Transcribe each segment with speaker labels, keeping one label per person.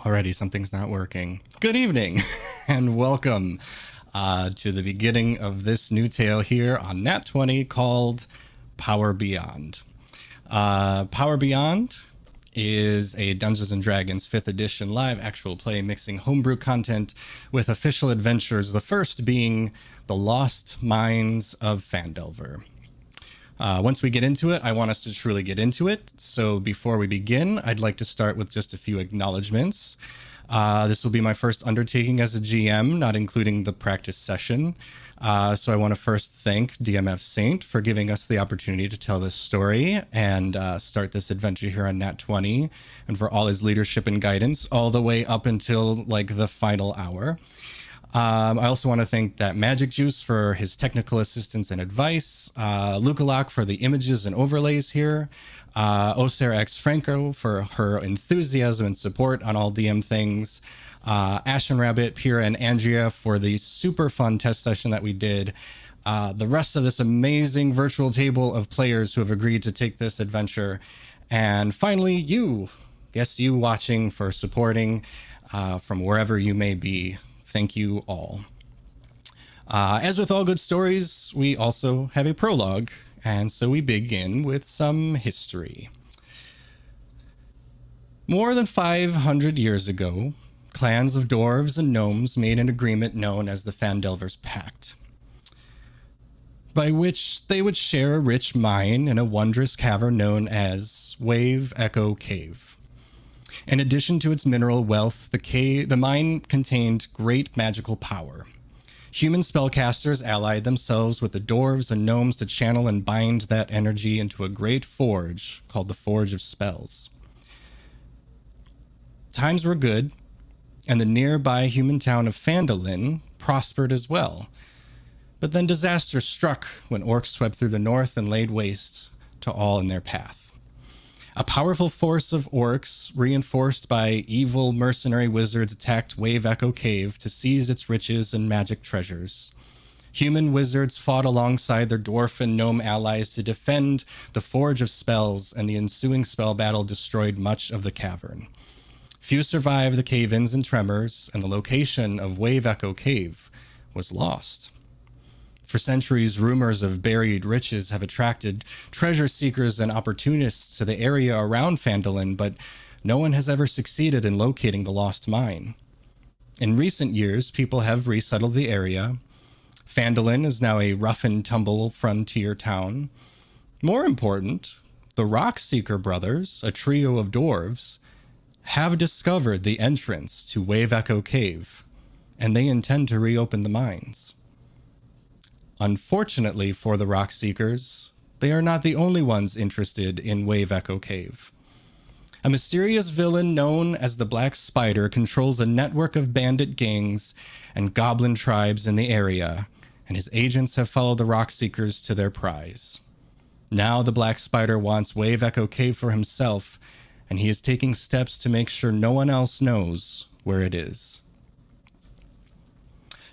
Speaker 1: Already something's not working. Good evening and welcome to the beginning of this new tale here on Nat 20 called Power Beyond. Power Beyond is a Dungeons & Dragons 5th edition live actual play mixing homebrew content with official adventures, the first being The Lost Mines of Phandelver. Once we get into it, I want us to truly get into it. So before we begin, I'd like to start with just a few acknowledgements. This will be my first undertaking as a GM, not including the practice session. So I want to first thank DMF Saint for giving us the opportunity to tell this story and start this adventure here on Nat 20, and for all his leadership and guidance all the way up until like the final hour. I also want to thank that Magic Juice for his technical assistance and advice, Lukalak for the images and overlays here, Oser X Franco for her enthusiasm and support on all DM things, Ashen Rabbit, Pira, and Andrea for the super fun test session that we did, the rest of this amazing virtual table of players who have agreed to take this adventure, and finally you, yes, you watching for supporting from wherever you may be. Thank you all. As with all good stories, we also have a prologue, and so we begin with some history. More than 500 years ago, clans of dwarves and gnomes made an agreement known as the Phandelver's Pact, by which they would share a rich mine in a wondrous cavern known as Wave Echo Cave. In addition to its mineral wealth, the mine contained great magical power. Human spellcasters allied themselves with the dwarves and gnomes to channel and bind that energy into a great forge called the Forge of Spells. Times were good, and the nearby human town of Phandalin prospered as well. But then disaster struck when orcs swept through the north and laid waste to all in their path. A powerful force of orcs, reinforced by evil mercenary wizards, attacked Wave Echo Cave to seize its riches and magic treasures. Human wizards fought alongside their dwarf and gnome allies to defend the Forge of Spells, and the ensuing spell battle destroyed much of the cavern. Few survived the cave-ins and tremors, and the location of Wave Echo Cave was lost. For centuries, rumors of buried riches have attracted treasure seekers and opportunists to the area around Phandalin, but no one has ever succeeded in locating the lost mine. In recent years, people have resettled the area. Phandalin is now a rough-and-tumble frontier town. More important, the Rockseeker brothers, a trio of dwarves, have discovered the entrance to Wave Echo Cave, and they intend to reopen the mines. Unfortunately for the Rockseekers, they are not the only ones interested in Wave Echo Cave. A mysterious villain known as the Black Spider controls a network of bandit gangs and goblin tribes in the area, and his agents have followed the Rockseekers to their prize. Now the Black Spider wants Wave Echo Cave for himself, and he is taking steps to make sure no one else knows where it is.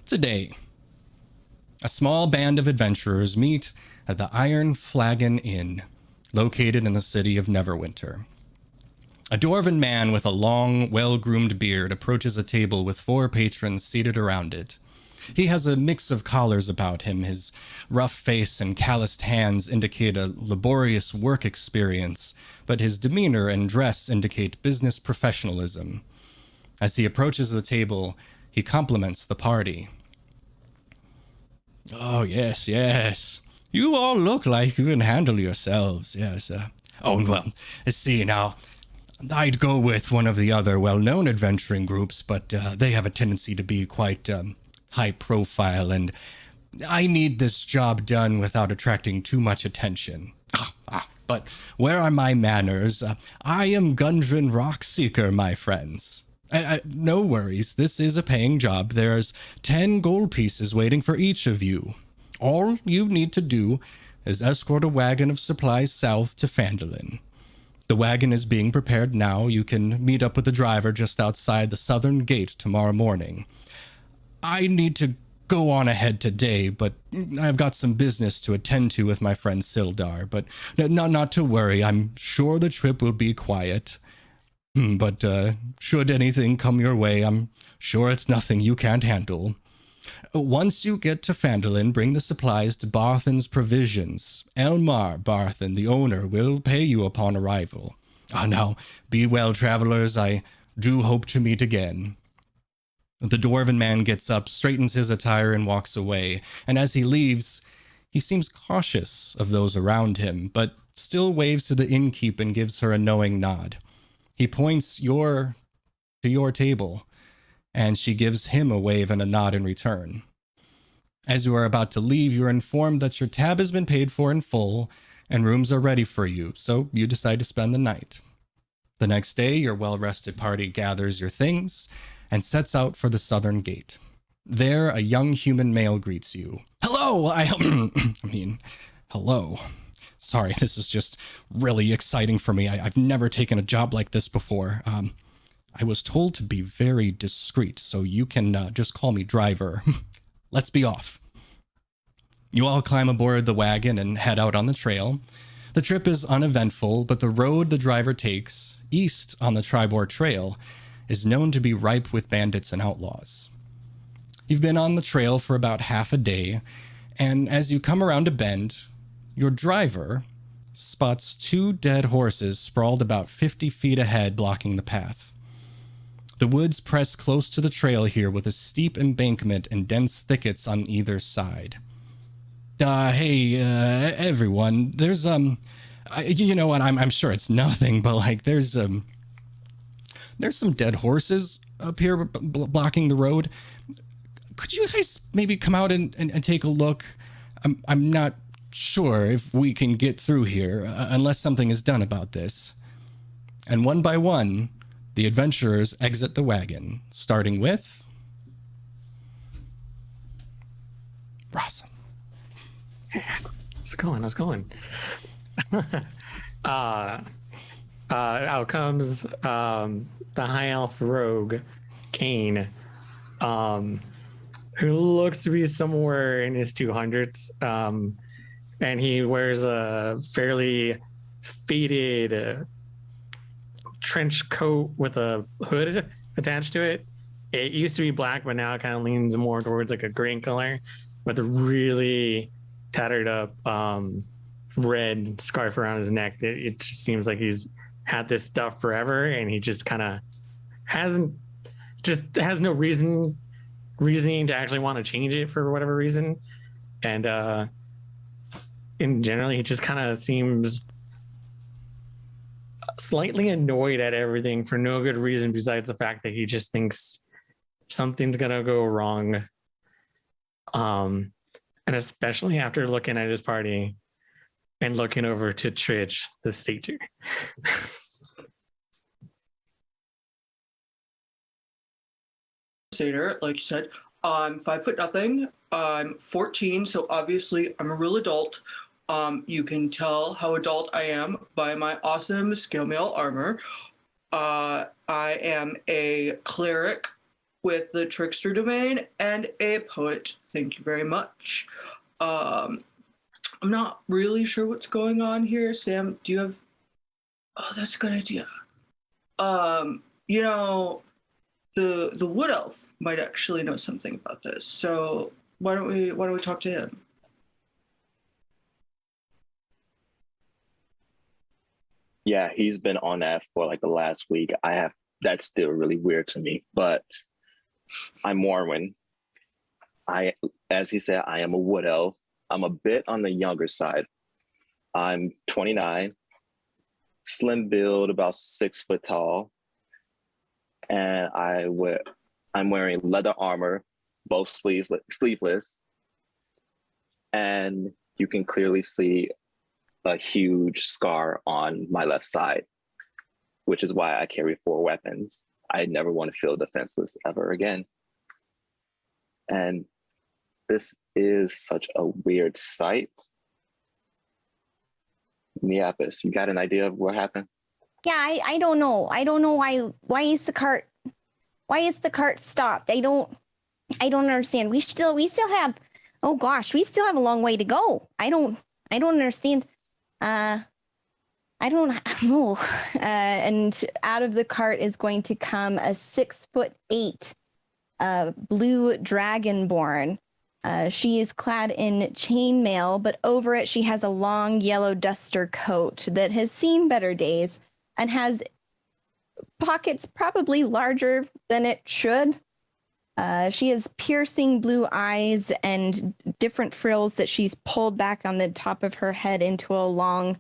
Speaker 1: Today, a small band of adventurers meet at the Iron Flagon Inn, located in the city of Neverwinter. A dwarven man with a long, well-groomed beard approaches a table with 4 patrons seated around it. He has a mix of collars about him. His rough face and calloused hands indicate a laborious work experience, but his demeanor and dress indicate business professionalism. As he approaches the table, he compliments the party. "Oh, yes, yes. You all look like you can handle yourselves, yes. Oh, well, see, now, I'd go with one of the other well-known adventuring groups, but they have a tendency to be quite high profile, and I need this job done without attracting too much attention. But where are my manners? I am Gundren Rockseeker, my friends. No worries, this is a paying job. There's 10 gold pieces waiting for each of you. All you need to do is escort a wagon of supplies south to Phandalin. The wagon is being prepared now. You can meet up with the driver just outside the southern gate tomorrow morning. I need to go on ahead today, but I've got some business to attend to with my friend Sildar. But not to worry, I'm sure the trip will be quiet. But should anything come your way, I'm sure it's nothing you can't handle. Once you get to Phandalin, bring the supplies to Barthen's Provisions. Elmar Barthen, the owner, will pay you upon arrival. Now, be well, travelers. I do hope to meet again. The dwarven man gets up, straightens his attire, and walks away. And as he leaves, he seems cautious of those around him, but still waves to the innkeep and gives her a knowing nod. He points to your table, and she gives him a wave and a nod in return. As you are about to leave, you are informed that your tab has been paid for in full, and rooms are ready for you, so you decide to spend the night. The next day, your well-rested party gathers your things and sets out for the southern gate. There, a young human male greets you. Hello! Hello. Sorry, this is just really exciting for me. I've never taken a job like this before. I was told to be very discreet, so you can just call me driver. Let's be off. You all climb aboard the wagon and head out on the trail. The trip is uneventful, but the road the driver takes, east on the Tribor Trail, is known to be ripe with bandits and outlaws. You've been on the trail for about half a day, and as you come around a bend, your driver spots 2 dead horses sprawled about 50 feet ahead, blocking the path. The woods press close to the trail here with a steep embankment and dense thickets on either side. Hey, everyone, there's, you know what, I'm sure it's nothing, but like, there's some dead horses up here blocking the road. Could you guys maybe come out and take a look? I'm not sure if we can get through here unless something is done about this. And one by one, the adventurers exit the wagon, starting with Rossum.
Speaker 2: How's it going? Out comes the high elf rogue, Kaine, who looks to be somewhere in his 200s. And he wears a fairly faded trench coat with a hood attached to it. It used to be black, but now it kind of leans more towards like a green color, with a really tattered up red scarf around his neck. It just seems like he's had this stuff forever, and he just kind of has no reasoning to actually want to change it for whatever reason. And in general, he just kind of seems slightly annoyed at everything for no good reason besides the fact that he just thinks something's gonna go wrong. And especially after looking at his party and looking over to Trij, the satyr.
Speaker 3: Satyr, like you said, I'm 5'0". I'm 14, so obviously I'm a real adult. You can tell how adult I am by my awesome scale mail armor. I am a cleric with the trickster domain and a poet. Thank you very much. I'm not really sure what's going on here. Sam, do you have... Oh, that's a good idea. You know, the wood elf might actually know something about this. So why don't we talk to him?
Speaker 4: Yeah, he's been on that for like the last week. That's still really weird to me, but I'm Warwin. As he said, I am a wood elf. I'm a bit on the younger side. I'm 29, slim build, about 6 foot tall. And I'm wearing leather armor, both sleeveless. And you can clearly see a huge scar on my left side, which is why I carry 4 weapons. I never want to feel defenseless ever again. And this is such a weird sight. Nyapith, you got an idea of what happened?
Speaker 5: Yeah, I don't know. I don't know why is the cart stopped? I don't understand. We still have, oh gosh, we still have a long way to go. I don't understand. I don't know. And out of the cart is going to come a 6'8" blue dragonborn. She is clad in chainmail, but over it she has a long yellow duster coat that has seen better days and has pockets probably larger than it should. She has piercing blue eyes and different frills that she's pulled back on the top of her head into a long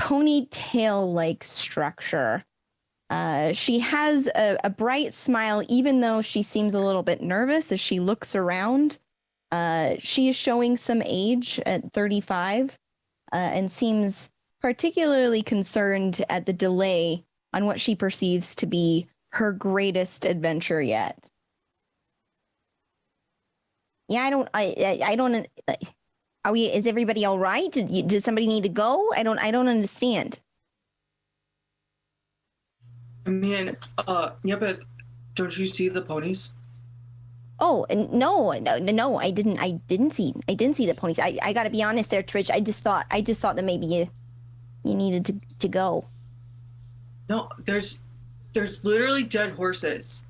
Speaker 5: ponytail-like structure. She has a bright smile, even though she seems a little bit nervous as she looks around. She is showing some age at 35 and seems particularly concerned at the delay on what she perceives to be her greatest adventure yet. Yeah, I don't. Are we? Is everybody all right? Does somebody need to go? I don't understand.
Speaker 3: I mean, Nyapith, don't you see the ponies?
Speaker 5: Oh no, I didn't see the ponies. I gotta be honest there, Trij. I just thought that maybe you needed to go.
Speaker 3: No, there's literally dead horses.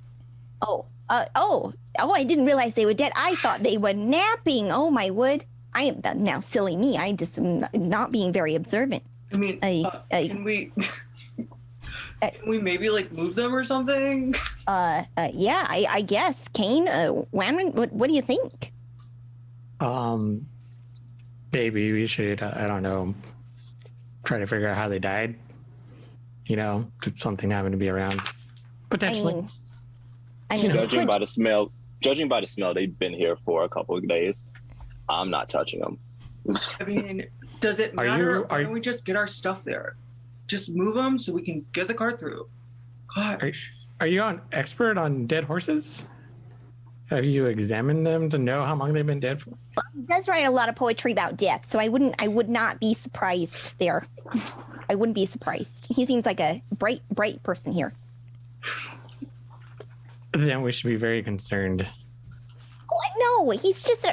Speaker 5: Oh, I didn't realize they were dead. I thought they were napping. Oh my word. I am now silly me. I just am not being very observant.
Speaker 3: I mean, can we can we maybe like move them or something?
Speaker 5: Yeah, I guess. Kaine, Wranran, what do you think?
Speaker 2: Maybe we should, I don't know, try to figure out how they died. You know, if something happened to be around. Potentially.
Speaker 5: I mean,
Speaker 4: judging by the smell, they've been here for a couple of days. I'm not touching them.
Speaker 3: I mean, does it matter? Why don't we just get our stuff there? Just move them so we can get the cart through. Gosh.
Speaker 2: Are you an expert on dead horses? Have you examined them to know how long they've been dead for?
Speaker 5: Well, he does write a lot of poetry about death, so I would not be surprised there. I wouldn't be surprised. He seems like a bright person here.
Speaker 2: Then we should be very concerned.
Speaker 5: No, he's just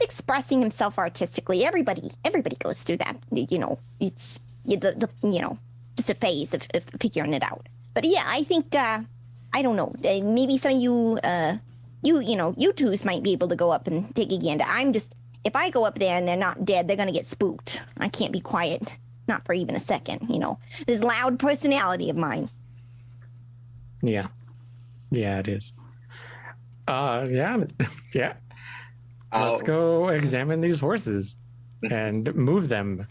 Speaker 5: expressing himself artistically. Everybody goes through that. You know, it's just a phase of figuring it out. But yeah, I think I don't know. Maybe some of you you twos might be able to go up and take a gander. If I go up there and they're not dead, they're gonna get spooked. I can't be quiet, not for even a second. This loud personality of mine.
Speaker 2: Yeah, it is. Yeah. Let's go examine these horses and move them.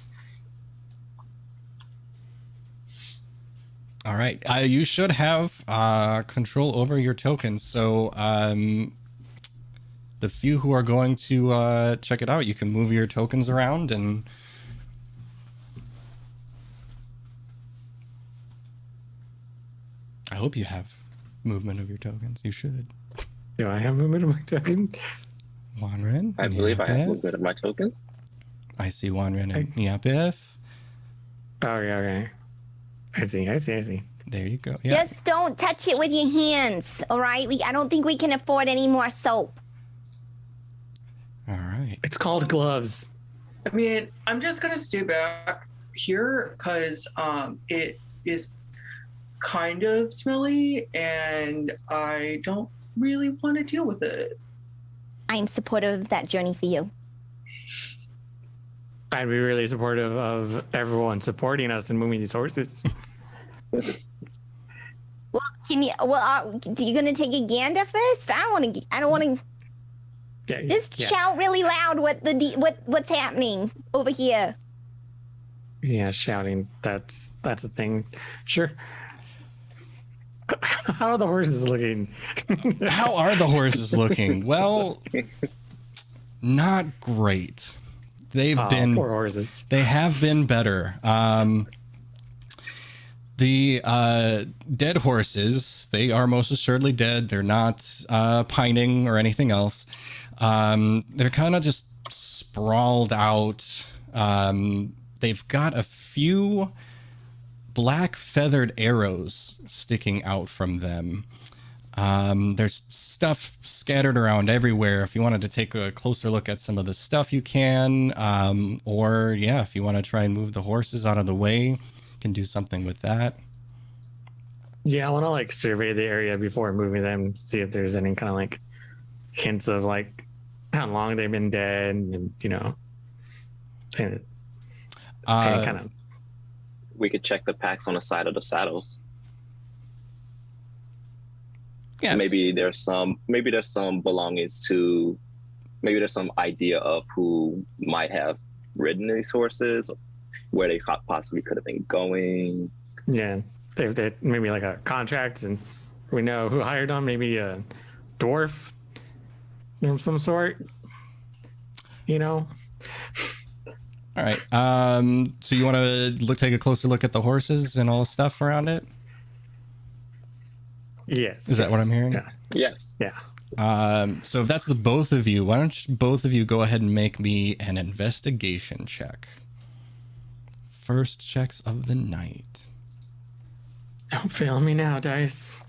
Speaker 1: All right. You should have control over your tokens. So the few who are going to check it out, you can move your tokens around and... I hope you have movement of your tokens. You should.
Speaker 2: Do I have movement of my tokens?
Speaker 1: Wranran?
Speaker 4: I believe I have movement of my tokens.
Speaker 1: I see Wranran and Nyapith.
Speaker 2: Oh, yeah, okay. I see.
Speaker 1: There you go. Yeah.
Speaker 5: Just don't touch it with your hands, all right? I don't think we can afford any more soap.
Speaker 1: All right.
Speaker 2: It's called gloves.
Speaker 3: I mean, I'm just gonna stay back here because it is kind of smelly and I don't really want to deal with it.
Speaker 5: I'm supportive of that journey for you.
Speaker 2: I'd be really supportive of everyone supporting us and moving these horses.
Speaker 5: Well, are you gonna take a gander first? I don't want to. Just shout really loud what's happening over here.
Speaker 2: Yeah, shouting. That's a thing. Sure. How are the horses looking?
Speaker 1: How are the horses looking? Well, not great. They've been
Speaker 2: poor horses.
Speaker 1: They have been better. The dead horses, they are most assuredly dead. They're not pining or anything else. They're kind of just sprawled out. They've got a few black feathered arrows sticking out from them. There's stuff scattered around everywhere. If you wanted to take a closer look at some of the stuff, you can. Or yeah, if you want to try and move the horses out of the way, you can do something with that.
Speaker 2: Yeah, I want to like survey the area before moving them to see if there's any kind of like hints of like how long they've been dead, and you know, any kind of.
Speaker 4: We could check the packs on the side of the saddles.
Speaker 1: Yes.
Speaker 4: Maybe there's some belongings to, maybe there's some idea of who might have ridden these horses, where they possibly could have been going.
Speaker 2: Yeah, they maybe like a contract, and we know who hired them. Maybe a dwarf of some sort. You know.
Speaker 1: All right. So you want to take a closer look at the horses and all the stuff around it?
Speaker 2: Yes.
Speaker 1: Is that what I'm hearing?
Speaker 2: Yeah.
Speaker 4: Yes.
Speaker 2: Yeah.
Speaker 1: So if that's the both of you, why don't you, both of you go ahead and make me an investigation check. First checks of the night.
Speaker 2: Don't fail me now, dice.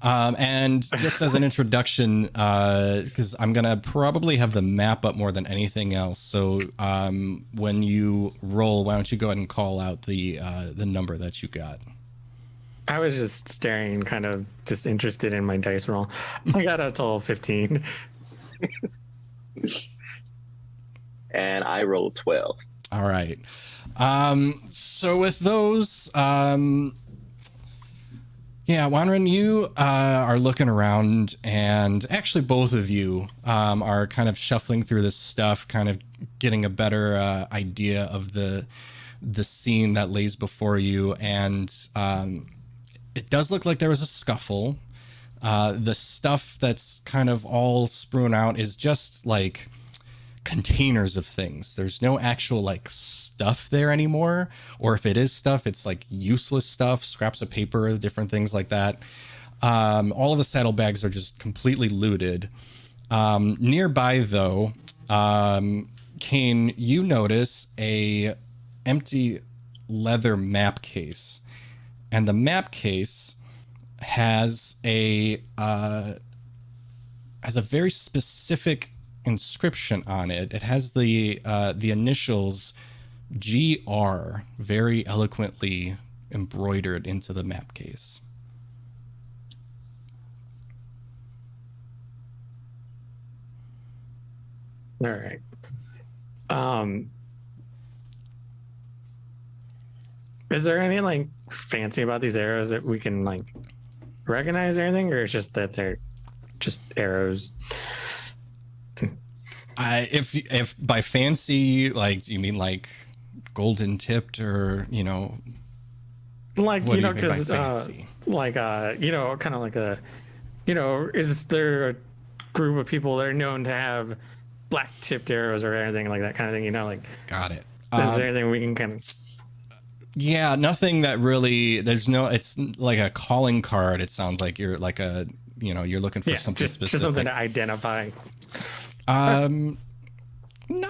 Speaker 1: And just as an introduction, because I'm going to probably have the map up more than anything else. So when you roll, why don't you go ahead and call out the number that you got?
Speaker 2: I was just staring, kind of just interested in my dice roll. I got a total of 15.
Speaker 4: And I rolled 12.
Speaker 1: All right. So with those, yeah, Wranran, you are looking around, and actually both of you are kind of shuffling through this stuff, kind of getting a better idea of the scene that lays before you, and it does look like there was a scuffle. The stuff that's kind of all strewn out is just like containers of things. There's no actual like stuff there anymore, or if it is stuff, it's like useless stuff, scraps of paper, different things like that. All of the saddlebags are just completely looted. Nearby though, Kaine, you notice a empty leather map case, and the map case has a very specific inscription on it. It has the initials GR very eloquently embroidered into the map case.
Speaker 2: All right. Is there anything like fancy about these arrows that we can like recognize or anything, or it's just that they're just arrows?
Speaker 1: If by fancy, like, you mean like golden tipped, or you know,
Speaker 2: like,
Speaker 1: what
Speaker 2: you
Speaker 1: do
Speaker 2: know,
Speaker 1: mean by
Speaker 2: because
Speaker 1: fancy?
Speaker 2: like you know, kind of like a, you know, is there a group of people that are known to have black tipped arrows or anything like that kind of thing? You know, like,
Speaker 1: Got it.
Speaker 2: is there anything we can kind of?
Speaker 1: Yeah, nothing that really. There's no. It's like a calling card. It sounds like you're like a. You know, you're looking for something specific.
Speaker 2: Just something to identify.
Speaker 1: Not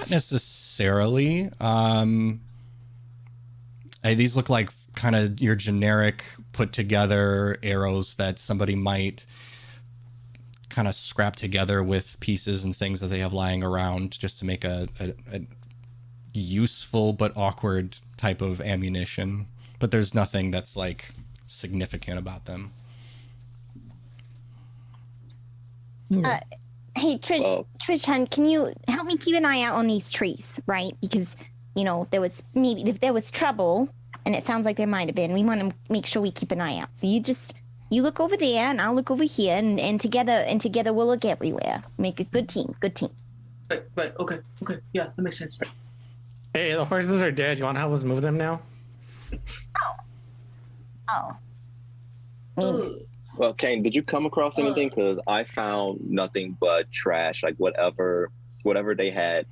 Speaker 1: necessarily. These look like kind of your generic put together arrows that somebody might kind of scrap together with pieces and things that they have lying around just to make a useful but awkward type of ammunition. But there's nothing that's like significant about them.
Speaker 5: Hey, Trij, hun, can you help me keep an eye out on these trees, right? Because, you know, maybe if there was trouble, and it sounds like there might have been, we want to make sure we keep an eye out. So you look over there, and I'll look over here, and together we'll look everywhere. Make a good team.
Speaker 3: Right. Okay. Yeah, that makes sense.
Speaker 2: Hey, the horses are dead. You want to help us move them now?
Speaker 5: Oh. I mean,
Speaker 4: Well, Kaine, did you come across anything? Because I found nothing but trash. Like whatever they had,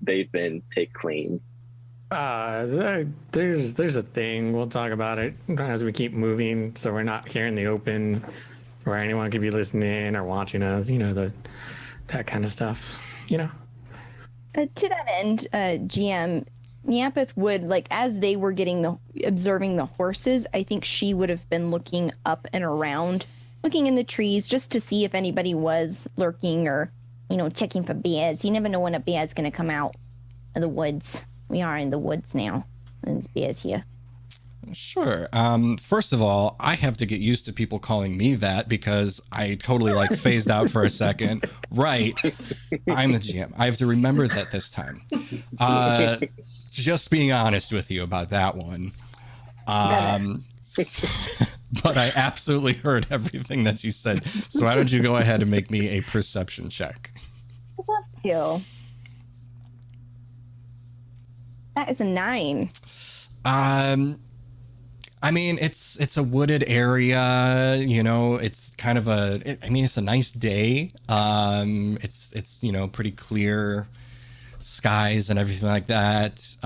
Speaker 4: they've been picked clean.
Speaker 2: There's a thing. We'll talk about it as we keep moving, so we're not here in the open, where anyone could be listening or watching us. You know, that kind of stuff. You know.
Speaker 5: to that end, GM, Nyapith would, like, as they were observing the horses, I think she would have been looking up and around, looking in the trees just to see if anybody was lurking or, checking for bears. You never know when a bear's going to come out of the woods. We are in the woods now. And there's bears here.
Speaker 1: Sure. First of all, I have to get used to people calling me that because I totally phased out for a second. Right. I'm the GM. I have to remember that this time. Just being honest with you about that one. But I absolutely heard everything that you said. So why don't you go ahead and make me a perception check?
Speaker 5: I'd love to. That is a 9.
Speaker 1: I mean, it's a wooded area, it's kind of it's a nice day. It's pretty clear skies and everything like that.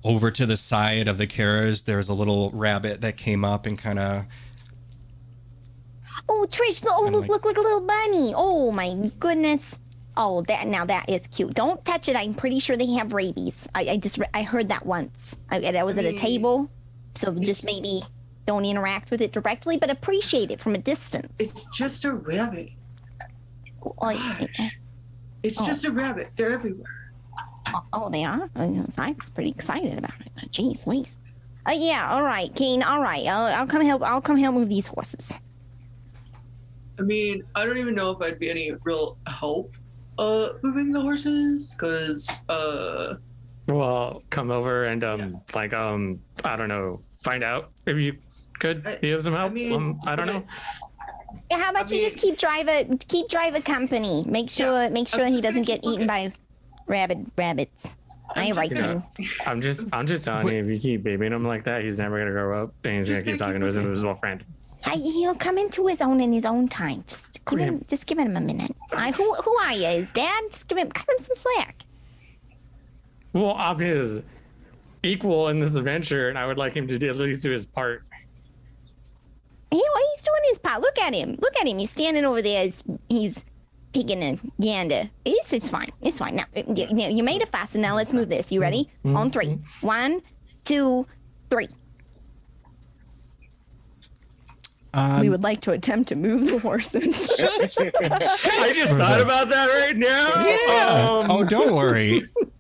Speaker 1: Over to the side of the carriage, there's a little rabbit that came up and kind of...
Speaker 5: Oh, Trij, look like a little bunny. Oh, my goodness. Oh, that is cute. Don't touch it. I'm pretty sure they have rabies. I heard that once. I was at a table. So just maybe don't interact with it directly, but appreciate it from a distance.
Speaker 3: It's just a rabbit. It's just a rabbit. They're everywhere.
Speaker 5: Oh, they are? I was pretty excited about it. Jeez, whiz. Yeah, all right, Kaine, all right. I'll come help move these horses.
Speaker 3: I mean, I don't even know if I'd be any real help moving the horses, because
Speaker 2: Well, come over and I don't know, find out if you could be of some help. I don't know.
Speaker 5: Yeah, how about you just keep driver company? Make sure he doesn't get eaten by rabbits. I'm
Speaker 2: just telling you, if you keep babying him like that, he's never gonna grow up, and he's gonna keep talking to his invisible friend.
Speaker 5: He'll come into his own in his own time. Just give him a minute. Who are you? His dad? Just cut him some slack.
Speaker 2: Well, I'm his equal in this adventure, and I would like him to at least do his part.
Speaker 5: He's doing his part. Look at him. He's standing over there. He's taking a gander. It's fine. It's fine. Now, you made it fast, and now let's move this. You ready? Mm-hmm. On 3. 1, 2, 3. We would like to attempt to move the horses.
Speaker 2: I just thought about that right now.
Speaker 1: Yeah.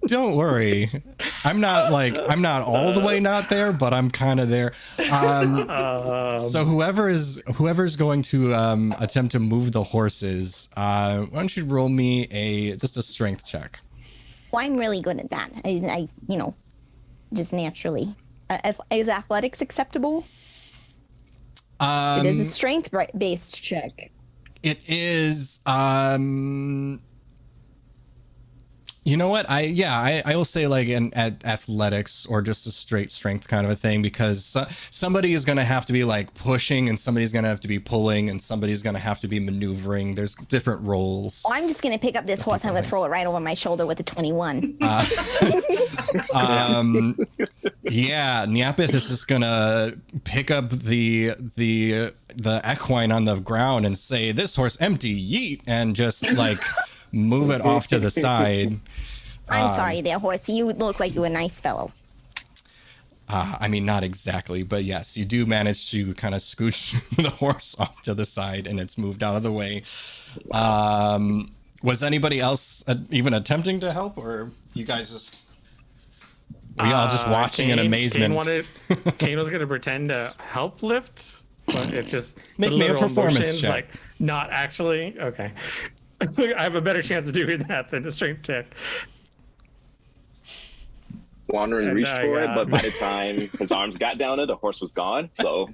Speaker 1: Don't worry. I'm not all the way not there, but I'm kind of there. So whoever's going to attempt to move the horses, why don't you roll me just a strength check?
Speaker 5: Well, I'm really good at that. I just naturally. Is athletics acceptable? It is a strength-based check.
Speaker 1: It is. You know what? I will say an athletics or just a straight strength kind of a thing, because somebody is going to have to be pushing, and somebody's going to have to be pulling, and somebody's going to have to be maneuvering. There's different roles.
Speaker 5: Well, I'm just going to pick up this horse. I'm going to throw it right over my shoulder with a 21.
Speaker 1: Yeah, Nyapith is just going to pick up the equine on the ground and say, "This horse empty, yeet," and just move it off to the side.
Speaker 5: I'm sorry there, horse. You look like you're a nice fellow.
Speaker 1: I mean, not exactly, but yes, you do manage to kind of scooch the horse off to the side, and it's moved out of the way. Was anybody else even attempting to help, or you guys just... Were y'all just watching in amazement?
Speaker 2: Kaine was going to pretend to help lift, but it's just...
Speaker 1: Make me a performance check.
Speaker 2: Not actually? Okay. I have a better chance of doing that than a strength check.
Speaker 4: Wandering reached for it, but by the time his arms got down it, the horse was gone. So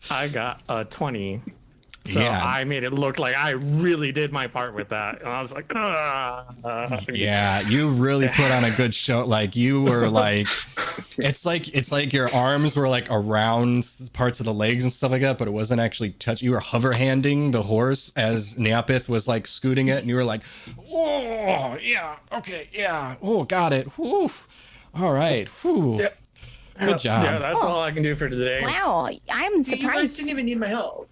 Speaker 2: I got a 20. So yeah. I made it look like I really did my part with that. And I was like,
Speaker 1: yeah, you really put on a good show. You were it's like your arms were around parts of the legs and stuff like that, but it wasn't actually touch. You were hover handing the horse as Nyapith was scooting it, and you were like, oh yeah, okay, yeah, oh, got it, whew, all right, whew. Yeah. Good job.
Speaker 2: Yeah, that's all I can do for today.
Speaker 5: Wow, I'm surprised.
Speaker 3: You guys didn't even need my help.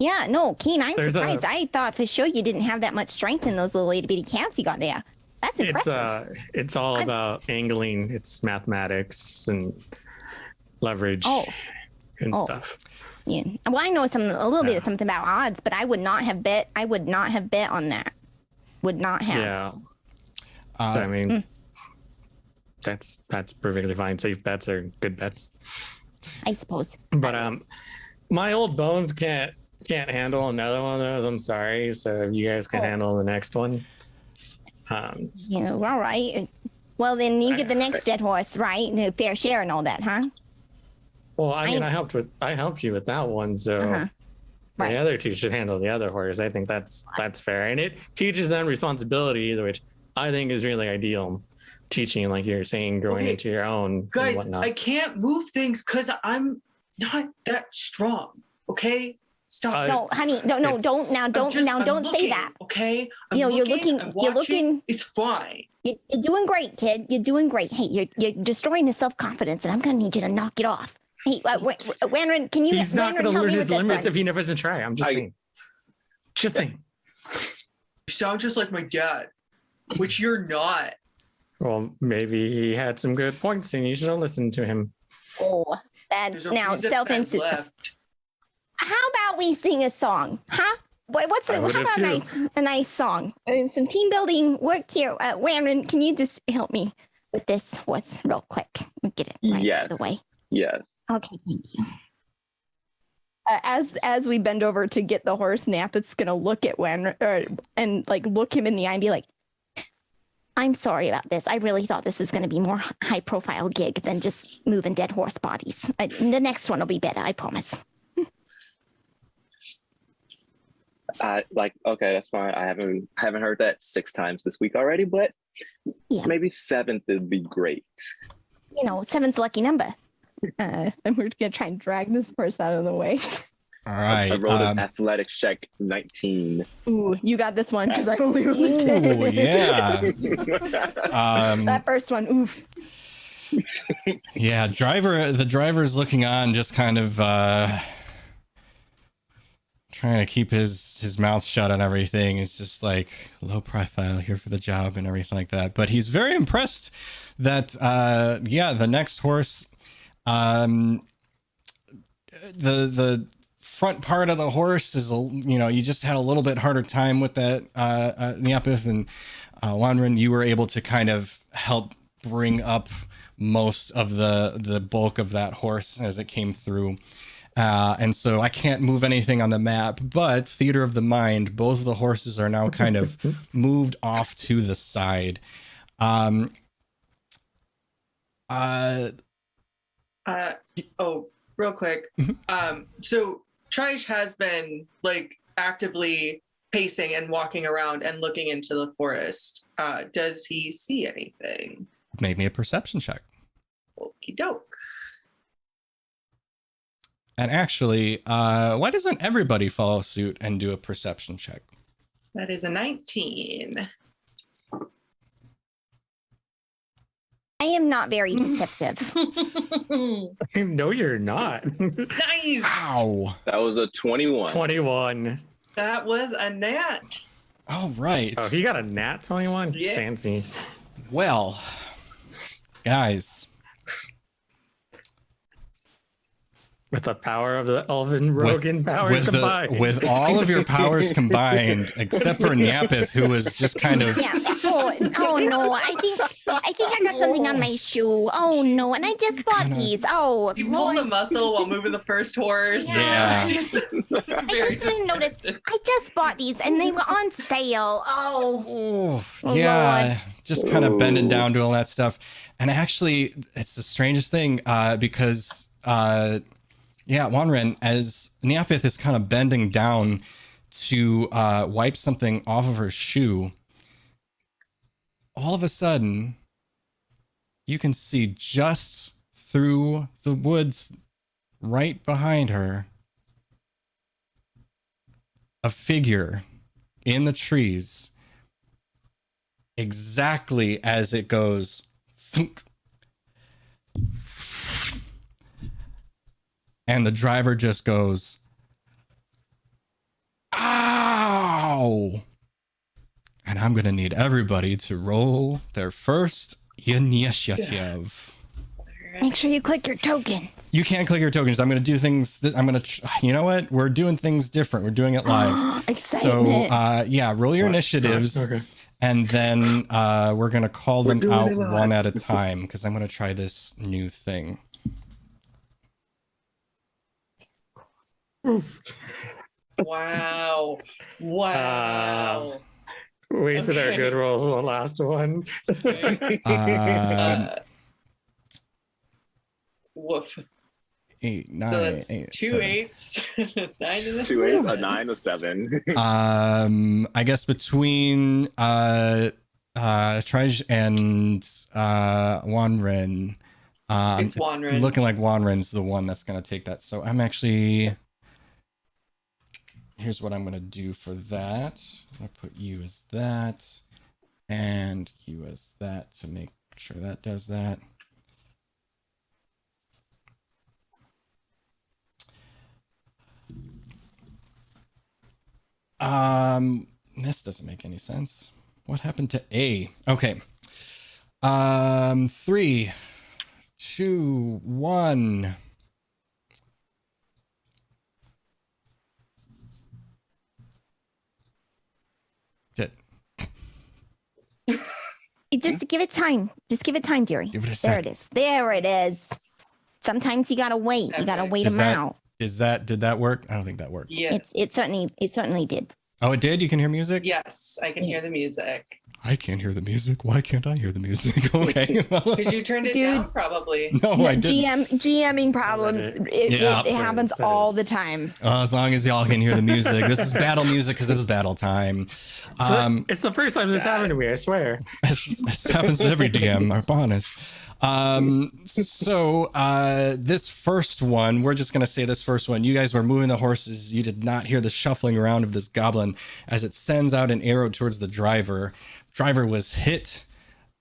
Speaker 5: Yeah, no, Kaine, I'm surprised. I thought for sure you didn't have that much strength in those little itty bitty calves you got there. That's impressive.
Speaker 2: It's all about angling. It's mathematics and leverage and stuff.
Speaker 5: Yeah. Well, I know a little bit of something about odds, but I would not have bet. I would not have bet on that. Would not have.
Speaker 2: Yeah. So, I mean, that's perfectly fine. Safe bets are good bets.
Speaker 5: I suppose.
Speaker 2: But my old bones can't handle another one of those. I'm sorry. So if you guys can handle the next one.
Speaker 5: Yeah, all right. Well, then you get the next dead horse, right? The fair share and all that, huh?
Speaker 2: Well, I mean, I helped you with that one, so
Speaker 5: Right.
Speaker 2: the other two should handle the other horse. I think that's fair, and it teaches them responsibility, which I think is really ideal. Teaching, like you're saying, growing into your own.
Speaker 3: Guys,
Speaker 2: and whatnot.
Speaker 3: I can't move things because I'm not that strong. Okay, stop.
Speaker 5: No, honey, no, don't say
Speaker 3: looking,
Speaker 5: that.
Speaker 3: Okay,
Speaker 5: You're
Speaker 3: I'm
Speaker 5: looking.
Speaker 3: It's fine.
Speaker 5: You're doing great, kid. You're doing great. Hey, you're destroying his self-confidence, and I'm gonna need you to knock it off. Hey, Wranran, can you?
Speaker 2: He's not going to
Speaker 5: help
Speaker 2: learn
Speaker 5: me
Speaker 2: his
Speaker 5: with this
Speaker 2: limits
Speaker 5: one?
Speaker 2: if he never doesn't try. I'm just saying. Just saying.
Speaker 3: You sound just like my dad, which you're not.
Speaker 2: Well, maybe he had some good points, and you should have listened to him.
Speaker 5: Oh,
Speaker 3: There's
Speaker 5: that's
Speaker 3: a
Speaker 5: now
Speaker 3: reason
Speaker 5: self-insert.
Speaker 3: I'm left.
Speaker 5: How about we sing a song, huh? What's
Speaker 2: I
Speaker 5: it?
Speaker 2: would
Speaker 5: How
Speaker 2: have
Speaker 5: about a nice song? Some team building work here. Wranran, can you just help me with this horse real quick? We'll get it right out of the way.
Speaker 4: Yes.
Speaker 5: Okay, thank you. As we bend over to get the horse, Nyapith's gonna look at Wranran and like look him in the eye and be like, "I'm sorry about this. I really thought this was gonna be more high profile gig than just moving dead horse bodies. The next one will be better, I promise."
Speaker 4: Okay, that's fine. I haven't heard that 6 times this week already, but maybe 7th would be great.
Speaker 5: You know, 7's a lucky number. And we're gonna try and drag this horse out of the way.
Speaker 1: All right.
Speaker 4: I rolled an athletics check 19.
Speaker 5: Ooh, you got this one because I only rolled a 10.
Speaker 1: Ooh, yeah.
Speaker 5: That first one, oof.
Speaker 1: Yeah, the driver's looking on, just kind of trying to keep his mouth shut and everything. It's just like low profile, here for the job and everything like that. But he's very impressed that the next horse, the front part of the horse is, you just had a little bit harder time with that, Nyapith, and Wranran, you were able to kind of help bring up most of the bulk of that horse as it came through. And so I can't move anything on the map, but theater of the mind, both of the horses are now kind of moved off to the side.
Speaker 3: Real quick. So Trij has been like actively pacing and walking around and looking into the forest. Does he see anything?
Speaker 1: Made me a perception check.
Speaker 3: Okie doke.
Speaker 1: And actually, why doesn't everybody follow suit and do a perception check?
Speaker 3: That is a 19.
Speaker 5: I am not very deceptive.
Speaker 2: No, you're not.
Speaker 3: Nice.
Speaker 1: Wow.
Speaker 4: That was a 21.
Speaker 2: 21.
Speaker 3: That was a nat.
Speaker 1: All right.
Speaker 2: Oh, he got a nat 21? It's
Speaker 3: Yeah.
Speaker 2: fancy.
Speaker 1: Well, guys.
Speaker 2: With the power of the Elven Rogan powers combined.
Speaker 1: With all of your powers combined, except for Nyapith, who was just kind of...
Speaker 5: Yeah. Oh no, I think I got something on my shoe. Oh no, and I just bought these. Oh,
Speaker 3: You pulled a muscle while moving the first horse.
Speaker 1: Yeah.
Speaker 3: She's
Speaker 5: I just didn't notice. I just bought these and they were on sale. Oh
Speaker 1: yeah,
Speaker 5: Lord.
Speaker 1: just kind of bending down to all that stuff. And actually, it's the strangest thing because, Wranran, as Nyapith is kind of bending down to wipe something off of her shoe, all of a sudden, you can see just through the woods right behind her a figure in the trees, exactly as it goes thunk. And the driver just goes, "Ow!" And I'm going to need everybody to roll their first initiative.
Speaker 5: Make sure you click your token.
Speaker 1: You can't click your tokens. I'm going to do things. You know what? We're doing things different. We're doing it live.
Speaker 5: Excitement.
Speaker 1: So, yeah, roll your initiatives.
Speaker 2: Okay.
Speaker 1: And then we're going to call them out one at a time because I'm going to try this new thing.
Speaker 2: Oof.
Speaker 3: Wow. Wow.
Speaker 2: Wasted our good rolls on the last one.
Speaker 3: Woof.
Speaker 1: 8, 9,
Speaker 3: So that's
Speaker 1: 8,
Speaker 3: 2
Speaker 1: 7.
Speaker 3: 8s, 9 and a
Speaker 4: 2 8s, a
Speaker 3: 7.
Speaker 4: 9, a 7.
Speaker 1: I guess between Trij and Wranran,
Speaker 3: It's Wranran.
Speaker 1: looking like Wranran's the one that's going to take that. So I'm actually, here's what I'm going to do for that. I'm going to put you as that and you as that to make sure that does that. This doesn't make any sense. What happened to A? Okay. 3, 2, 1. That's it.
Speaker 5: Just give it time. Just give it time, dearie.
Speaker 1: Give it a
Speaker 5: There
Speaker 1: sec.
Speaker 5: it is. There it is. Sometimes you gotta wait. You gotta
Speaker 3: Okay.
Speaker 5: wait
Speaker 1: Is
Speaker 5: them
Speaker 1: that-
Speaker 5: out.
Speaker 1: Did that work? I don't think that worked.
Speaker 3: Yes.
Speaker 5: It certainly did.
Speaker 1: Oh, it did? You can hear music?
Speaker 3: Yes, I can hear the music.
Speaker 1: I can't hear the music. Why can't I hear the music? Okay. Well,
Speaker 3: Because you turned it
Speaker 5: Dude.
Speaker 3: down, probably.
Speaker 1: no, I didn't.
Speaker 5: GMing problems. It
Speaker 1: Yeah.
Speaker 5: happens
Speaker 2: That
Speaker 5: all
Speaker 2: is.
Speaker 5: the time.
Speaker 1: As long as y'all can hear the music. This is battle music because this is battle time.
Speaker 2: It's the first time this happened to me, I swear.
Speaker 1: This happens to every DM, I'm honest. So this first one, we're just gonna say this first one. You guys were moving the horses. You did not hear the shuffling around of this goblin as it sends out an arrow towards the driver. Driver was hit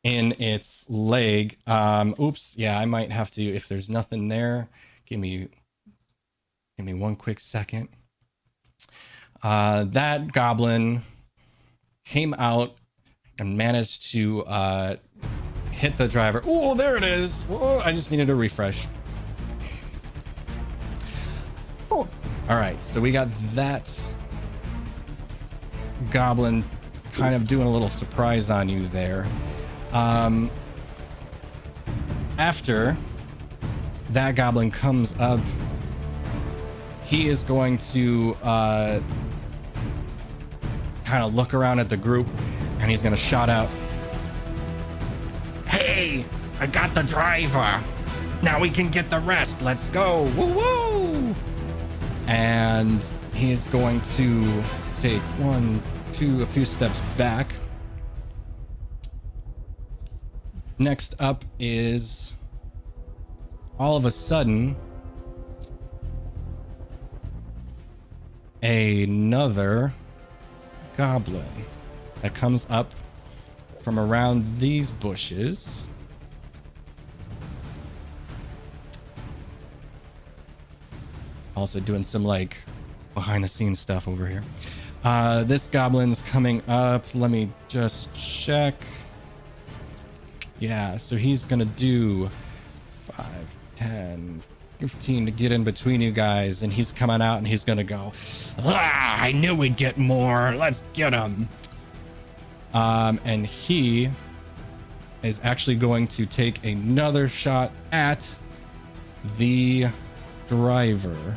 Speaker 1: in its leg. Oops, yeah, I might have to, if there's nothing there, give me one quick second. That goblin came out and managed to hit the driver. Oh, there it is. Whoa, I just needed a refresh.
Speaker 5: Oh,
Speaker 1: All right, so we got that goblin kind of doing a little surprise on you there. After that goblin comes up, he is going to kind of look around at the group and he's going to shout out, "Hey, I got the driver. Now we can get the rest. Let's go. Woo woo." And he's going to take 1, 2, a few steps back. Next up is all of a sudden another goblin that comes up from around these bushes. Also doing some like behind the scenes stuff over here. This goblin's coming up. Let me just check. Yeah, so he's gonna do 5, 10, 15 to get in between you guys, and he's coming out and he's gonna go, "Ah, I knew we'd get more. Let's get him." And he is actually going to take another shot at the driver.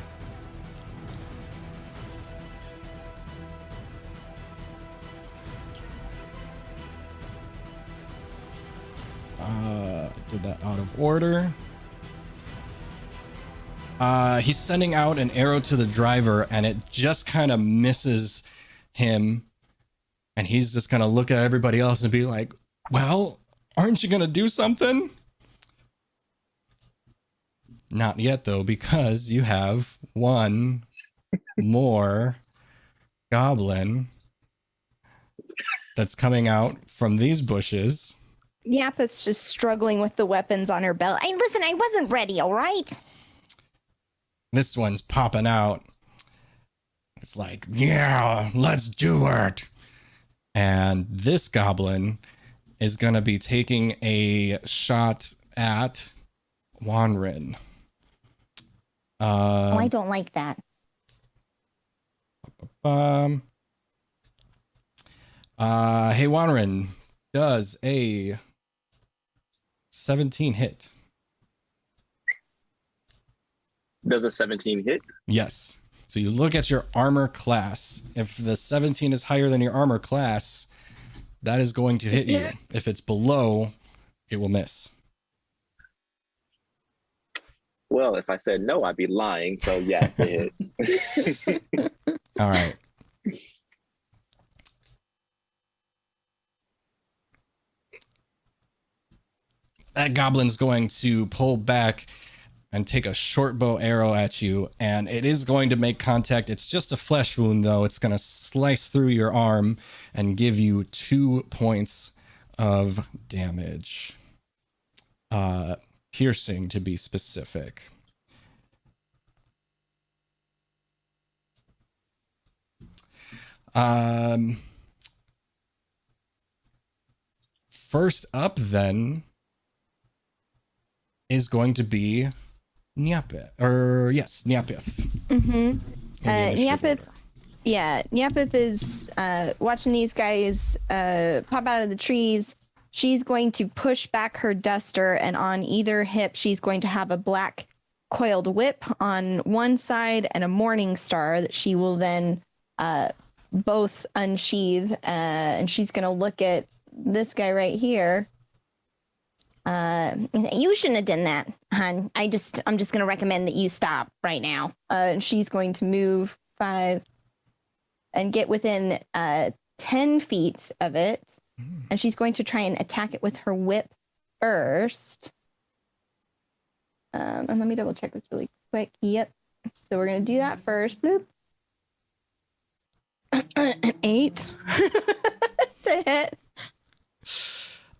Speaker 1: Did that out of order. He's sending out an arrow to the driver and it just kind of misses him. And he's just gonna look at everybody else and be like, "Well, aren't you gonna do something?" Not yet though, because you have one more goblin that's coming out from these bushes.
Speaker 5: Nyapith's just struggling with the weapons on her belt. Hey, listen, I wasn't ready, all right?
Speaker 1: This one's popping out. It's like, "Yeah, let's do it." And this goblin is going to be taking a shot at Wranran.
Speaker 5: I don't like that.
Speaker 1: Hey, Wranran, does a 17 hit?
Speaker 4: Does a 17 hit?
Speaker 1: Yes. So you look at your armor class. If the 17 is higher than your armor class, that is going to hit you. If it's below, it will miss.
Speaker 4: Well, if I said no, I'd be lying. So yes, it hits.
Speaker 1: All right. That goblin's going to pull back and take a short bow arrow at you, and it is going to make contact. It's just a flesh wound, though. It's going to slice through your arm and give you 2 points of damage. Piercing, to be specific. First up, then, is going to be Nyapith. Nyapith.
Speaker 5: Mm-hmm. Nyapith. Yeah, Nyapith is watching these guys pop out of the trees. She's going to push back her duster, and on either hip, she's going to have a black coiled whip on one side and a morning star that she will then both unsheath. And she's going to look at this guy right here. You shouldn't have done that, hon. I'm just going to recommend that you stop right now. And she's going to move 5 and get within 10 feet of it. And she's going to try and attack it with her whip first. And let me double check this really quick. Yep. So we're going to do that first. Bloop. 8 to hit.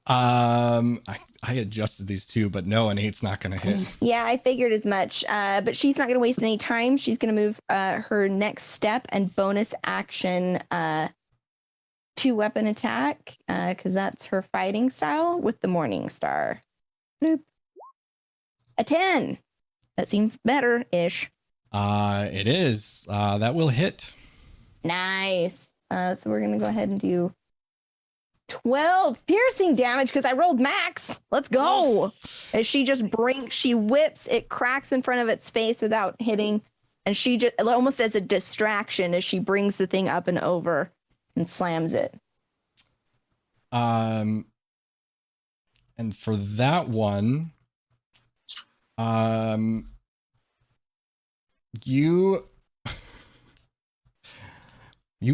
Speaker 1: I adjusted these two, but no, an 8's not going to hit.
Speaker 5: Yeah, I figured as much. But she's not going to waste any time. She's going to move her next step and bonus action 2-weapon attack, because that's her fighting style with the Morning Star. Bloop. A 10. That seems better-ish.
Speaker 1: It is. That will hit.
Speaker 5: Nice. So we're going to go ahead and do 12 piercing damage because I rolled max. Let's go. As she just she whips, it cracks in front of its face without hitting. And she just almost as a distraction as she brings the thing up and over and slams it.
Speaker 1: And for that one, you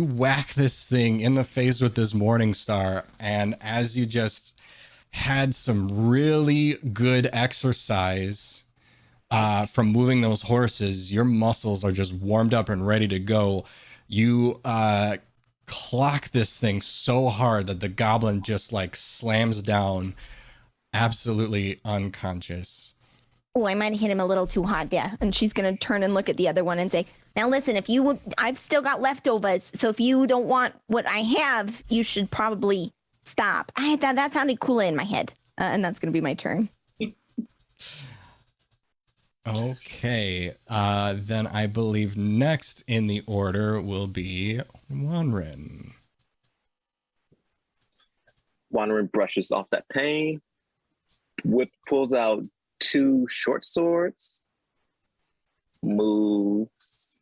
Speaker 1: whack this thing in the face with this Morning Star, and as you just had some really good exercise from moving those horses, your muscles are just warmed up and ready to go. You clock this thing so hard that the goblin just like slams down, absolutely unconscious.
Speaker 5: Oh, I might have hit him a little too hard there. And she's going to turn and look at the other one and say, now listen, I've still got leftovers. So if you don't want what I have, you should probably stop. I thought that sounded cooler in my head. And that's going to be my turn.
Speaker 1: Okay. Then I believe next in the order will be Wranran.
Speaker 4: Wranran brushes off that pain, pulls out 2 short swords, moves,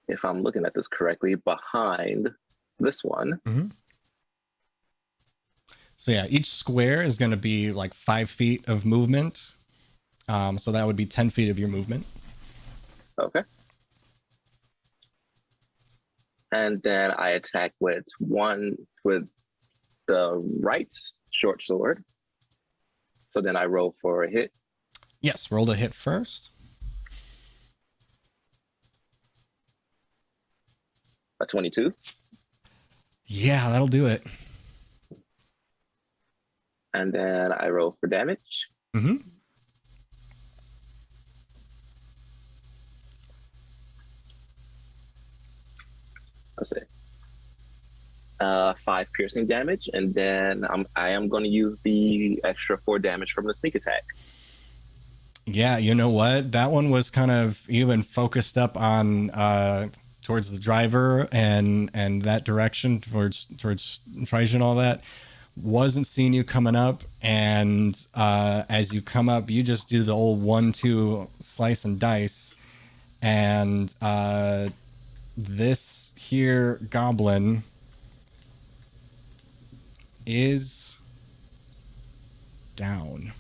Speaker 4: if I'm looking at this correctly, behind this one.
Speaker 1: Mm-hmm. So yeah, each square is going to be like 5 feet of movement. So that would be 10 feet of your movement.
Speaker 4: Okay. And then I attack with the right short sword. So then I roll for a hit.
Speaker 1: Yes, roll to hit first.
Speaker 4: A 22.
Speaker 1: Yeah, that'll do it.
Speaker 4: And then I roll for damage.
Speaker 1: Mm-hmm.
Speaker 4: Let's see. 5 piercing damage, and then I am going to use the extra 4 damage from the sneak attack.
Speaker 1: Yeah, you know what? That one was kind of even focused up on towards the driver and that direction towards Trij and all that. Wasn't seeing you coming up, and as you come up, you just do the old 1-2 slice and dice, and this here goblin is down.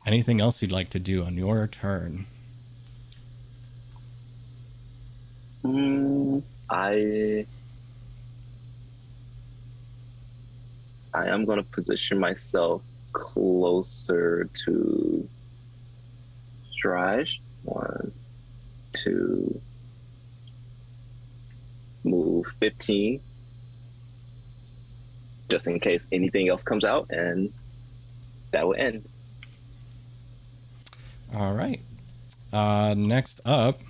Speaker 1: Anything else you'd like to do on your turn?
Speaker 4: I am going to position myself closer to Trij. 1, 2, move 15, just in case anything else comes out, and that will end.
Speaker 1: All right. Next up,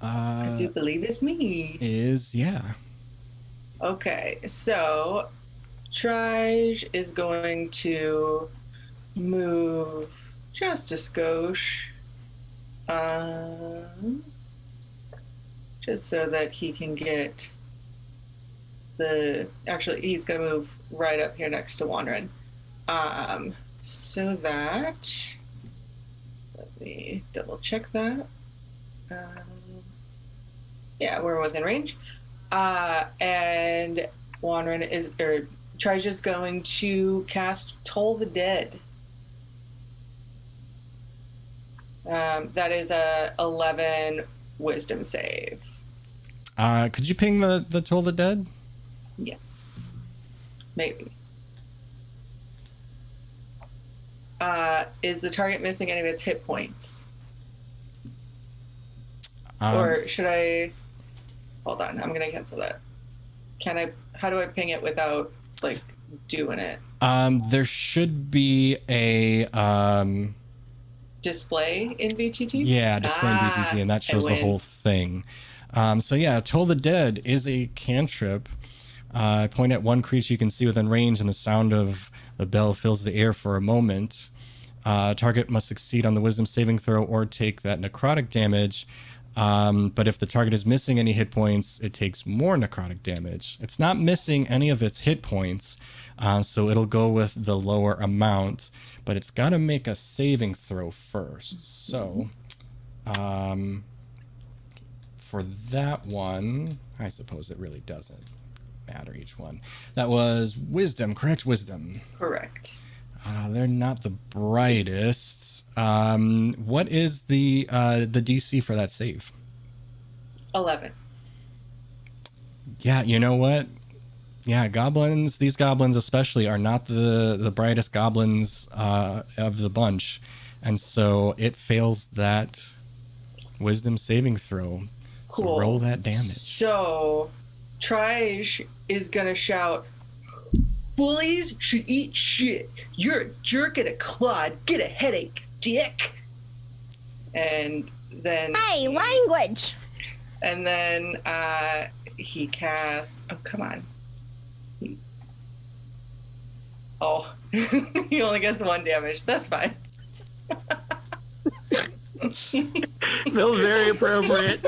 Speaker 3: I do believe it's me.
Speaker 1: is
Speaker 3: Okay, so Trij is going to move just a skosh, just so that he can get actually he's going to move right up here next to Wranran. So that, let me double check that. Yeah, we're within range. And Trij is going to cast Toll the Dead. That is a 11 wisdom save.
Speaker 1: could you ping the Toll the Dead?
Speaker 3: Yes. Maybe. Is the target missing any of its hit points? Or should I... Hold on, I'm going to cancel that. How do I ping it without, like, doing it?
Speaker 1: There should be a...
Speaker 3: Display in VTT?
Speaker 1: Yeah, display in VTT, and that shows the whole thing. So yeah, Toll the Dead is a cantrip. Point at one creature you can see within range, and the sound of the bell fills the air for a moment. Target must succeed on the wisdom saving throw or take that necrotic damage. But if the target is missing any hit points, it takes more necrotic damage. It's not missing any of its hit points, so it'll go with the lower amount, but it's got to make a saving throw first. So for that one, I suppose it really doesn't matter each one. That was wisdom, correct? Wisdom.
Speaker 3: Correct.
Speaker 1: They're not the brightest. What is the DC for that save?
Speaker 3: 11.
Speaker 1: Yeah, you know what? Yeah, these goblins especially are not the brightest goblins of the bunch. And so it fails that wisdom saving throw.
Speaker 3: Cool.
Speaker 1: So roll that damage.
Speaker 3: So Trij is going to shout, "Bullies should eat shit. You're a jerk and a clod. Get a headache, dick." And then...
Speaker 5: Hey, language!
Speaker 3: And then he casts... Oh, come on. Oh, he only gets 1 damage. That's fine.
Speaker 2: Feels very appropriate.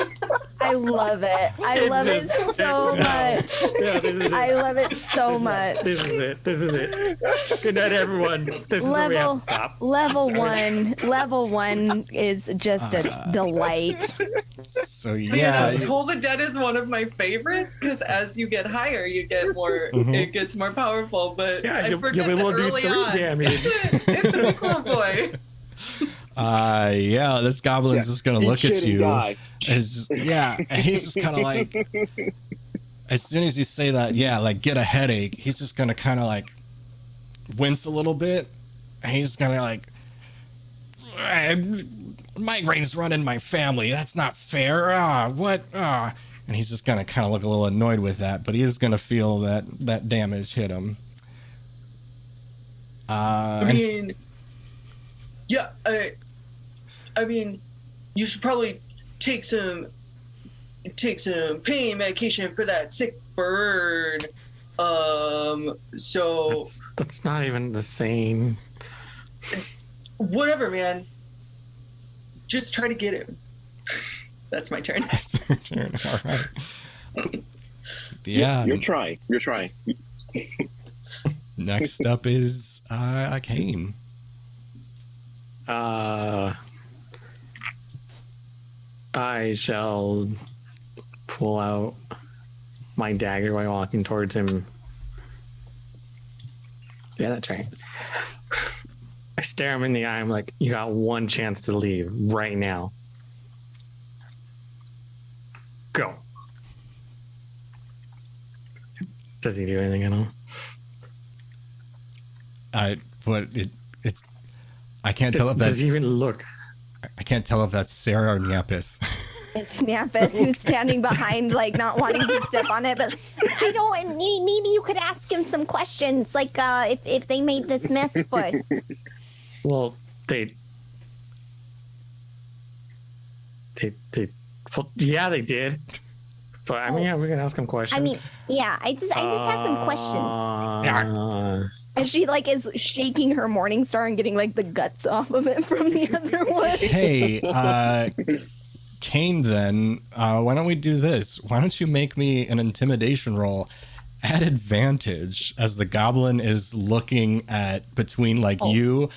Speaker 5: I love it. I love it so much.
Speaker 2: Yeah, this is it.
Speaker 5: I love it so much.
Speaker 2: This is it. Good night, everyone. This is where we have to stop.
Speaker 5: Level one is just a delight.
Speaker 1: So yeah,
Speaker 3: Toll the Dead is one of my favorites because as you get higher, you get more. It gets more powerful. But
Speaker 2: Yeah,
Speaker 3: I
Speaker 2: you'll
Speaker 3: forget
Speaker 2: be able
Speaker 3: that
Speaker 2: to do
Speaker 3: early
Speaker 2: 3
Speaker 3: on,
Speaker 2: damage.
Speaker 3: It's a club boy.
Speaker 1: yeah, this goblin's just gonna look at you.
Speaker 4: Die.
Speaker 1: It's just and he's just kind of like, as soon as you say that, like get a headache, he's just gonna kind of like wince a little bit, and he's gonna like, migraines run in my family. That's not fair. What? And he's just gonna kind of look a little annoyed with that, but he is gonna feel that damage hit him.
Speaker 3: I mean, Yeah, I mean, you should probably take some pain medication for that sick burn. So
Speaker 2: That's not even the same.
Speaker 3: whatever, man. Just try to get him. That's my turn.
Speaker 1: It's your turn. All right. Yeah.
Speaker 4: You're trying.
Speaker 1: Next up is Kaine.
Speaker 2: I shall pull out my dagger while walking towards him. Yeah, that's right. I stare him in the eye. I'm like, you got one chance to leave right now. Go. Does he do anything at all?
Speaker 1: It's I can't tell if that's
Speaker 2: Does he even look?
Speaker 1: I can't tell if that's Sarah or Nyapith.
Speaker 5: It's Nyapith who's standing behind, like not wanting to step on it. But I don't. Maybe you could ask him some questions, like if they made this mess first.
Speaker 2: Well, yeah, they did. But I mean, yeah, we can ask him questions.
Speaker 5: I mean, yeah, I just have some questions. And she like is shaking her morning star and getting like the guts off of it from the other one.
Speaker 1: Hey, Kaine, then why don't we do this? Why don't you make me an intimidation roll at advantage as the goblin is looking at between like you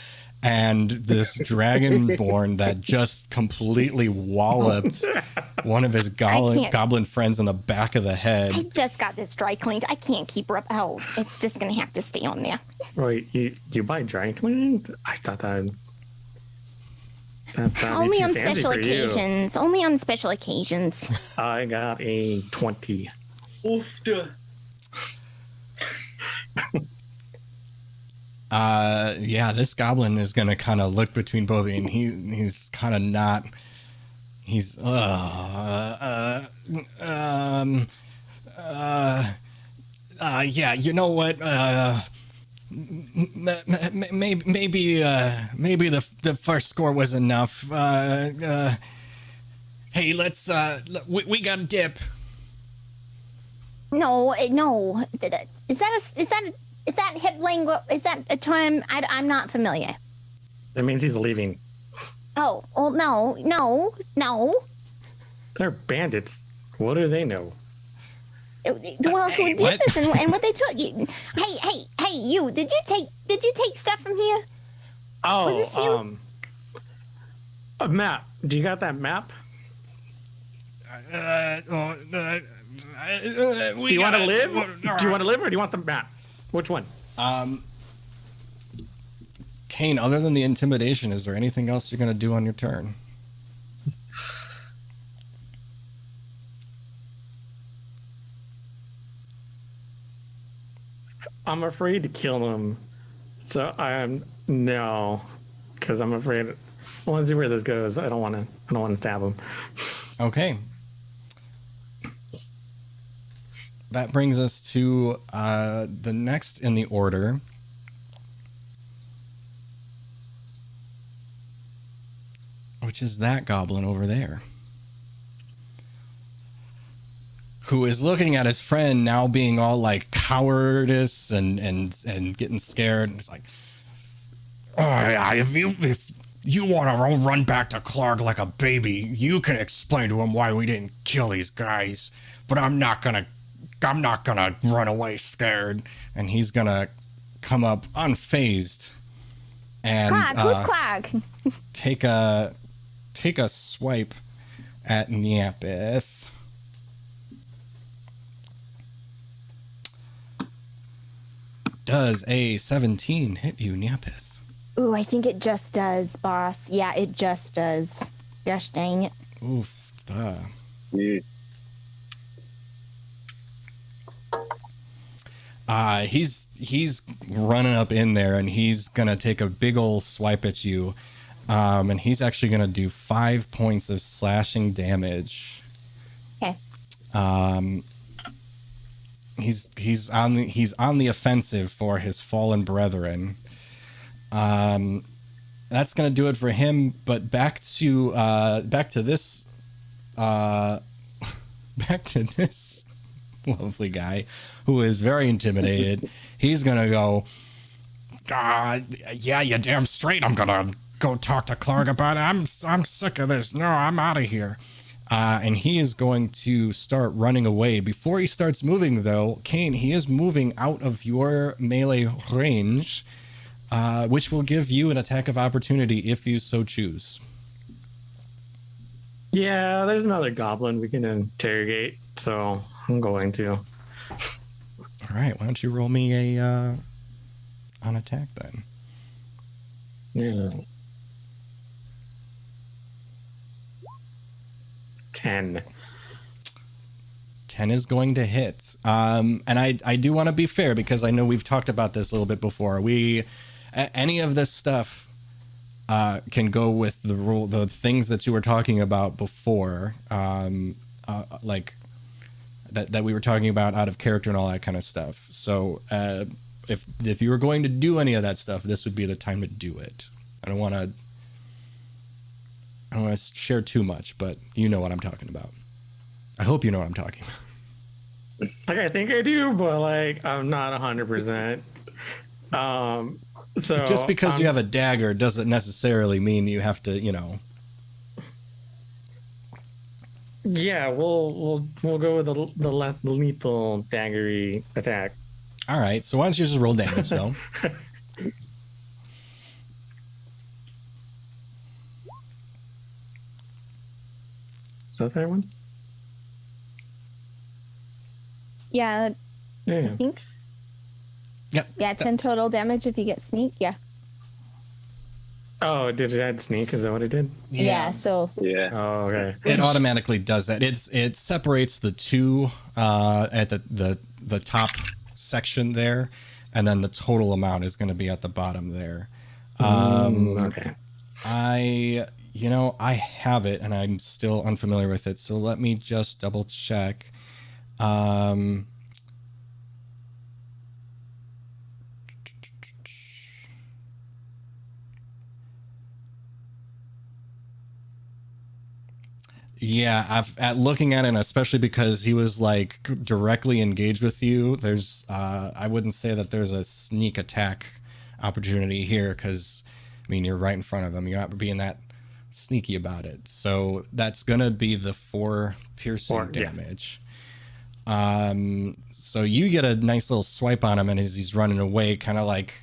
Speaker 1: and this dragonborn that just completely walloped one of his goblin friends in the back of the head.
Speaker 5: I just got this dry cleaned. I can't keep her up. Oh, it's just gonna have to stay on there.
Speaker 2: Wait, you buy dry cleaned? I thought that'd
Speaker 5: Only
Speaker 2: be
Speaker 5: on
Speaker 2: too fancy
Speaker 5: special
Speaker 2: for you.
Speaker 5: occasions. Only on special occasions.
Speaker 2: I got a 20.
Speaker 3: Oof, duh.
Speaker 1: Yeah, this goblin is gonna kind of look between both of you, and he's kind of not. He's yeah, you know what? Maybe the first score was enough. Hey, let's we got a dip.
Speaker 5: No. Is that hip lingo? Is that a term? I'm not familiar.
Speaker 2: That means he's leaving.
Speaker 5: Oh, well, no.
Speaker 2: They're bandits. What do they know?
Speaker 5: Well, who did
Speaker 1: what?
Speaker 5: this and what they took you? Hey, you! Did you take stuff from here?
Speaker 2: Oh,
Speaker 5: Was this you?
Speaker 2: A map. Do you got that map?
Speaker 1: Do
Speaker 2: Do you want to live? Do you want to live or do you want the map? Which one?
Speaker 1: Kaine, other than the intimidation, is there anything else you're gonna do on your turn?
Speaker 2: I'm afraid to kill him. So no, because I'm afraid. I want to see where this goes. I don't want to stab him.
Speaker 1: Okay. That brings us to the next in the order. Which is that goblin over there. Who is looking at his friend now being all like cowardice and getting scared. And it's like, oh yeah, if you want to run back to Clark like a baby, you can explain to him why we didn't kill these guys. But I'm not gonna run away scared. And he's gonna come up unfazed and
Speaker 5: Clark, who's Clark?
Speaker 1: take a swipe at Nyapith. Does a 17 hit you, Nyapith?
Speaker 5: Ooh, I think it just does, boss. Yeah, it just does. Gosh dang it.
Speaker 1: Oof. He's running up in there and he's gonna take a big old swipe at you. And he's actually gonna do 5 points of slashing damage.
Speaker 5: Okay.
Speaker 1: He's on the offensive for his fallen brethren. And that's gonna do it for him. But back to this back to this lovely guy who is very intimidated. He's gonna go, yeah, you damn straight. I'm gonna go talk to Clark about it. I'm sick of this. No, I'm out of here. And he is going to start running away. Before he starts moving, though, Kaine, he is moving out of your melee range, which will give you an attack of opportunity if you so choose.
Speaker 2: Yeah, there's another goblin we can interrogate, so I'm going to.
Speaker 1: All right, why don't you roll me a on attack then?
Speaker 2: Yeah. 10.
Speaker 1: 10 is going to hit. And I do want to be fair because I know we've talked about this a little bit before. Any of this stuff can go with the things that you were talking about before, like that we were talking about out of character and all that kind of stuff. So if you were going to do any of that stuff, this would be the time to do it. I don't want to share too much, but you know what I'm talking about. I hope you know what I'm talking about.
Speaker 2: Like, I think I do, but like, I'm not 100%. So
Speaker 1: Just because you have a dagger doesn't necessarily mean you have to,
Speaker 2: Yeah, we'll go with the less lethal daggery attack.
Speaker 1: All right, so why don't you just roll damage, though?
Speaker 2: Is that that one?
Speaker 5: Yeah,
Speaker 2: Yeah.
Speaker 5: I think.
Speaker 1: Yep.
Speaker 5: Yeah, 10 total damage if you get sneak. Yeah.
Speaker 2: Oh, did it add sneak? Is that what it did?
Speaker 5: Yeah. So
Speaker 4: Yeah.
Speaker 2: Oh, okay.
Speaker 1: It automatically does that. It separates the two at the top section there, and then the total amount is going to be at the bottom there.
Speaker 2: Okay.
Speaker 1: I have it, and I'm still unfamiliar with it, so let me just double check. Yeah, at looking at it, and especially because he was like directly engaged with you, there's I wouldn't say that there's a sneak attack opportunity here because I mean you're right in front of him. You're not being that sneaky about it. So that's gonna be the 4 piercing damage. So you get a nice little swipe on him, and as he's running away, kind of like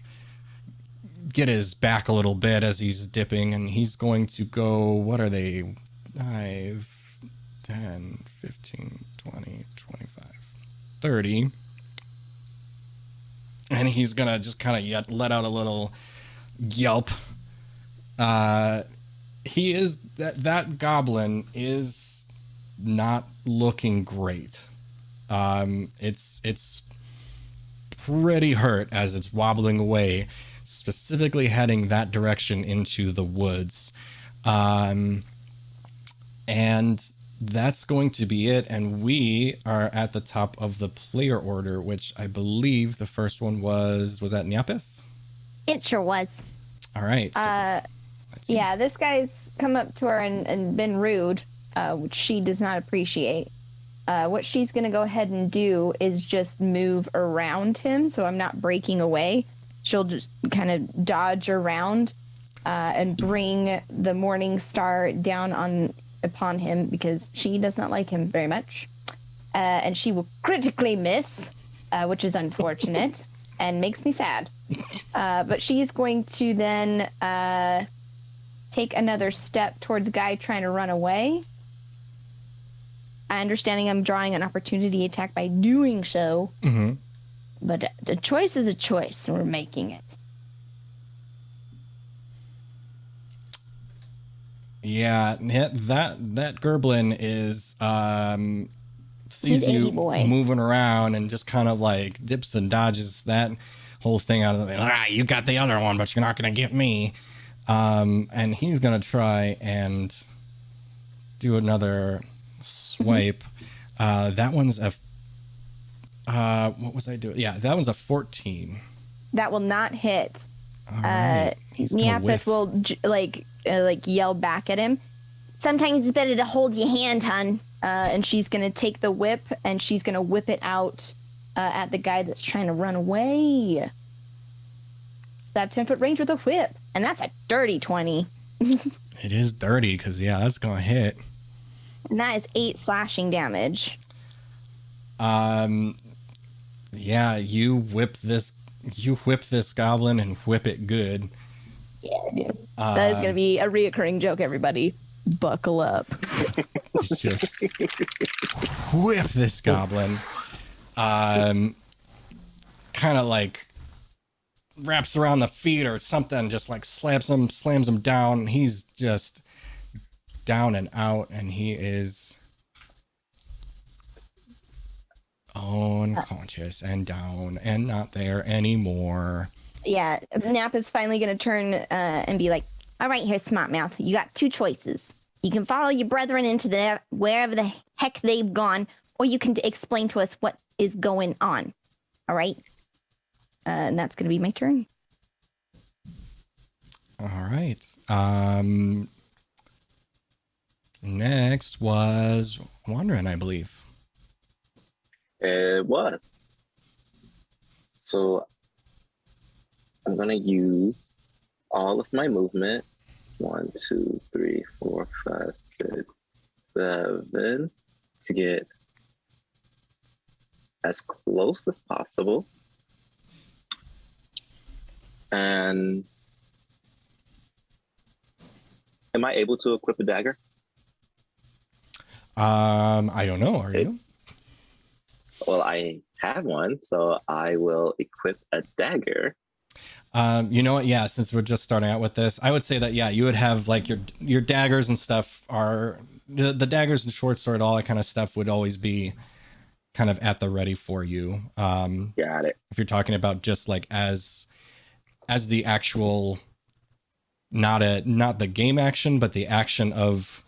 Speaker 1: get his back a little bit as he's dipping, and he's going to go, what are they? 5, 10, 15, 20, 25, 30. And he's going to just kind of let out a little yelp. He is, that goblin is not looking great. It's pretty hurt as it's wobbling away, specifically heading that direction into the woods. And that's going to be it. And we are at the top of the player order, which I believe the first one was that Nyapith?
Speaker 5: it sure was.
Speaker 1: All right. So
Speaker 5: Yeah, this guy's come up to her and been rude, which she does not appreciate. What she's going to go ahead and do is just move around him, so I'm not breaking away. She'll just kind of dodge around and bring the Morning Star down upon him because she does not like him very much. And she will critically miss, which is unfortunate and makes me sad. But she's going to then take another step towards the guy trying to run away. Understanding I'm drawing an opportunity attack by doing so.
Speaker 1: mm-hmm.
Speaker 5: But a choice is a choice, and we're making it.
Speaker 1: Yeah, that Gerblin is sees
Speaker 5: He's Andy
Speaker 1: you
Speaker 5: boy.
Speaker 1: moving around and just kind of like dips and dodges that whole thing out of the way. You got the other one, but you're not gonna get me. And he's gonna try and do another swipe. That one's a what was I doing? Yeah, that one's a 14.
Speaker 5: That will not hit.
Speaker 1: All right. He's gonna
Speaker 5: Nyapith
Speaker 1: whiff.
Speaker 5: will like yell back at him. Sometimes it's better to hold your hand, hun. And she's gonna take the whip and she's gonna whip it out at the guy that's trying to run away. That 10-foot range with a whip, and that's a dirty 20.
Speaker 1: It is dirty because that's gonna hit.
Speaker 5: And that is 8 slashing damage.
Speaker 1: Yeah, you whip this goblin and whip it good.
Speaker 5: Yeah. That is going to be a reoccurring joke, everybody. Buckle up.
Speaker 1: Just whip this goblin. Kind of like wraps around the feet or something, just like slams him down. He's just down and out, and he is unconscious and down and not there anymore.
Speaker 5: Yeah, Nap is finally going to turn and be like, all right, here, smart mouth. You got 2 choices. You can follow your brethren into wherever the heck they've gone, or you can explain to us what is going on. All right? And that's going to be my turn.
Speaker 1: All right. Next was Wranran, I believe.
Speaker 4: It was. So I'm gonna use all of my movement. 1, 2, 3, 4, 5, 6, 7 to get as close as possible. And am I able to equip a dagger?
Speaker 1: I don't know. Are you?
Speaker 4: Well, I have one, so I will equip a dagger.
Speaker 1: You know what? Yeah, since we're just starting out with this, I would say that you would have like your daggers and stuff are the daggers and short sword, all that kind of stuff would always be kind of at the ready for you.
Speaker 4: Got it.
Speaker 1: If you're talking about just like as the actual not the game action, but the action of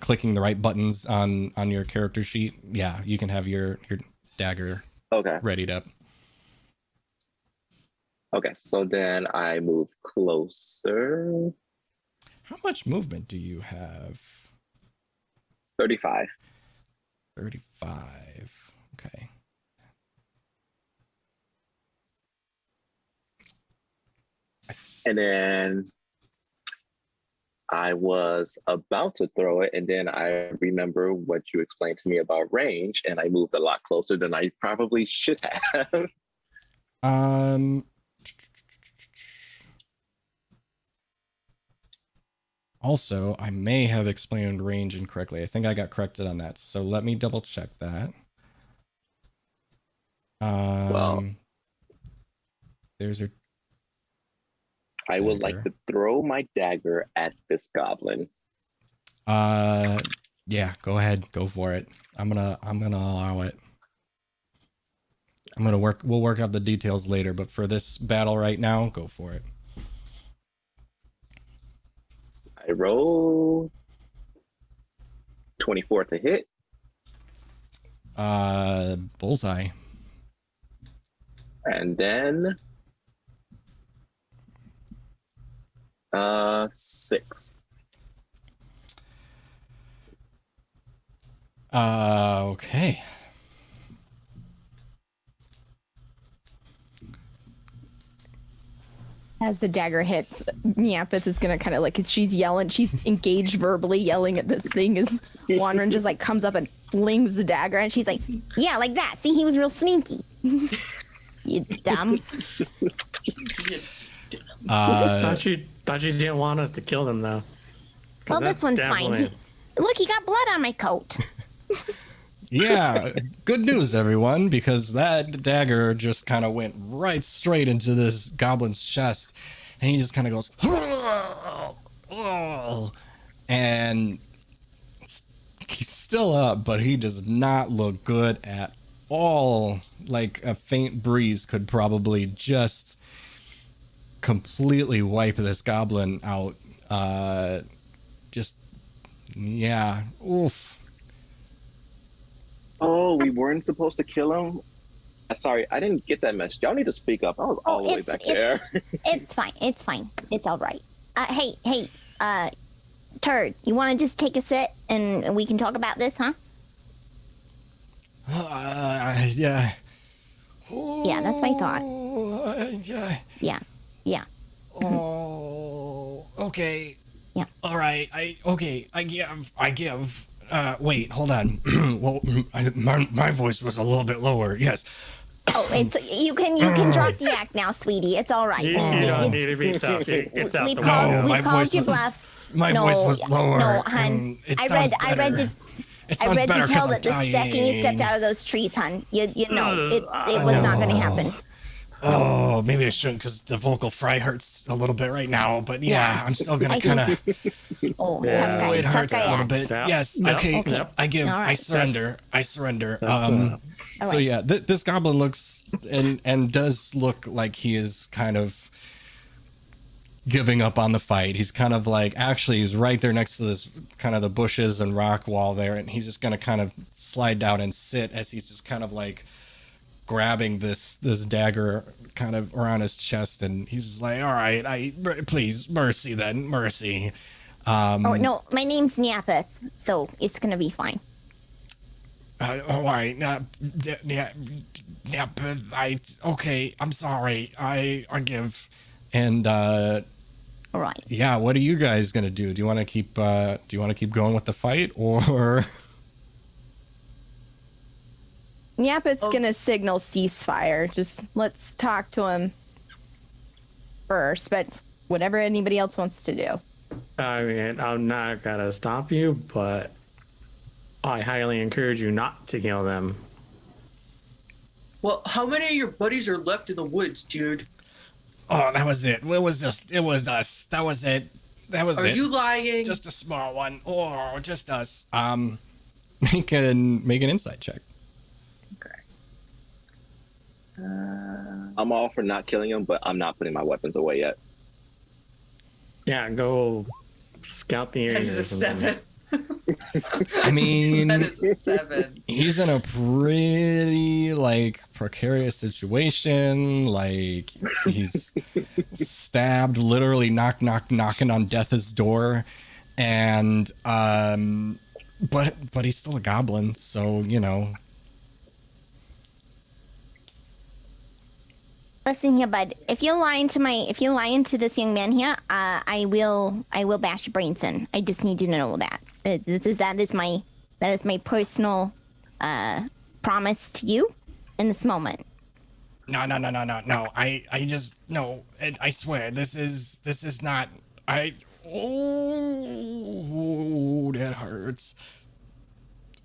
Speaker 1: clicking the right buttons on your character sheet, you can have your dagger readied up.
Speaker 4: Okay, so then I move closer.
Speaker 1: How much movement do you have?
Speaker 4: 35.
Speaker 1: 35. Okay.
Speaker 4: And then I was about to throw it, and then I remember what you explained to me about range, and I moved a lot closer than I probably should have.
Speaker 1: Also, I may have explained range incorrectly. I think I got corrected on that. So let me double check that.
Speaker 4: Well,
Speaker 1: there's a.
Speaker 4: I would like to throw my dagger at this goblin.
Speaker 1: Yeah, go ahead, go for it. I'm gonna allow it. We'll work out the details later, but for this battle right now, go for it.
Speaker 4: I roll 24 to hit.
Speaker 1: Bullseye.
Speaker 4: And then 6.
Speaker 1: Okay.
Speaker 5: As the dagger hits, Nyapith is gonna kind of like, she's yelling, she's engaged verbally yelling at this thing as Wranran just like comes up and flings the dagger, and she's like, yeah, like that. See, he was real sneaky. You dumb.
Speaker 2: Thought you didn't want us to kill them though.
Speaker 5: Well, this one's fine. Look, he got blood on my coat.
Speaker 1: Yeah, good news, everyone, because that dagger just kind of went right straight into this goblin's chest, and he just kind of goes, and he's still up, but he does not look good at all. Like a faint breeze could probably just completely wipe this goblin out. Oof.
Speaker 4: Oh, we weren't supposed to kill him Sorry, I didn't get that message. Y'all need to speak up. I was all the way back there.
Speaker 5: It's fine. It's fine. It's all right. Hey, Turd, you want to just take a sit and we can talk about this, huh?
Speaker 1: Yeah.
Speaker 5: Yeah, that's what I thought.
Speaker 1: Yeah.
Speaker 5: Yeah.
Speaker 1: Oh, okay.
Speaker 5: Yeah.
Speaker 1: All right. I give. Wait, hold on. Well, my voice was a little bit lower. Yes.
Speaker 5: Oh, you can drop the act now, sweetie. It's all right.
Speaker 2: You don't need to be tough. It's out the window.
Speaker 5: We called your bluff.
Speaker 1: My voice was lower.
Speaker 5: No, hun. I read to tell that the second you stepped out of those trees, hun. You know it was not going to happen.
Speaker 1: Oh, maybe I shouldn't because the vocal fry hurts a little bit right now. But yeah. I'm still gonna kind of.
Speaker 5: Oh, tough guy.
Speaker 1: It hurts a little bit.
Speaker 2: Yep.
Speaker 1: Yes.
Speaker 2: Yep.
Speaker 1: Okay.
Speaker 2: Okay.
Speaker 1: I give.
Speaker 5: All right.
Speaker 1: I surrender. I surrender.
Speaker 5: All
Speaker 1: So
Speaker 5: right.
Speaker 1: yeah, this goblin looks and does look like he is kind of giving up on the fight. He's kind of like, actually, he's right there next to this kind of the bushes and rock wall there, and he's just gonna kind of slide down and sit as he's just kind of like grabbing this dagger kind of around his chest, and he's just like, all right, please, mercy then, mercy.
Speaker 5: Oh no, my name's Nyapith, so it's gonna be fine.
Speaker 1: All right, okay, I'm sorry, I give. And
Speaker 5: All right.
Speaker 1: yeah, what are you guys gonna do? Do you want to keep going with the fight, or?
Speaker 5: Nyapith's gonna signal ceasefire. Just let's talk to him first, but whatever anybody else wants to do.
Speaker 2: I mean, I'm not gonna stop you, but I highly encourage you not to kill them.
Speaker 3: Well, how many of your buddies are left in the woods, dude?
Speaker 1: Oh, that was it. It was us. That was it.
Speaker 3: Are you lying?
Speaker 1: Just a small one. Oh, just us. Make an insight check.
Speaker 3: Okay.
Speaker 4: I'm all for not killing him, but I'm not putting my weapons away yet.
Speaker 2: Yeah, go scout the area.
Speaker 3: That is a 7.
Speaker 1: I mean,
Speaker 3: That is a 7.
Speaker 1: he's in a pretty like precarious situation. Like he's stabbed, literally knocking on death's door, and but he's still a goblin, so you know.
Speaker 5: Listen here, bud. If you're lying to this young man here, I will bash your brains in. I just need you to know that. That is my personal promise to you in this moment.
Speaker 1: No. I just no. I swear, this is not. Oh, that hurts.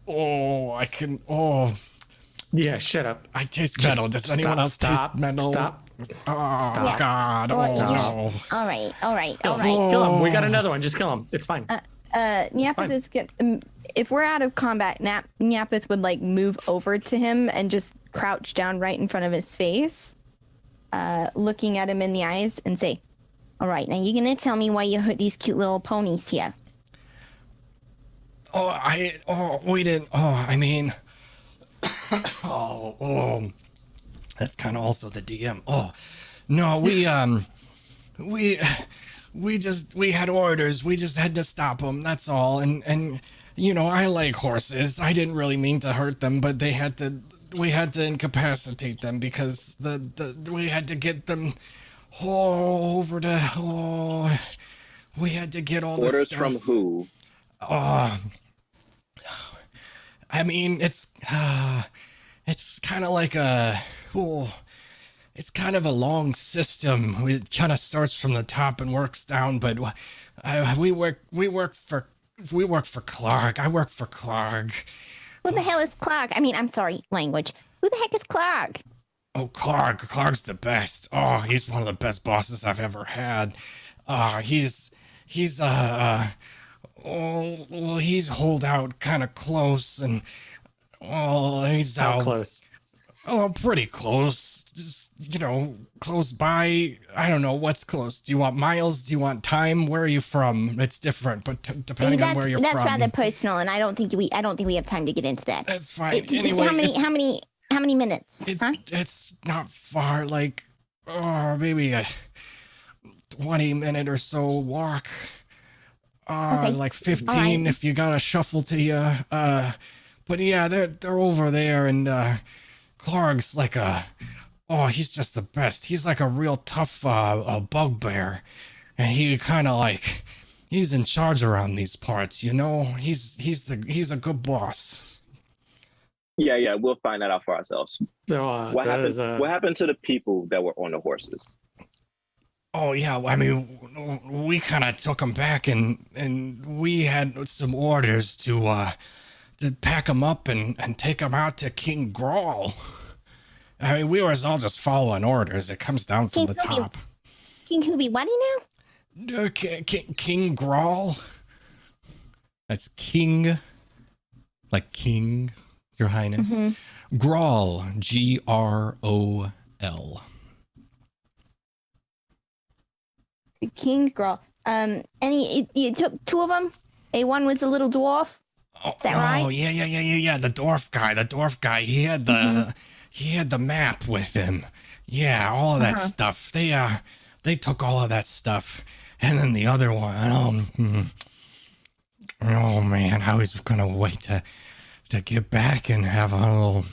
Speaker 1: Oh, I can. Oh.
Speaker 2: Yeah, shut up.
Speaker 1: I taste metal. Does anyone else taste metal?
Speaker 2: Stop.
Speaker 1: Oh,
Speaker 5: Stop.
Speaker 1: God.
Speaker 5: Well,
Speaker 1: Oh, no.
Speaker 5: All right.
Speaker 2: Kill him. We got another one. Just kill him. It's fine.
Speaker 5: Nyapith is good. If we're out of combat, Nyapith would like move over to him and just crouch down right in front of his face, looking at him in the eyes and say, "All right, now you're gonna tell me why you hurt these cute little ponies here."
Speaker 1: We didn't. Oh, I mean. That's kind of also the DM. Oh, no, we had orders. We just had to stop them. That's all. And you know, I like horses. I didn't really mean to hurt them, but we had to incapacitate them because we had to get them over to. We had to get all the
Speaker 4: Orders
Speaker 1: stuff.
Speaker 4: from who?
Speaker 1: I mean, it's kind of like it's kind of a long system. It kind of starts from the top and works down. But we work for Clark. I work for Clark.
Speaker 5: Who the hell is Clark? I mean, I'm sorry, language. Who the heck is Clark?
Speaker 1: Oh, Clark's the best. Oh, he's one of the best bosses I've ever had. He's holed out kind of close, and he's
Speaker 2: How close?
Speaker 1: Oh, pretty close. Just, you know, close by. I don't know what's close. Do you want miles? Do you want time? Where are you from? It's different, but depending on where you're
Speaker 5: that's
Speaker 1: from.
Speaker 5: rather personal, and I don't think we have time to get into that.
Speaker 1: That's fine.
Speaker 5: Just
Speaker 1: Anyway,
Speaker 5: how many How many minutes?
Speaker 1: It's not far, like, maybe a 20-minute or so walk.
Speaker 5: Okay.
Speaker 1: Like 15
Speaker 5: Alright.
Speaker 1: if you got a shuffle to you. But yeah, they're over there, and Clark's like he's just the best. He's like a real tough a bugbear, and he kind of like he's in charge around these parts. You know, he's a good boss.
Speaker 4: Yeah, we'll find that out for ourselves.
Speaker 2: So
Speaker 4: What happened to the people that were on the horses?
Speaker 1: Oh yeah, I mean, we kind of took him back, and we had some orders to pack him up and take him out to King Grawl. I mean, we was all just following orders. It comes down from the top.
Speaker 5: King Hoobie, what now?
Speaker 1: King Grawl. That's King, like King, Your Highness.
Speaker 5: Mm-hmm.
Speaker 1: Grawl, Grol.
Speaker 5: King Grawl. You took two of them? One was a little dwarf? Is that right?
Speaker 1: Oh, yeah. The dwarf guy. He had the map with him. Yeah, all of that stuff. They took all of that stuff. And then the other one, oh man, I was gonna wait to get back and have a little.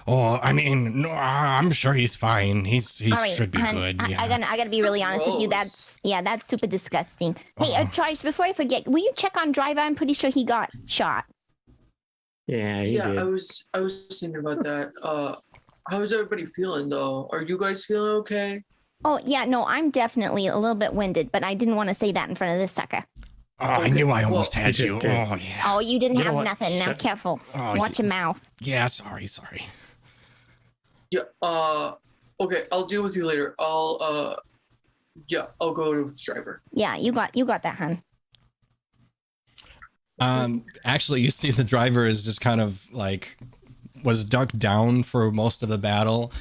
Speaker 1: I mean, no, I'm sure he's fine. He
Speaker 5: right,
Speaker 1: should be good. Yeah.
Speaker 5: I gotta be really honest with you. That's super disgusting. Hey, Trij, before I forget, will you check on Driver? I'm pretty sure he got shot.
Speaker 2: Yeah, he did.
Speaker 3: I was thinking about that. How is everybody feeling though? Are you guys feeling okay?
Speaker 5: Oh yeah, no, I'm definitely a little bit winded, but I didn't want to say that in front of this sucker.
Speaker 1: Oh, I knew I almost had you.
Speaker 2: Did.
Speaker 1: Oh yeah.
Speaker 5: Oh, you didn't have
Speaker 2: what?
Speaker 5: nothing. Now careful.
Speaker 1: Oh,
Speaker 5: Watch your mouth.
Speaker 1: Yeah, sorry.
Speaker 3: Yeah. Okay, I'll deal with you later. I'll go to the driver.
Speaker 5: Yeah, you got that, hun.
Speaker 1: Actually, you see the driver is just kind of like was ducked down for most of the battle.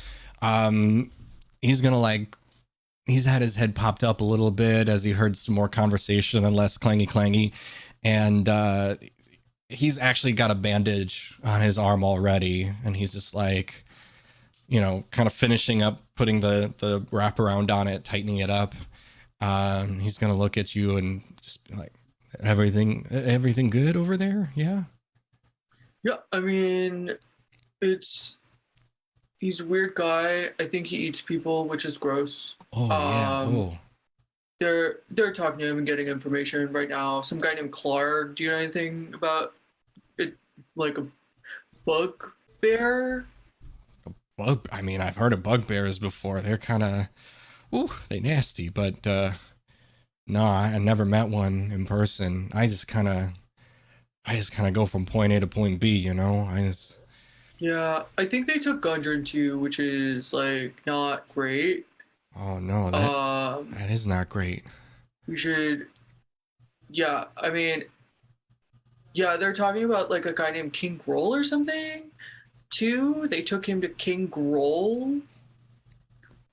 Speaker 1: He's had his head popped up a little bit as he heard some more conversation and less clangy, and he's actually got a bandage on his arm already, and he's just like, you know, kind of finishing up putting the wraparound on it, tightening it up. He's gonna look at you and just be like, everything good over there? Yeah.
Speaker 3: Yeah, I mean, he's a weird guy. I think he eats people, which is gross.
Speaker 1: Oh yeah.
Speaker 3: They're talking to him and getting information right now. Some guy named Clark. Do you know anything about it? Like a bugbear?
Speaker 1: I mean, I've heard of bugbears before. They're kind of, they nasty. But no, I never met one in person. I just kind of go from point A to point B. You know,
Speaker 3: Yeah, I think they took Gundren too, which is like not great.
Speaker 1: Oh no, that is not great.
Speaker 3: We should. Yeah, I mean, yeah, they're talking about like a guy named King Groll or something. Too, they took him to King Groll.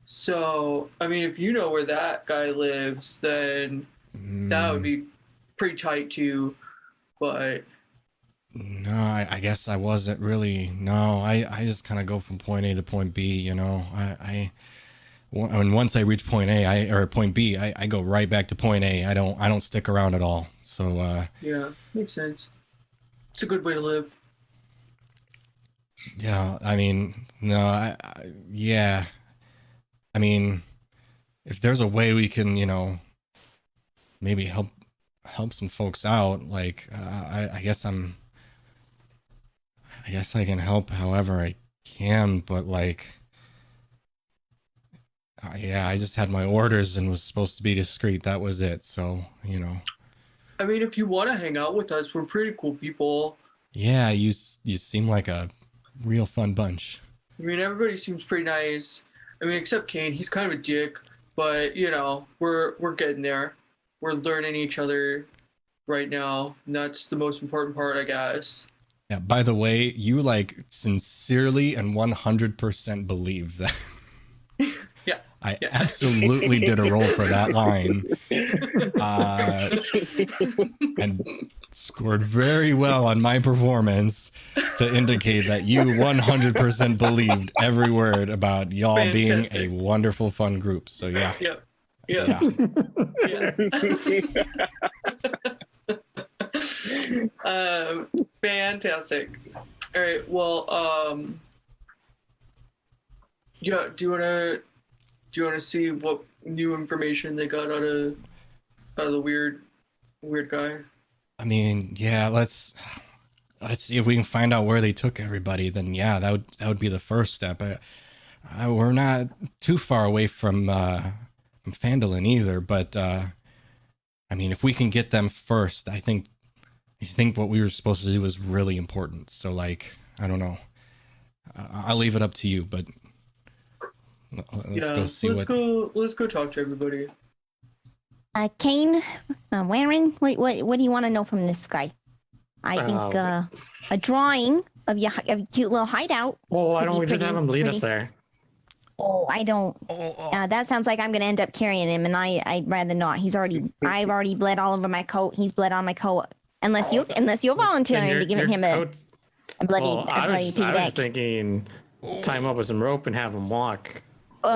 Speaker 3: So, I mean, if you know where that guy lives, then that would be pretty tight too. But
Speaker 1: no, I guess I wasn't really. No, I just kind of go from point A to point B. You know, and once I reach point A, or point B, I go right back to point A. I don't stick around at all. So
Speaker 3: yeah, makes sense. It's a good way to live.
Speaker 1: Yeah, I mean, no, yeah. I mean, if there's a way we can, you know, maybe help some folks out, like, I guess I can help however I can, but like, yeah, I just had my orders and was supposed to be discreet. That was it. So, you know.
Speaker 3: I mean, if you want to hang out with us, we're pretty cool people.
Speaker 1: Yeah, you seem like a real fun bunch.
Speaker 3: I mean, everybody seems pretty nice. I mean, except Kaine, he's kind of a dick, but you know, we're getting there. We're learning each other right now, and that's the most important part, I guess.
Speaker 1: Yeah, by the way, you like sincerely and 100% believe that.
Speaker 3: Yeah.
Speaker 1: I absolutely did a roll for that line. And Scored very well on my performance to indicate that you 100% believed every word about y'all
Speaker 3: Fantastic.
Speaker 1: being a wonderful, fun group. So yeah.
Speaker 3: Yep.
Speaker 1: Yeah.
Speaker 3: Fantastic. All right. Well, yeah. Do you wanna see what new information they got out of the weird guy?
Speaker 1: I mean, yeah, let's see if we can find out where they took everybody. Then yeah, that would be the first step. We're not too far away from Phandelver either, but I mean, if we can get them first, I think what we were supposed to do was really important. So like, I don't know. I'll leave it up to you, but let's go see
Speaker 3: let's go talk to everybody.
Speaker 5: Kaine, Wranran, what do you want to know from this guy? I think a drawing of your cute little hideout.
Speaker 2: Well, why
Speaker 5: could
Speaker 2: don't
Speaker 5: be
Speaker 2: we just have him lead us
Speaker 5: pretty-
Speaker 2: there?
Speaker 5: Oh, I don't. That sounds like I'm gonna end up carrying him, and I'd rather not. I've already bled all over my coat. He's bled on my coat. Unless you're volunteering to give him a bloody
Speaker 2: I was
Speaker 5: piggyback.
Speaker 2: just thinking, tie him up with some rope and have him walk.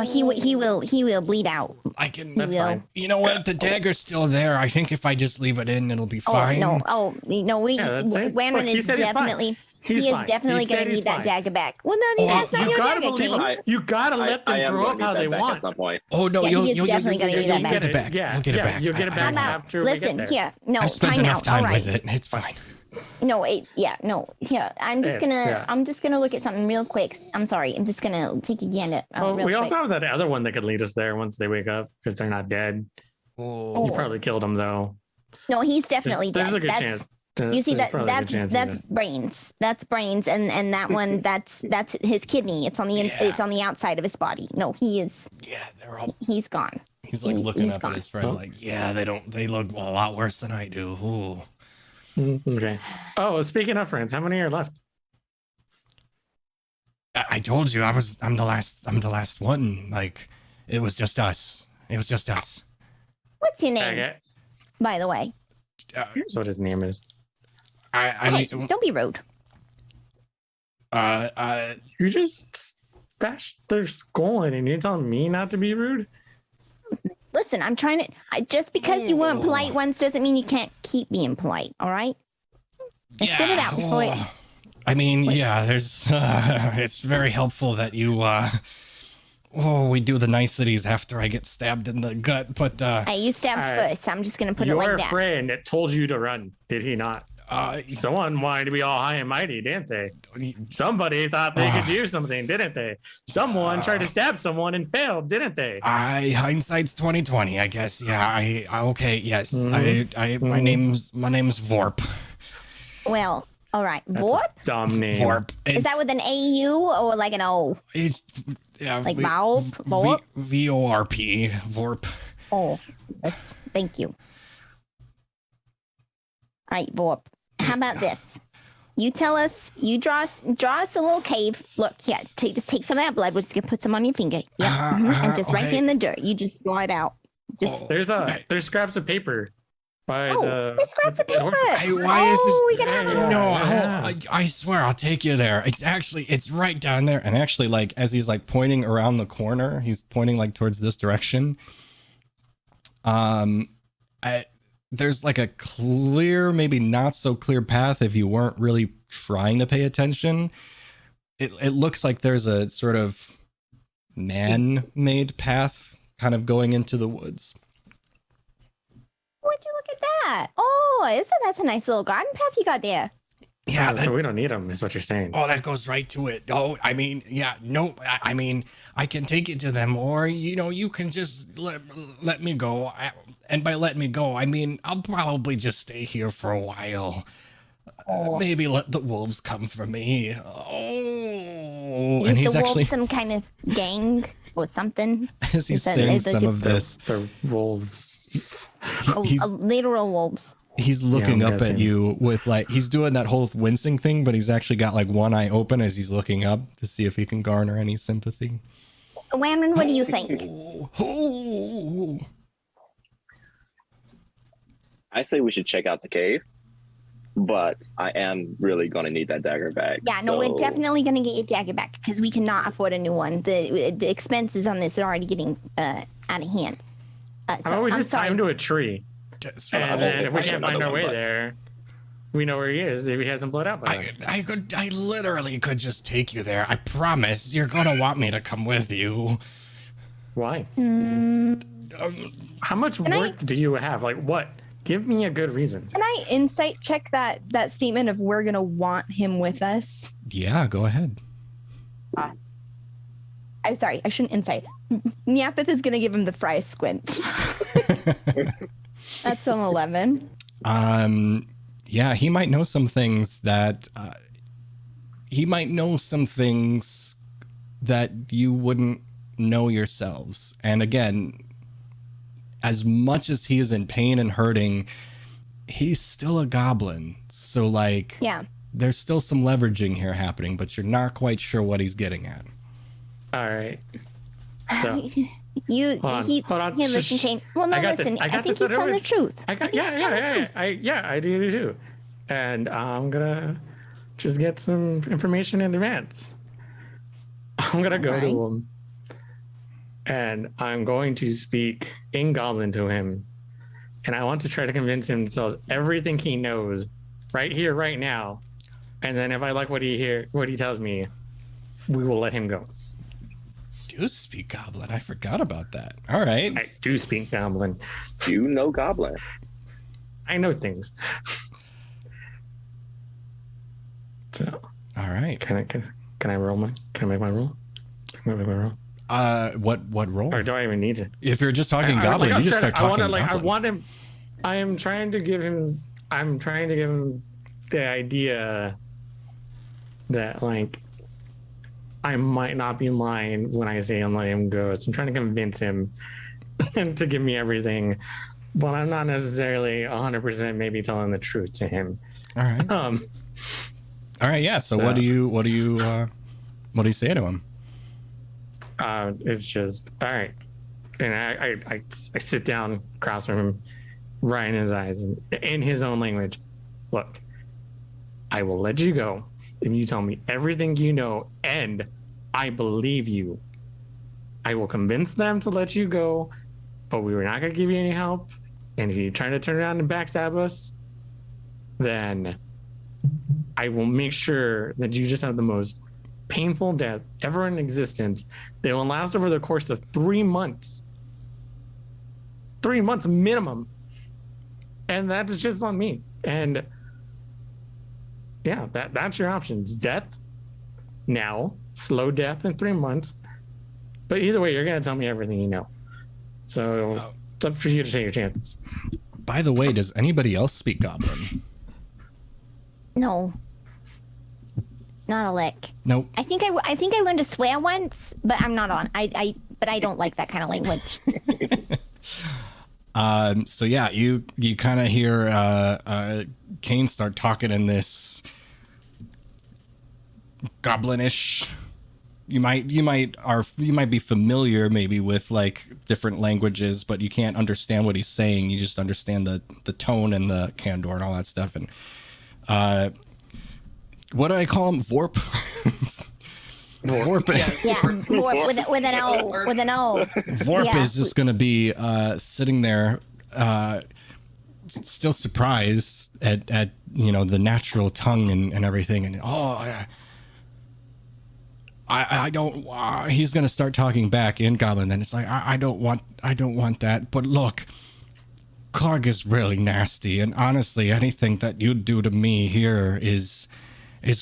Speaker 5: He will bleed out.
Speaker 1: I can.
Speaker 2: That's fine.
Speaker 1: You know what? The dagger's still there. I think if I just leave it in, it'll be fine.
Speaker 5: No.
Speaker 2: that's it.
Speaker 5: Wranran
Speaker 2: Look, he
Speaker 5: is
Speaker 2: said he's fine.
Speaker 5: definitely.
Speaker 2: He's
Speaker 5: he is
Speaker 2: fine.
Speaker 5: definitely
Speaker 2: He said
Speaker 5: going to
Speaker 2: he's
Speaker 5: need that
Speaker 2: fine.
Speaker 5: dagger back. Well, no, that's not
Speaker 2: You
Speaker 5: your
Speaker 2: gotta
Speaker 5: dagger,
Speaker 2: believe
Speaker 5: Kaine.
Speaker 2: him. You gotta let them grow up how they
Speaker 4: At
Speaker 2: want.
Speaker 4: some point.
Speaker 1: Oh no,
Speaker 5: Yeah,
Speaker 1: you'll
Speaker 5: he is
Speaker 1: get
Speaker 5: definitely gonna need that
Speaker 1: you'll get it
Speaker 2: back.
Speaker 1: back.
Speaker 2: Yeah,
Speaker 1: You'll get it
Speaker 2: yeah,
Speaker 1: back.
Speaker 2: you'll get it back.
Speaker 5: How about,
Speaker 2: after we get
Speaker 5: listen,
Speaker 2: there.
Speaker 5: here, no,
Speaker 1: I've spent
Speaker 5: time
Speaker 1: enough
Speaker 5: out.
Speaker 1: time
Speaker 5: All right.
Speaker 1: with it. It's fine.
Speaker 5: No, here. I'm just gonna look at something real quick. I'm sorry. I'm just gonna take a gander.
Speaker 2: Oh,
Speaker 5: real
Speaker 2: we also
Speaker 5: quick.
Speaker 2: have that other one that could lead us there once they wake up if they're not dead.
Speaker 1: Oh,
Speaker 2: You probably killed him though.
Speaker 5: No, he's definitely
Speaker 2: There's
Speaker 5: dead.
Speaker 2: a good
Speaker 5: That's,
Speaker 2: chance.
Speaker 5: You see
Speaker 2: There's
Speaker 5: that
Speaker 2: probably a good chance
Speaker 5: that's
Speaker 2: of that.
Speaker 5: brains. That's brains, and that one that's his kidney. It's on the it's on the outside of his body. No,
Speaker 1: yeah, they're all.
Speaker 5: he's gone.
Speaker 1: He's like
Speaker 5: He's
Speaker 1: looking up
Speaker 5: gone.
Speaker 1: at his friends,
Speaker 2: Oh.
Speaker 1: like, yeah, they look a lot worse than I do. Ooh.
Speaker 2: Okay. Oh, speaking of friends, how many are left?
Speaker 1: I told you I'm the last one. Like, it was just us.
Speaker 5: What's your name,
Speaker 2: Okay.
Speaker 5: by the way?
Speaker 2: Here's what his name is.
Speaker 1: I
Speaker 5: Hey,
Speaker 1: mean,
Speaker 5: don't be rude.
Speaker 2: You just bashed their skull in and you're telling me not to be rude?
Speaker 5: Listen, I'm trying to. Just because you weren't polite once doesn't mean you can't keep being polite. All right. And spit it out before.
Speaker 1: I mean, yeah, there's. It's very helpful that you. We do the niceties after I get stabbed in the gut, but.
Speaker 5: Hey, you stabbed
Speaker 2: Alright.
Speaker 5: first. I'm just gonna put it
Speaker 2: Your
Speaker 5: like that.
Speaker 2: friend told you to run, did he not? Someone wanted to be all high and mighty, didn't they? Somebody thought they could do something, didn't they? Someone tried to stab someone and failed, didn't they?
Speaker 1: Hindsight's 2020, I guess. Yeah, okay, yes.
Speaker 2: Mhm.
Speaker 1: My name's Vorp.
Speaker 5: Well, all right.
Speaker 2: That's a
Speaker 5: Vorp?
Speaker 2: dumb name.
Speaker 1: Vorp.
Speaker 5: Is that with an AU or like an O?
Speaker 1: It's yeah,
Speaker 5: Like Vorp? Vorp?
Speaker 1: VORP. Vorp.
Speaker 5: Oh, thank you. All right, Vorp. How about this? You tell us. You draw us a little cave. Look, yeah. Just take some of that blood. We're just gonna put some on your finger. Yeah, and just right
Speaker 1: okay.
Speaker 5: here in the dirt. You just draw it out. Just
Speaker 2: There's scraps of paper by the.
Speaker 5: there's scraps of paper.
Speaker 1: Hey, why is this?
Speaker 5: We can have it.
Speaker 2: Yeah.
Speaker 1: No, I swear I'll take you there. It's right down there. And actually, like as he's like pointing around the corner, he's pointing like towards this direction. There's like a clear, maybe not so clear path if you weren't really trying to pay attention. It looks like there's a sort of man-made path kind of going into the woods.
Speaker 5: Would you look at that? Oh, that's a nice little garden path you got there.
Speaker 1: Yeah,
Speaker 2: So we don't need them, is what you're saying.
Speaker 1: oh, that goes right to it. Oh, I mean, yeah, no, I mean, I can take you to them, or you can just let me go. And by let me go, I mean I'll probably just stay here for a while. Maybe let the wolves come for me. Oh,
Speaker 5: Is
Speaker 1: and he's
Speaker 5: the wolf
Speaker 1: actually
Speaker 5: some kind of gang or something?
Speaker 1: as he's
Speaker 5: is that-
Speaker 1: saying
Speaker 5: is that
Speaker 1: some
Speaker 5: your-
Speaker 1: of this,
Speaker 2: The wolves.
Speaker 1: he's
Speaker 5: Literal wolves.
Speaker 1: he's looking
Speaker 2: I'm
Speaker 1: up at
Speaker 2: guessing.
Speaker 1: you with like he's doing that whole wincing thing, but he's actually got like one eye open as he's looking up to see if he can garner any sympathy.
Speaker 5: Wranran, what do you think?
Speaker 1: Oh.
Speaker 4: I say we should check out the cave. but I am really gonna need that dagger back.
Speaker 5: Yeah, no, we're
Speaker 4: so-
Speaker 5: definitely going to get your dagger back because we cannot afford a new one. The expenses on this are already getting out of hand.
Speaker 2: How about we
Speaker 5: I'm
Speaker 2: just tie him
Speaker 5: sorry.
Speaker 2: to a tree? And then if we can't find our way there, we know where he is if he hasn't blowed out by then.
Speaker 1: I literally could just take you there. I promise. You're gonna want me to come with you.
Speaker 2: Why?
Speaker 5: Mm,
Speaker 2: How much worth do you have? Like what? Give me a good reason.
Speaker 5: can I insight check that statement of we're going to want him with us?
Speaker 1: Yeah, go ahead.
Speaker 5: I'm sorry, I shouldn't insight. Nyapith is going to give him the fry squint. That's an 11.
Speaker 1: Yeah, he might know some things that you wouldn't know yourselves. And again, as much as he is in pain and hurting, he's still a goblin. So like,
Speaker 5: Yeah.
Speaker 1: there's still some leveraging here happening, but you're not quite sure what he's getting at.
Speaker 2: All right. So
Speaker 5: Hold
Speaker 2: on.
Speaker 5: Here, listen, Kaine. Well, no,
Speaker 2: I got
Speaker 5: listen.
Speaker 2: this.
Speaker 5: I think he's telling the truth.
Speaker 2: I do too. And I'm gonna just get some information in advance. I'm gonna go to him, and I'm going to speak in Goblin to him, and I want to try to convince him to tell us everything he knows, right here, right now. And then if I like what he tells me, we will let him go.
Speaker 1: Do speak Goblin? I forgot about that. All right.
Speaker 2: I do speak Goblin.
Speaker 4: You know Goblin.
Speaker 2: I know things. So,
Speaker 1: All right.
Speaker 2: can I roll my? Can I make my roll? Can I make my roll?
Speaker 1: What role?
Speaker 2: Or do I even need to?
Speaker 1: If you're just talking Goblin, you just start talking Goblin.
Speaker 2: I want him. I'm trying to give him the idea that like I might not be lying when I say I'm letting him go. So I'm trying to convince him to give me everything, but I'm not necessarily 100% maybe telling the truth to him.
Speaker 1: All right. All right. Yeah. So what do you say to him?
Speaker 2: It's just all right, and I sit down across from him, right in his eyes, and in his own language. Look, I will let you go if you tell me everything you know, and I believe you. I will convince them to let you go, but we were not going to give you any help. And if you're trying to turn around and backstab us, then I will make sure that you just have the most painful death ever in existence. They will last over the course of 3 months. 3 months minimum. And that's just on me. And yeah, that's your options. Death now, slow death in 3 months. But either way, you're going to tell me everything you know. So it's up for you to take your chances.
Speaker 1: By the way, does anybody else speak Goblin?
Speaker 5: No. Not a lick.
Speaker 1: Nope.
Speaker 5: I think I learned to swear once, but I'm not on. But I don't like that kind of language.
Speaker 1: So yeah, you kind of hear Kaine start talking in this goblinish. You might be familiar maybe with like different languages, but you can't understand what he's saying. You just understand the tone and the candor and all that stuff. And what do I call him? Vorp. Vorp.
Speaker 3: Yes.
Speaker 5: Yeah, Vorp with an O. With an O.
Speaker 1: Vorp
Speaker 5: Yeah.
Speaker 1: is just gonna be sitting there, still surprised at the natural tongue and everything, and I don't. He's gonna start talking back in Goblin. Then it's like I don't want that. But look, Clark is really nasty, and honestly, anything that you do to me here is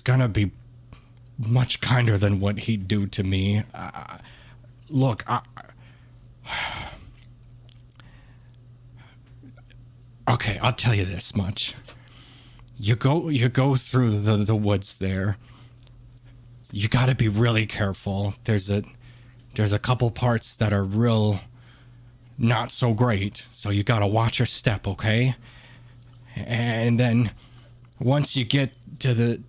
Speaker 1: gonna be much kinder than what he'd do to me. Look, okay, I'll tell you this much. You go through the woods there. You got to be really careful. There's a couple parts that are real not so great, so you got to watch your step, okay? And then once you get to the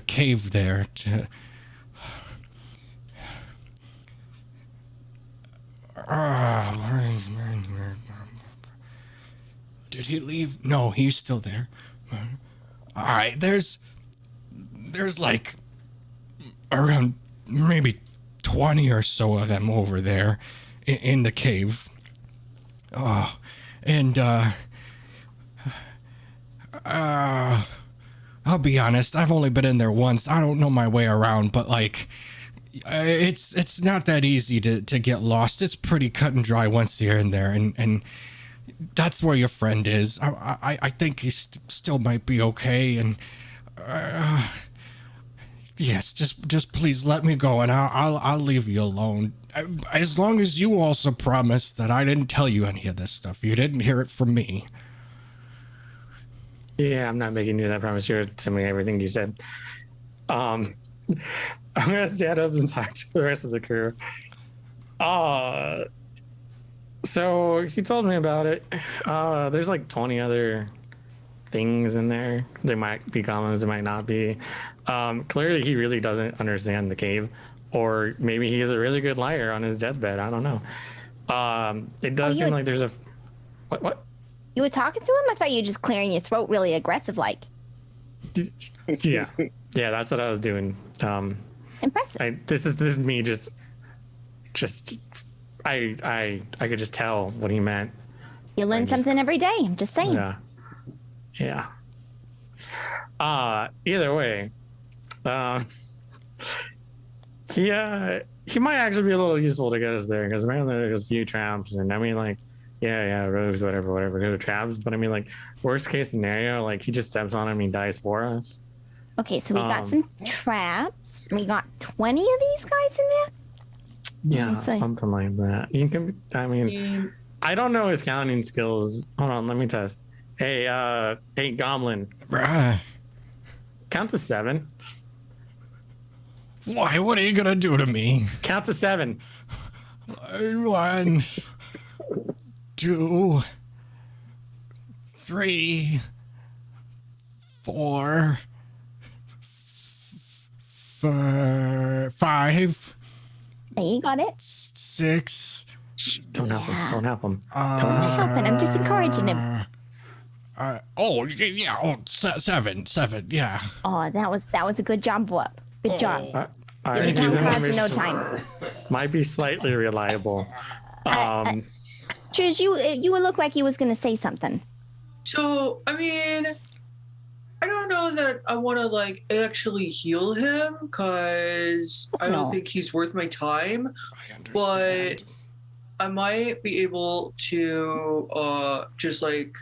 Speaker 1: cave there, Did he leave? No, he's still there. All right, there's like around maybe 20 or so of them over there in the cave. Oh, and I'll be honest, I've only been in there once. I don't know my way around, but like it's not that easy to get lost. It's pretty cut and dry once you're in there, and that's where your friend is. I think he still might be okay, and yes, just please let me go, and I'll leave you alone. As long as you also promise that I didn't tell you any of this stuff. You didn't hear it from me.
Speaker 2: Yeah, I'm not making you that promise. You're telling me everything you said. I'm gonna stand up and talk to the rest of the crew. So he told me about it. There's like 20 other things in there. They might be goblins, they might not be. Clearly he really doesn't understand the cave, or maybe he is a really good liar on his deathbed. I don't know. It does seem like there's a what?
Speaker 5: You were talking to him? I thought you were just clearing your throat really aggressive like.
Speaker 2: Yeah, that's what I was doing.
Speaker 5: Impressive.
Speaker 2: This is me just I could just tell what he meant.
Speaker 5: You learn something every day. I'm just saying.
Speaker 2: Yeah. Either way, he might actually be a little useful to get us there, because apparently there's a few traps, and I mean, like, yeah, rogues, whatever, go to traps. But I mean, like, worst case scenario, like, he just steps on him and he dies for us.
Speaker 5: Okay, so we got some traps. We got 20 of these guys in there?
Speaker 2: Yeah, something like that. You can, I mean, I don't know his counting skills. Hold on, let me test. Hey, Goblin.
Speaker 1: Bruh.
Speaker 2: Count to 7.
Speaker 1: Why? What are you gonna do to me?
Speaker 2: Count to 7.
Speaker 1: 1, 2, 3, 4, 5.
Speaker 5: You got it.
Speaker 1: 6.
Speaker 2: Shh, don't help him. Don't help him.
Speaker 5: I'm helping. I'm just encouraging him.
Speaker 1: 7. Yeah.
Speaker 5: Oh, that was a good job, Whoop. Good job.
Speaker 2: All
Speaker 5: You'll
Speaker 2: right,
Speaker 5: be down cards in no time.
Speaker 2: Might be slightly reliable.
Speaker 5: Trij, you would look like you was gonna say something.
Speaker 3: So, I mean, I don't know that I want to like actually heal him, because I don't think he's worth my time.
Speaker 1: I understand.
Speaker 3: But I might be able to just like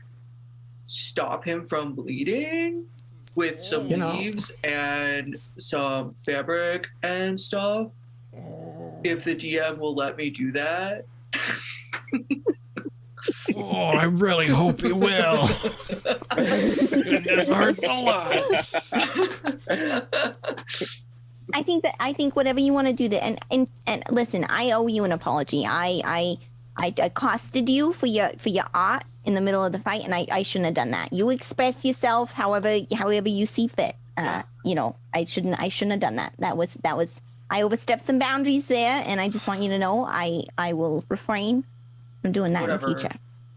Speaker 3: stop him from bleeding with some leaves and some fabric and stuff. If the DM will let me do that.
Speaker 1: Oh, I really hope he will. This hurts a lot.
Speaker 5: I think whatever you want to do there, and listen, I owe you an apology. I accosted you for your art in the middle of the fight, and I shouldn't have done that. You express yourself however you see fit. You know, I shouldn't have done that. That was I overstepped some boundaries there, and I just want you to know I will refrain from doing that in the future.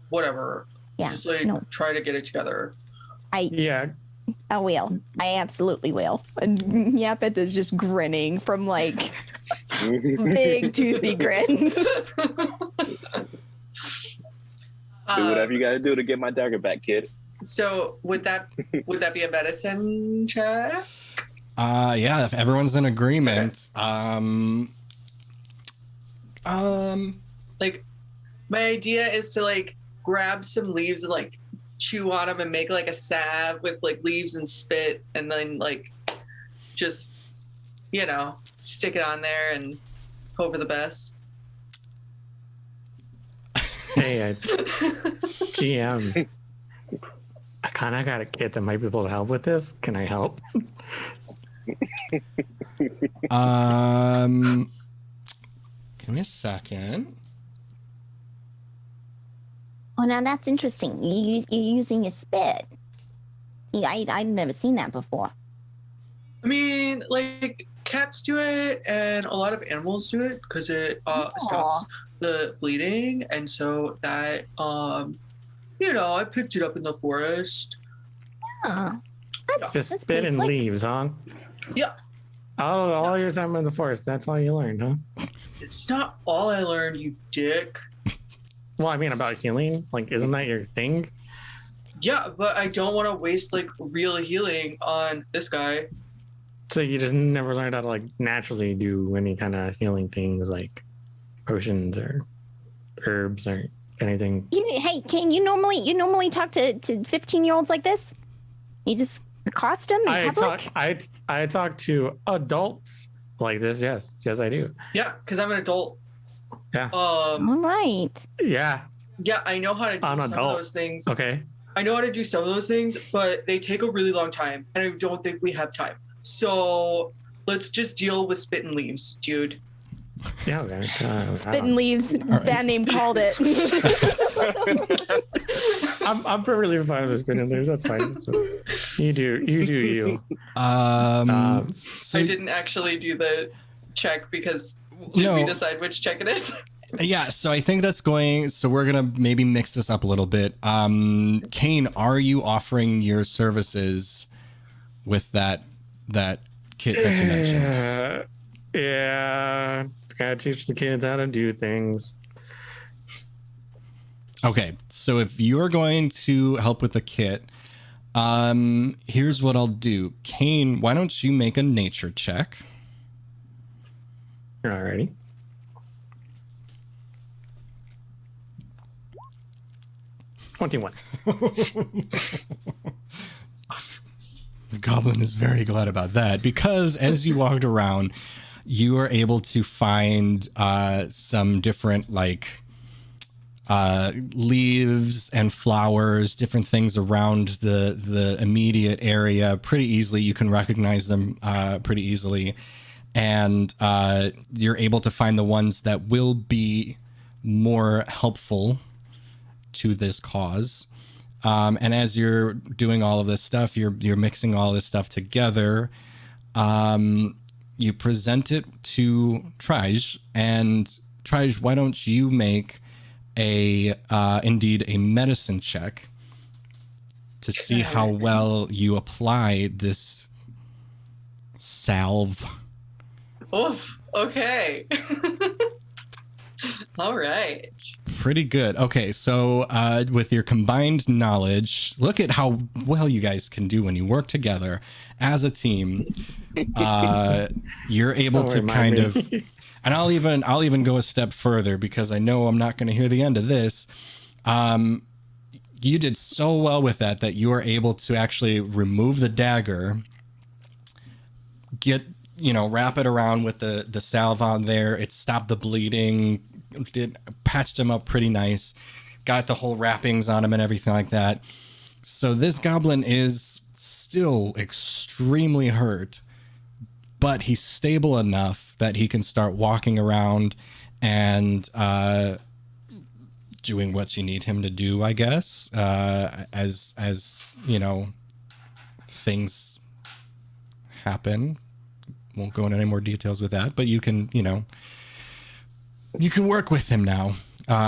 Speaker 3: Whatever.
Speaker 5: Yeah.
Speaker 3: Just like try to get it together.
Speaker 5: I will. I absolutely will. And Nyapith is just grinning from like big toothy grin.
Speaker 4: Do whatever you gotta do to get my dagger back, kid.
Speaker 3: So would that be a medicine check?
Speaker 1: Yeah, if everyone's in agreement.
Speaker 3: Like, my idea is to like grab some leaves and like chew on them and make like a salve with like leaves and spit, and then like just, you know, stick it on there and hope for the best.
Speaker 2: Hey, GM, I kind of got a kid that might be able to help with this. Can I help?
Speaker 1: Give me a second.
Speaker 5: Oh, now that's interesting. You're using a spit. I've never seen that before.
Speaker 3: I mean, like, cats do it, and a lot of animals do it because it stops the bleeding, and so that I picked it up in the forest.
Speaker 5: Oh,
Speaker 2: Just
Speaker 5: that's
Speaker 2: spit
Speaker 5: pretty
Speaker 2: in
Speaker 5: slick.
Speaker 2: leaves, huh?
Speaker 3: Yeah.
Speaker 2: All your time in the forest, that's all you learned, huh?
Speaker 3: It's not all I learned, you dick.
Speaker 2: Well, I mean, about healing. Like, isn't that your thing?
Speaker 3: Yeah, but I don't want to waste like real healing on this guy.
Speaker 2: So you just never learned how to like naturally do any kind of healing things like potions or herbs or anything.
Speaker 5: Hey, Kaine, you normally talk to 15-year-olds like this? You just accost them in public?
Speaker 2: I talk to adults like this. Yes, I do.
Speaker 3: Yeah, because I'm an adult.
Speaker 2: Yeah.
Speaker 5: All right.
Speaker 2: Yeah.
Speaker 3: Yeah, I know how to do
Speaker 2: An
Speaker 3: some
Speaker 2: adult.
Speaker 3: of those things.
Speaker 2: Okay.
Speaker 3: I know how to do some of those things, but they take a really long time, and I don't think we have time. So let's just deal with spit and leaves, dude.
Speaker 2: Yeah. Okay.
Speaker 5: Spitting leaves.
Speaker 1: right.
Speaker 5: Bad name called it.
Speaker 2: I'm perfectly fine with spinning leaves. That's fine. You do you.
Speaker 1: So,
Speaker 3: I didn't actually do the check because did we decide which check it is?
Speaker 1: yeah, so I think that's going. So we're gonna maybe mix this up a little bit. Kaine, are you offering your services with that kit that you mentioned?
Speaker 2: Yeah. Gotta teach the kids how to do things.
Speaker 1: Okay, so if you're going to help with the kit, here's what I'll do. Kaine, why don't you make a nature check?
Speaker 2: Alrighty. $21.
Speaker 1: The goblin is very glad about that because as you walked around, you were able to find some different leaves and flowers, different things around the immediate area pretty easily. You can recognize them pretty easily. And you're able to find the ones that will be more helpful to this cause. And as you're doing all of this stuff, you're mixing all this stuff together. You present it to Trij, and Trij, why don't you make indeed a medicine check to see how well you apply this salve.
Speaker 3: Oof. Okay. All right.
Speaker 1: Pretty good. Okay, so with your combined knowledge, look at how well you guys can do when you work together as a team. You're able to kind of, and I'll even go a step further because I know I'm not going to hear the end of this. You did so well with that you were able to actually remove the dagger, wrap it around with the salve on there. It stopped the bleeding. Patched him up pretty nice, got the whole wrappings on him and everything like that. So this goblin is still extremely hurt, but he's stable enough that he can start walking around and doing what you need him to do, I guess, as things happen. Won't go into any more details with that, but you can work with him now.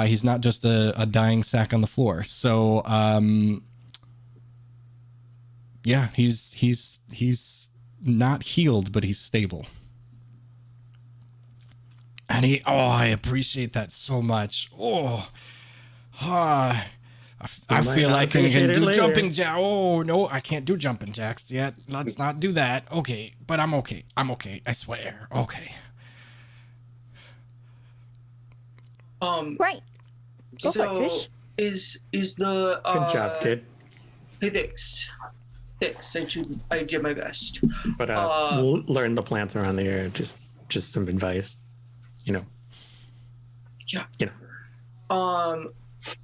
Speaker 1: He's not just a dying sack on the floor. So, yeah, he's not healed, but he's stable. And I appreciate that so much. I feel like I can do jumping jacks. Oh, no, I can't do jumping jacks yet. Let's not do that. Okay, but I'm okay. I swear. Okay.
Speaker 5: Right. Go for it, Trish.
Speaker 3: Is the
Speaker 2: Good job, kid.
Speaker 3: Hey, thanks. I did my best.
Speaker 2: But learn the plants around the area. Just some advice.
Speaker 3: Yeah.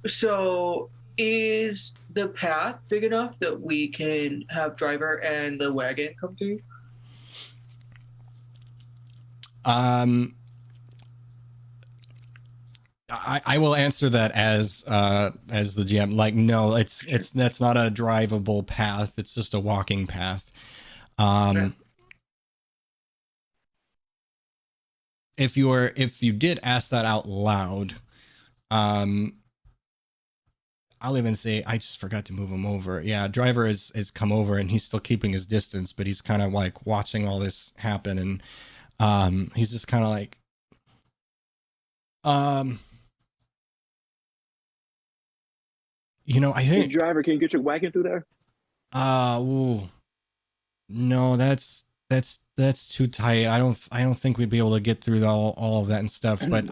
Speaker 3: So is the path big enough that we can have driver and the wagon come through?
Speaker 1: I will answer that as the GM. Like, no, that's not a drivable path. It's just a walking path.
Speaker 3: Okay.
Speaker 1: If you did ask that out loud, I'll even say I just forgot to move him over. Yeah, driver has come over and he's still keeping his distance, but he's kind of like watching all this happen, and he's just kind of like, I
Speaker 4: Hey,
Speaker 1: think,
Speaker 4: driver, can you get your wagon through there?
Speaker 1: ooh, no, that's too tight. I don't think we'd be able to get through all of that and stuff. But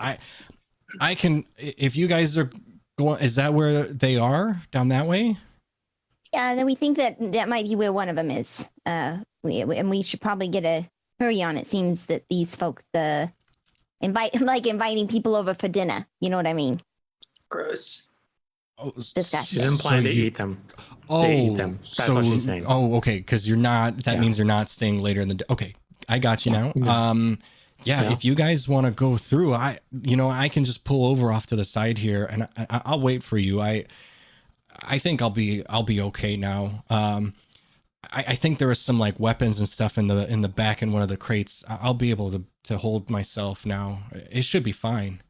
Speaker 1: I can, if you guys are going. Is that where they are, down that way?
Speaker 5: Yeah, then we think that might be where one of them is. We should probably get a hurry on. It seems that these folks inviting people over for dinner. You know what I mean?
Speaker 3: Gross.
Speaker 1: Oh,
Speaker 5: Disgusting.
Speaker 2: She didn't plan to eat them.
Speaker 1: Oh,
Speaker 2: They eat them. That's what she's saying.
Speaker 1: Oh, okay. Because you're not. That
Speaker 2: Yeah.
Speaker 1: means you're not staying later in the day. Okay, I got you now.
Speaker 2: Yeah.
Speaker 1: Yeah. If you guys want to go through, I can just pull over off to the side here, and I'll wait for you. I think I'll be okay now. I think there was some like weapons and stuff in the back in one of the crates. I'll be able to hold myself now. It should be fine.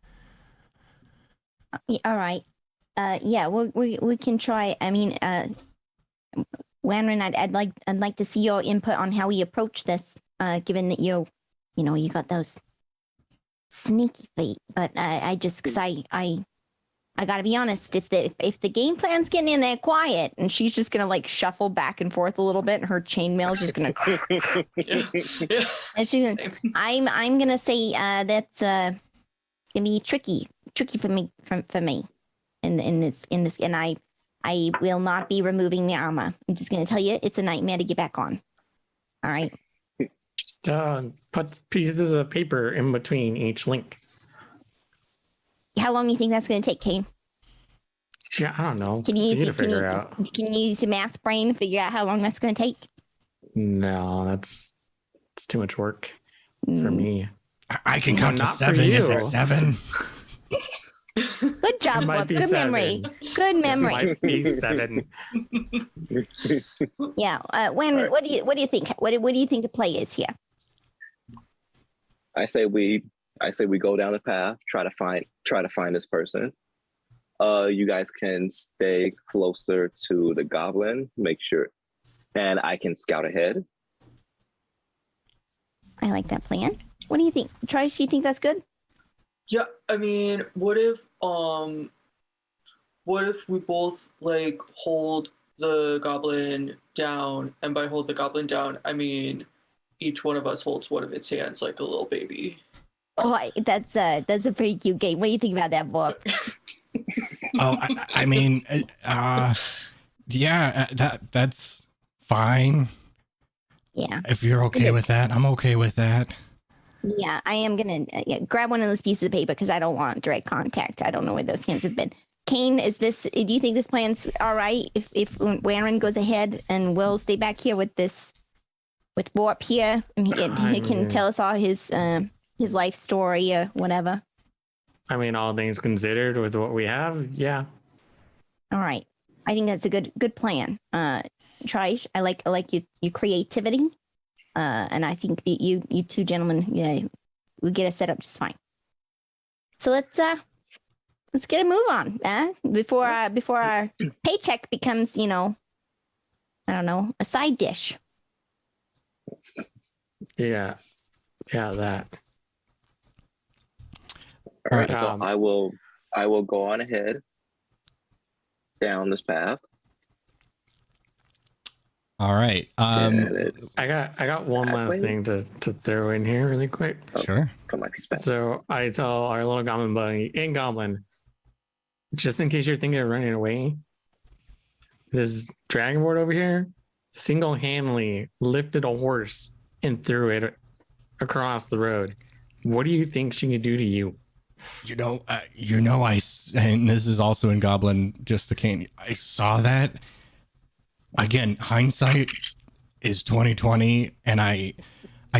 Speaker 5: All right. Yeah, we can try. I mean, Wranran, I'd like to see your input on how we approach this. Given that you got those sneaky feet, but cause I gotta be honest. If the game plan's getting in there quiet and she's just gonna like shuffle back and forth a little bit, and her chainmail's just gonna,
Speaker 3: Yeah.
Speaker 5: and I'm gonna say that's gonna be tricky for me in this, and I will not be removing the armor. I'm just gonna tell you, it's a nightmare to get back on. All right.
Speaker 2: Just put pieces of paper in between each link.
Speaker 5: How long do you think that's going to take, Kaine?
Speaker 2: Yeah, I don't know.
Speaker 5: Can you
Speaker 2: need to figure out.
Speaker 5: Can you use your math brain to figure out how long that's going to take?
Speaker 2: No, it's too much work for me.
Speaker 1: I can count to
Speaker 2: not for
Speaker 1: 7. Is it
Speaker 2: you.
Speaker 1: 7?
Speaker 5: Good job,
Speaker 2: It might
Speaker 5: Bob.
Speaker 2: be
Speaker 5: Good
Speaker 2: 7.
Speaker 5: memory. Good memory.
Speaker 2: Might be 7.
Speaker 5: Yeah. When? What do you think? What do you think the play is here?
Speaker 4: I say we go down the path, try to find this person. You guys can stay closer to the goblin, make sure, and I can scout ahead.
Speaker 5: I like that plan. What do you think? Trij, you think that's good?
Speaker 3: Yeah, I mean, what if we both like hold the goblin down, and by hold the goblin down, I mean each one of us holds one of its hands like a little baby.
Speaker 5: Oh, that's a pretty cute game. What do you think about that, Bob?
Speaker 1: Oh, I mean, yeah, that's fine.
Speaker 5: Yeah.
Speaker 1: If you're okay with that, I'm okay with that.
Speaker 5: Yeah, I am gonna grab one of those pieces of paper because I don't want direct contact. I don't know where those hands have been. Kaine, do you think this plan's all right? If Wranran goes ahead and we'll stay back here with Warp here, and he can tell us all his life story or whatever.
Speaker 2: I mean, all things considered, with what we have, yeah.
Speaker 5: All right, I think that's a good plan. Trij, I like your creativity. And I think that you two gentlemen, we get us set up just fine. So let's get a move on, before our paycheck becomes, I don't know, a side dish.
Speaker 2: Yeah, that.
Speaker 4: All right,
Speaker 2: Um,
Speaker 4: so I will go on ahead down this path.
Speaker 1: All right.
Speaker 4: And it's
Speaker 2: I got one last
Speaker 4: Halfway.
Speaker 2: thing to throw in here really quick.
Speaker 1: Sure.
Speaker 4: got my piece back.
Speaker 2: So I tell our little goblin buddy and goblin, just in case you're thinking of running away, this dragonboard over here single-handedly lifted a horse and threw it across the road. What do you think she could do to you?
Speaker 1: And this is also in Goblin, just the Kaine. I saw that. Again, hindsight is 2020, and I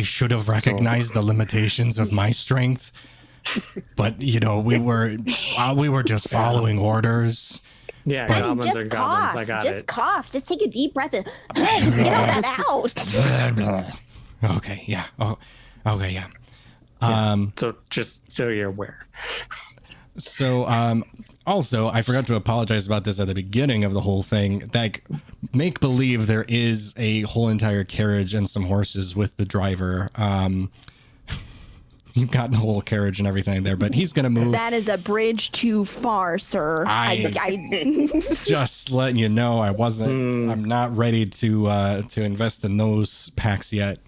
Speaker 1: should have recognized the limitations of my strength. But we were just following orders.
Speaker 2: Yeah,
Speaker 1: But-
Speaker 2: goblins are
Speaker 5: Just
Speaker 2: goblins.
Speaker 5: cough.
Speaker 2: I got
Speaker 5: Just
Speaker 2: it.
Speaker 5: cough. Just take a deep breath and get all that out.
Speaker 1: Blah, blah. Okay, yeah. Oh, okay, yeah.
Speaker 2: So just so you're aware.
Speaker 1: So Also, I forgot to apologize about this at the beginning of the whole thing. Like, make believe there is a whole entire carriage and some horses with the driver. You've got the whole carriage and everything there, but he's gonna move.
Speaker 5: That is a bridge too far, sir.
Speaker 1: I just letting you know, I wasn't. I'm not ready to invest in those packs yet.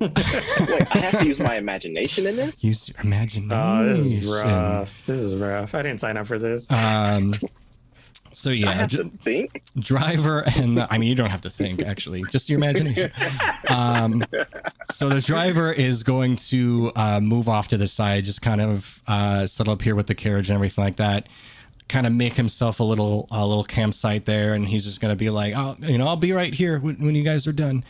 Speaker 4: Wait, I have to use my imagination in this?
Speaker 1: Use your imagination.
Speaker 2: Oh, this is rough. This is rough. I didn't sign up for this.
Speaker 1: So
Speaker 4: I
Speaker 1: yeah,
Speaker 4: have to think.
Speaker 1: driver and I mean, you don't have to think, actually, just your imagination. So the driver is going to move off to the side, just kind of settle up here with the carriage and everything like that, kind of make himself a little campsite there, and he's just going to be like, oh, I'll be right here when you guys are done.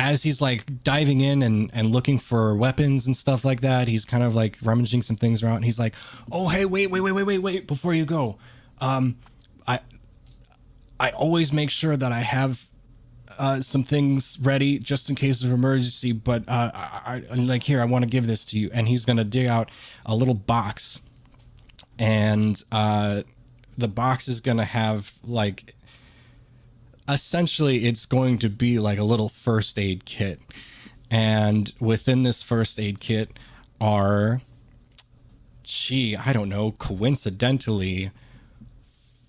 Speaker 1: As he's like diving in and looking for weapons and stuff like that, he's kind of like rummaging some things around. And he's like, "Oh, hey, wait, before you go, I always make sure that I have some things ready just in case of emergency. But I like, here, I want to give this to you." And he's gonna dig out a little box, and the box is gonna have like. Essentially, it's going to be like a little first aid kit. And within this first aid kit are, I don't know, coincidentally,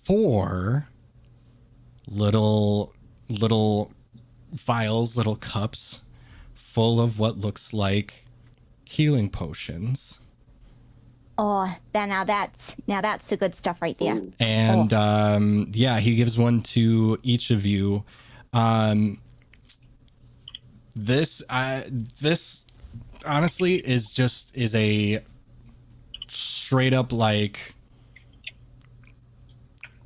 Speaker 1: 4 little vials, little cups full of what looks like healing potions.
Speaker 5: Oh, now that's the good stuff right there.
Speaker 1: And yeah, he gives one to each of you. This honestly is a straight up, like,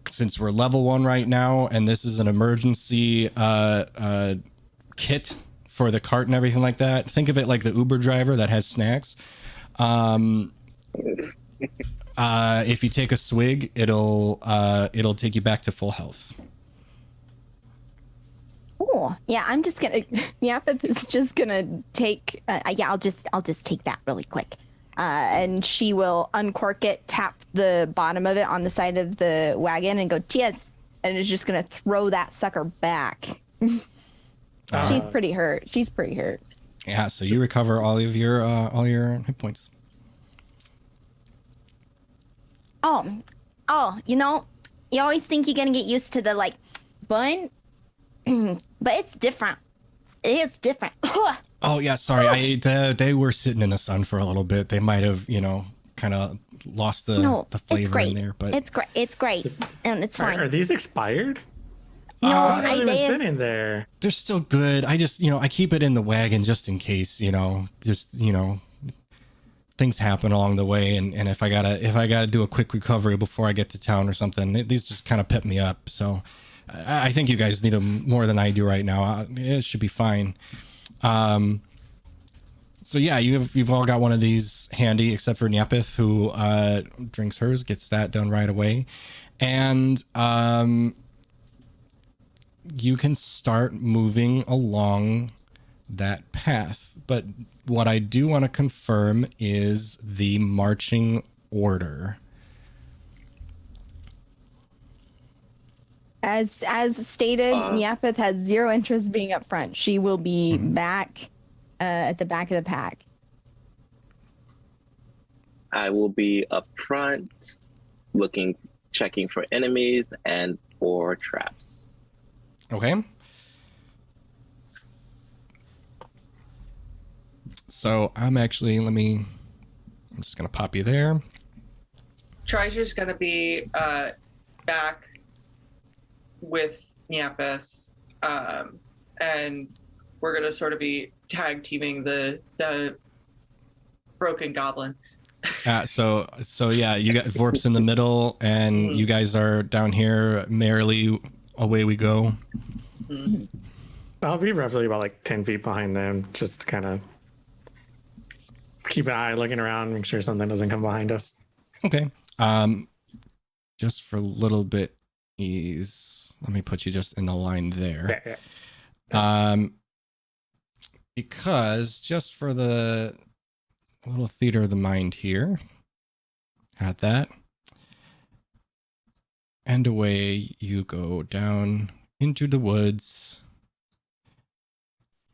Speaker 1: since we're level 1 right now and this is an emergency kit for the cart and everything like that. Think of it like the Uber driver that has snacks. If you take a swig, it'll take you back to full health.
Speaker 5: Oh, yeah. I'm just gonna. Nyapith is just gonna take. Yeah, I'll just take that really quick. And she will uncork it, tap the bottom of it on the side of the wagon, and go, "Cheers!" And is just gonna throw that sucker back. She's pretty hurt.
Speaker 1: Yeah. So you recover all your hit points.
Speaker 5: Oh, you always think you're gonna get used to the, like, bun, but it's different. It's different.
Speaker 1: Oh yeah, sorry. They were sitting in the sun for a little bit. They might have, kind of lost the flavor in there, but
Speaker 5: it's great, and it's fine.
Speaker 2: Are these expired?
Speaker 5: No,
Speaker 2: They've been sitting there.
Speaker 1: they're still good. I just, I keep it in the wagon just in case, things happen along the way, and if I gotta do a quick recovery before I get to town or something, these just kind of pep me up. So I think you guys need them more than I do right now. It should be fine. So yeah, you've all got one of these handy, except for Nyapith, who drinks hers, gets that done right away, and you can start moving along that path. But what I do want to confirm is the marching order.
Speaker 5: As stated, Nyapith has 0 interest being up front. She will be back at the back of the pack.
Speaker 4: I will be up front, checking for enemies and for traps.
Speaker 1: Okay. So I'm just going to pop you there.
Speaker 3: Trij is going to be back with Nyapith, and we're going to sort of be tag teaming the broken goblin.
Speaker 1: So yeah, you got Vorp's in the middle, and you guys are down here. Merrily, away we go.
Speaker 2: I'll be roughly about like 10 feet behind them, just to kind of keep an eye looking around, make sure something doesn't come behind us.
Speaker 1: Okay. Just for a little bit ease, let me put you just in the line there.
Speaker 2: Yeah.
Speaker 1: Because just for the a little theater of the mind here. Got that. And away you go down into the woods.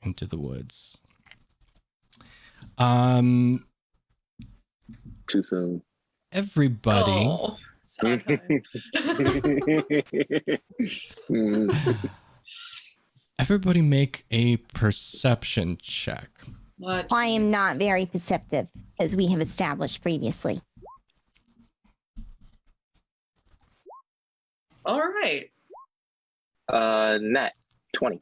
Speaker 1: Into the woods.
Speaker 4: Too soon.
Speaker 1: Everybody.
Speaker 3: Oh, sad time.
Speaker 1: Everybody make a perception check.
Speaker 3: What?
Speaker 5: I am not very perceptive, as we have established previously.
Speaker 3: All right.
Speaker 4: Nat 20.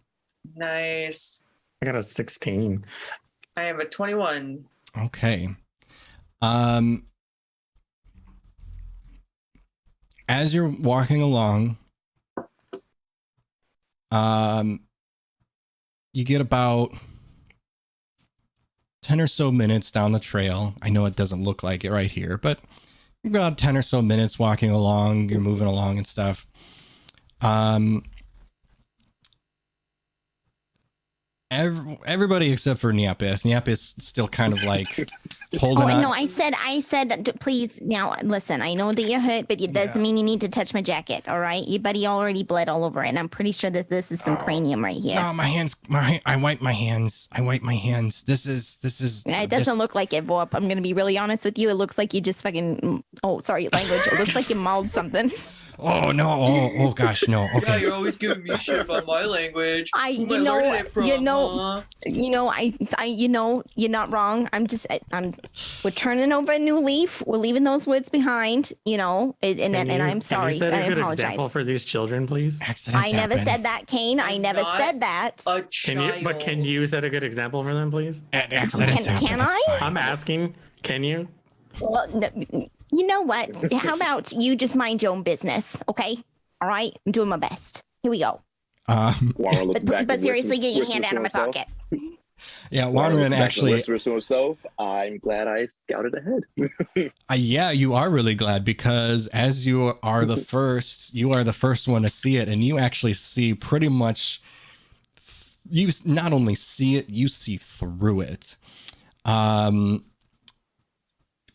Speaker 3: Nice.
Speaker 2: I got a 16.
Speaker 3: I have a 21.
Speaker 1: Okay. As you're walking along, you get about 10 or so minutes down the trail. I know it doesn't look like it right here, but about 10 or so minutes walking along, you're moving along and stuff. Everybody except for Nyapith. Nyapith's still kind of like holding on.
Speaker 5: No, I said, please, now, listen, I know that you're hurt, but it doesn't mean you need to touch my jacket, all right? Your buddy already bled all over it, and I'm pretty sure that this is some cranium right here.
Speaker 1: No, my hands, I wipe my hands. This is.
Speaker 5: It doesn't look like it, Vorp. I'm going to be really honest with you. It looks like you just fucking, oh, sorry, language. It looks like you mauled something.
Speaker 1: Oh, no. Oh, gosh, no.
Speaker 3: Yeah,
Speaker 1: Okay.
Speaker 3: you're always giving me shit about my language.
Speaker 5: I,
Speaker 3: Who am
Speaker 5: you know,
Speaker 3: learning it from,
Speaker 5: you know,
Speaker 3: huh?
Speaker 5: you know, you're not wrong. We're turning over a new leaf. We're leaving those words behind, and I'm sorry.
Speaker 2: Can you set
Speaker 5: I
Speaker 2: a good
Speaker 5: apologize.
Speaker 2: example for these children, please?
Speaker 1: Accidents
Speaker 5: I never
Speaker 1: happen.
Speaker 5: said that, Kaine. I
Speaker 3: I'm
Speaker 5: never
Speaker 3: not
Speaker 5: said that.
Speaker 3: A child.
Speaker 2: Can you set a good example for them, please?
Speaker 1: Accidents
Speaker 5: Can-
Speaker 1: happen.
Speaker 5: can
Speaker 1: it's
Speaker 5: I?
Speaker 1: fine.
Speaker 2: I'm asking. Can you?
Speaker 5: Well, you know what? How about you just mind your own business, okay? All right, I'm doing my best. Here we go.
Speaker 4: Warren looks back
Speaker 5: But
Speaker 4: and
Speaker 5: seriously,
Speaker 4: whispers-
Speaker 5: get your hand out of my
Speaker 4: whispers to himself.
Speaker 5: pocket.
Speaker 1: Yeah,
Speaker 4: Warren
Speaker 1: Wranran
Speaker 4: looks back and
Speaker 1: actually.
Speaker 4: whispers to himself, I'm glad I scouted ahead.
Speaker 1: Yeah, you are really glad because as you are the first one to see it, and you actually see pretty much. You not only see it, you see through it.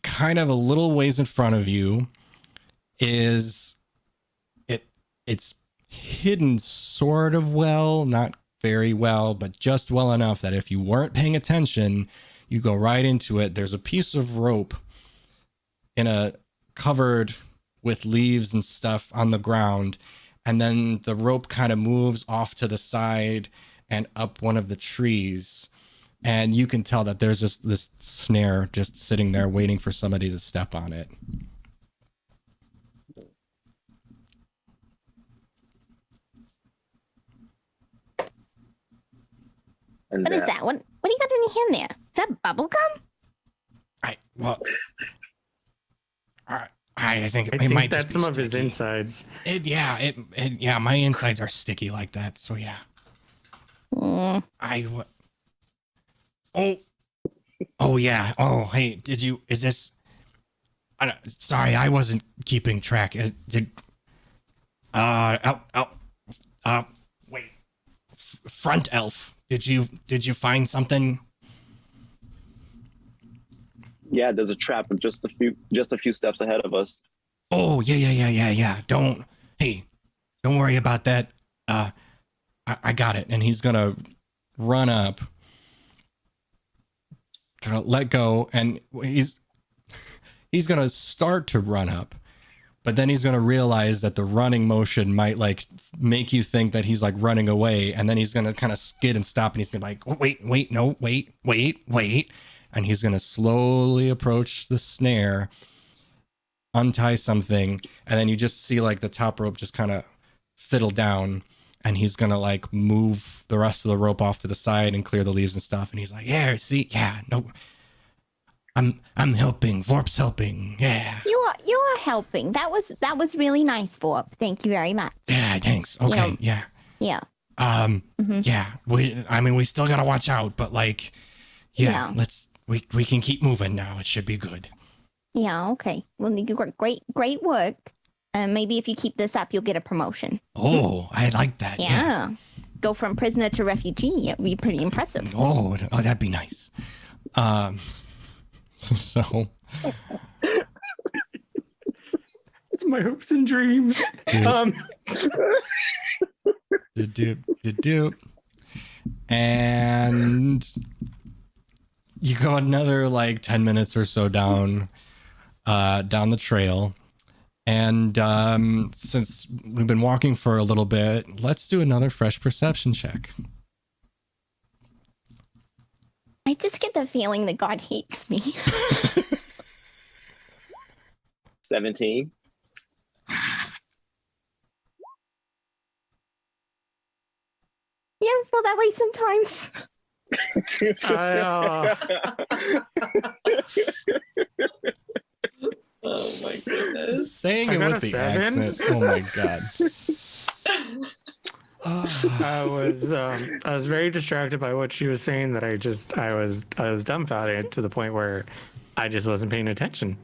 Speaker 1: Kind of a little ways in front of you is it's hidden sort of well, not very well, but just well enough that if you weren't paying attention, you go right into it. There's a piece of rope covered with leaves and stuff on the ground, and then the rope kind of moves off to the side and up one of the trees. And you can tell that there's just this snare just sitting there waiting for somebody to step on it.
Speaker 4: And
Speaker 5: What is that? What do you got in your hand there? Is that bubble gum?
Speaker 1: I think
Speaker 2: I
Speaker 1: it
Speaker 2: think
Speaker 1: might
Speaker 2: that's
Speaker 1: just
Speaker 2: some
Speaker 1: be
Speaker 2: of his
Speaker 1: sticky.
Speaker 2: insides.
Speaker 1: Yeah, my insides are sticky like that. So yeah.
Speaker 5: Mm.
Speaker 1: Oh yeah. Oh, hey, is this? Sorry, I wasn't keeping track. Wait. Front elf. Did you find something?
Speaker 4: Yeah, there's a trap just a few steps ahead of us.
Speaker 1: Oh, yeah. Don't worry about that. I got it. And he's gonna run up, kind of let go, and he's gonna start to run up, but then he's gonna realize that the running motion might like make you think that he's like running away, and then he's gonna kind of skid and stop, and he's gonna be like, wait, and he's gonna slowly approach the snare, untie something, and then you just see like the top rope just kind of fiddle down, and he's gonna like move the rest of the rope off to the side and clear the leaves and stuff, and he's like, I'm helping. Vorp's helping. Yeah.
Speaker 5: You are helping. That was really nice, Vorp. Thank you very much.
Speaker 1: Yeah, thanks. Okay, yeah.
Speaker 5: Yeah.
Speaker 1: Yeah. We still gotta watch out, but like, yeah. We can keep moving now. It should be good.
Speaker 5: Yeah. Okay. Well, you got great work. Maybe if you keep this up, you'll get a promotion.
Speaker 1: Oh, I like that.
Speaker 5: Yeah. Go from prisoner to refugee. It'd be pretty impressive.
Speaker 1: Oh, that'd be nice. So
Speaker 2: It's my hopes and dreams.
Speaker 1: do. And you go another like 10 minutes or so down the trail. And since we've been walking for a little bit, let's do another fresh perception check.
Speaker 5: I just get the feeling that God hates me.
Speaker 4: 17.
Speaker 5: You ever feel that way sometimes?
Speaker 3: Oh my goodness.
Speaker 1: Saying
Speaker 2: I
Speaker 1: it
Speaker 2: got
Speaker 1: with
Speaker 2: a
Speaker 1: the
Speaker 2: 7.
Speaker 1: accent. Oh my god.
Speaker 2: I was very distracted by what she was saying that I was dumbfounded to the point where I just wasn't paying attention.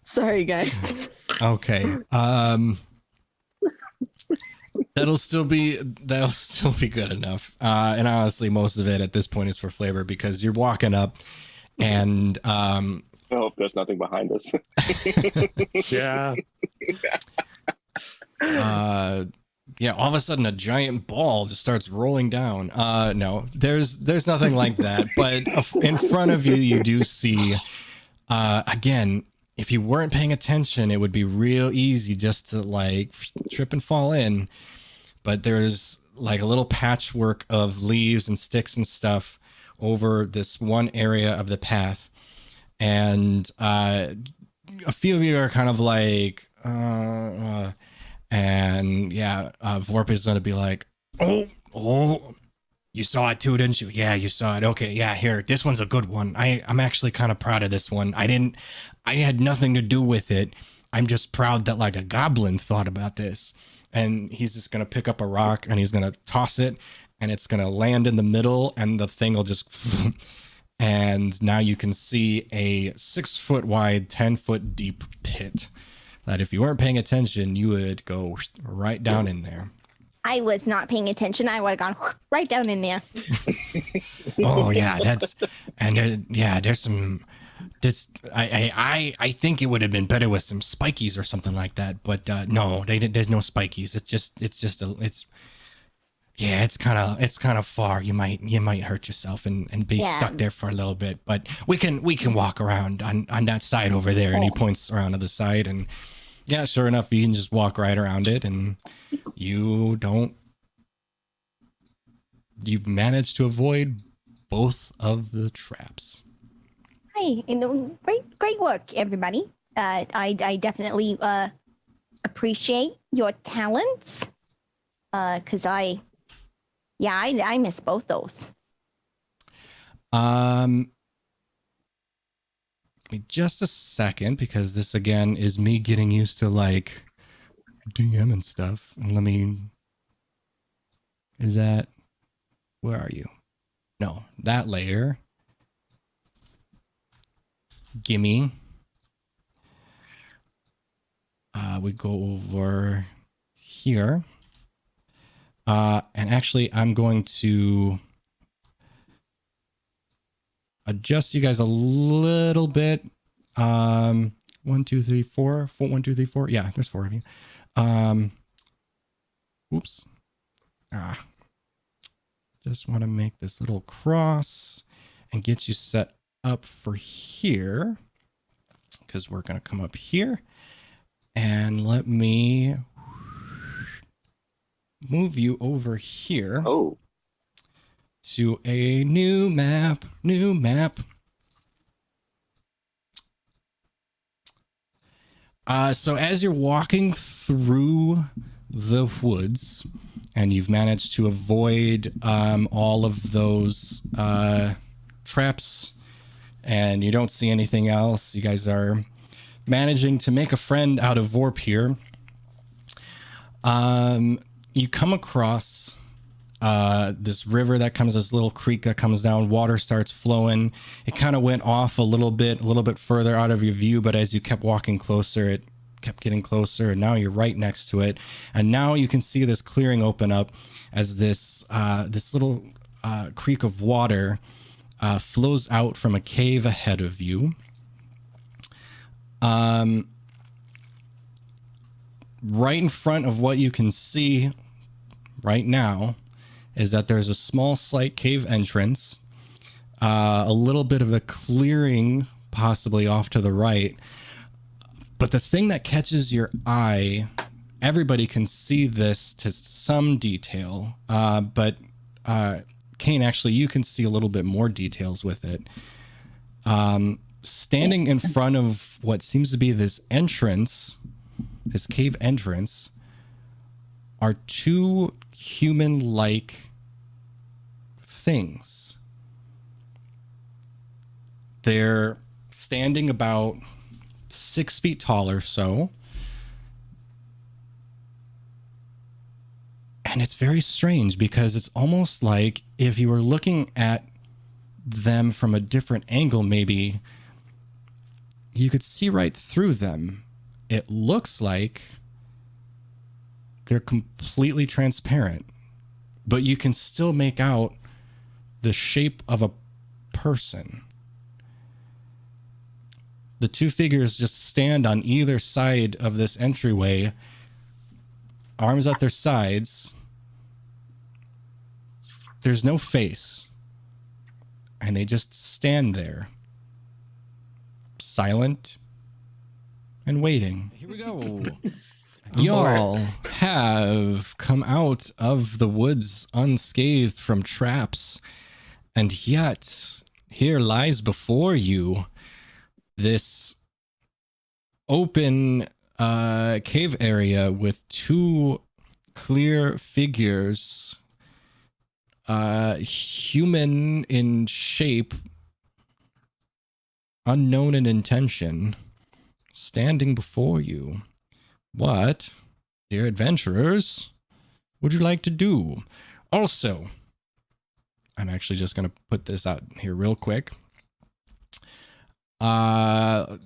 Speaker 5: Sorry, guys.
Speaker 1: Okay. That'll still be good enough. And honestly, most of it at this point is for flavor because you're walking up and
Speaker 4: I hope there's nothing behind us.
Speaker 2: Yeah.
Speaker 1: yeah, all of a sudden a giant ball just starts rolling down. No, there's nothing like that. But in front of you, you do see, again, if you weren't paying attention, it would be real easy just to like trip and fall in. But there's like a little patchwork of leaves and sticks and stuff over this one area of the path. And a few of you are kind of like, and yeah, Vorp is going to be like, oh, you saw it too, didn't you? Yeah, you saw it. Okay, yeah, here, this one's a good one. I'm actually kind of proud of this one. I had nothing to do with it. I'm just proud that like a goblin thought about this. And he's just going to pick up a rock and he's going to toss it and it's going to land in the middle and the thing will just, and now you can see a 6 foot wide, 10 foot deep pit that if you weren't paying attention, you would go right down in there.
Speaker 5: I was not paying attention. I would have gone right down in there.
Speaker 1: Oh yeah, there's some. I think it would have been better with some spikies or something like that, but no, there's no spikies. It's kind of far. You might hurt yourself and be stuck there for a little bit, but we can walk around on that side over there. And he points around to the side, and yeah, sure enough, you can just walk right around it, and you've managed to avoid both of the traps.
Speaker 5: Hi, great work, everybody. I definitely appreciate your talents. Cause I miss both those.
Speaker 1: Give me just a second because this again is me getting used to like DM and stuff. And where are you? No, that layer. Gimme. We go over here. And actually, I'm going to adjust you guys a little bit. 1, 2, 3, 4. 1, 2, 3, 4. Yeah, there's 4 of you. Oops. Just want to make this little cross and get you set up for here, because we're going to come up here and let me move you over here to a new map. So as you're walking through the woods and you've managed to avoid all of those traps and you don't see anything else, you guys are managing to make a friend out of Vorp here. You come across this river that comes, this little creek that comes down, water starts flowing. It kind of went off a little bit further out of your view, but as you kept walking closer, it kept getting closer, and now you're right next to it. And now you can see this clearing open up as this little creek of water flows out from a cave ahead of you. Right in front of what you can see right now is that there's a small, slight cave entrance, a little bit of a clearing possibly off to the right. But the thing that catches your eye, everybody can see this to some detail, but Kaine, actually, you can see a little bit more details with it. Standing in front of what seems to be this entrance, this cave entrance, are two human-like things. They're standing about 6 feet tall or so. And it's very strange because it's almost like if you were looking at them from a different angle, maybe you could see right through them. It looks like they're completely transparent, but you can still make out the shape of a person. The two figures just stand on either side of this entryway, arms at their sides. There's no face, and they just stand there, silent and waiting. Here we go. Y'all have come out of the woods unscathed from traps, and yet here lies before you this open cave area with two clear figures, human in shape, unknown in intention, standing before you. What, dear adventurers, would you like to do? Also, I'm actually just going to put this out here real quick. I'll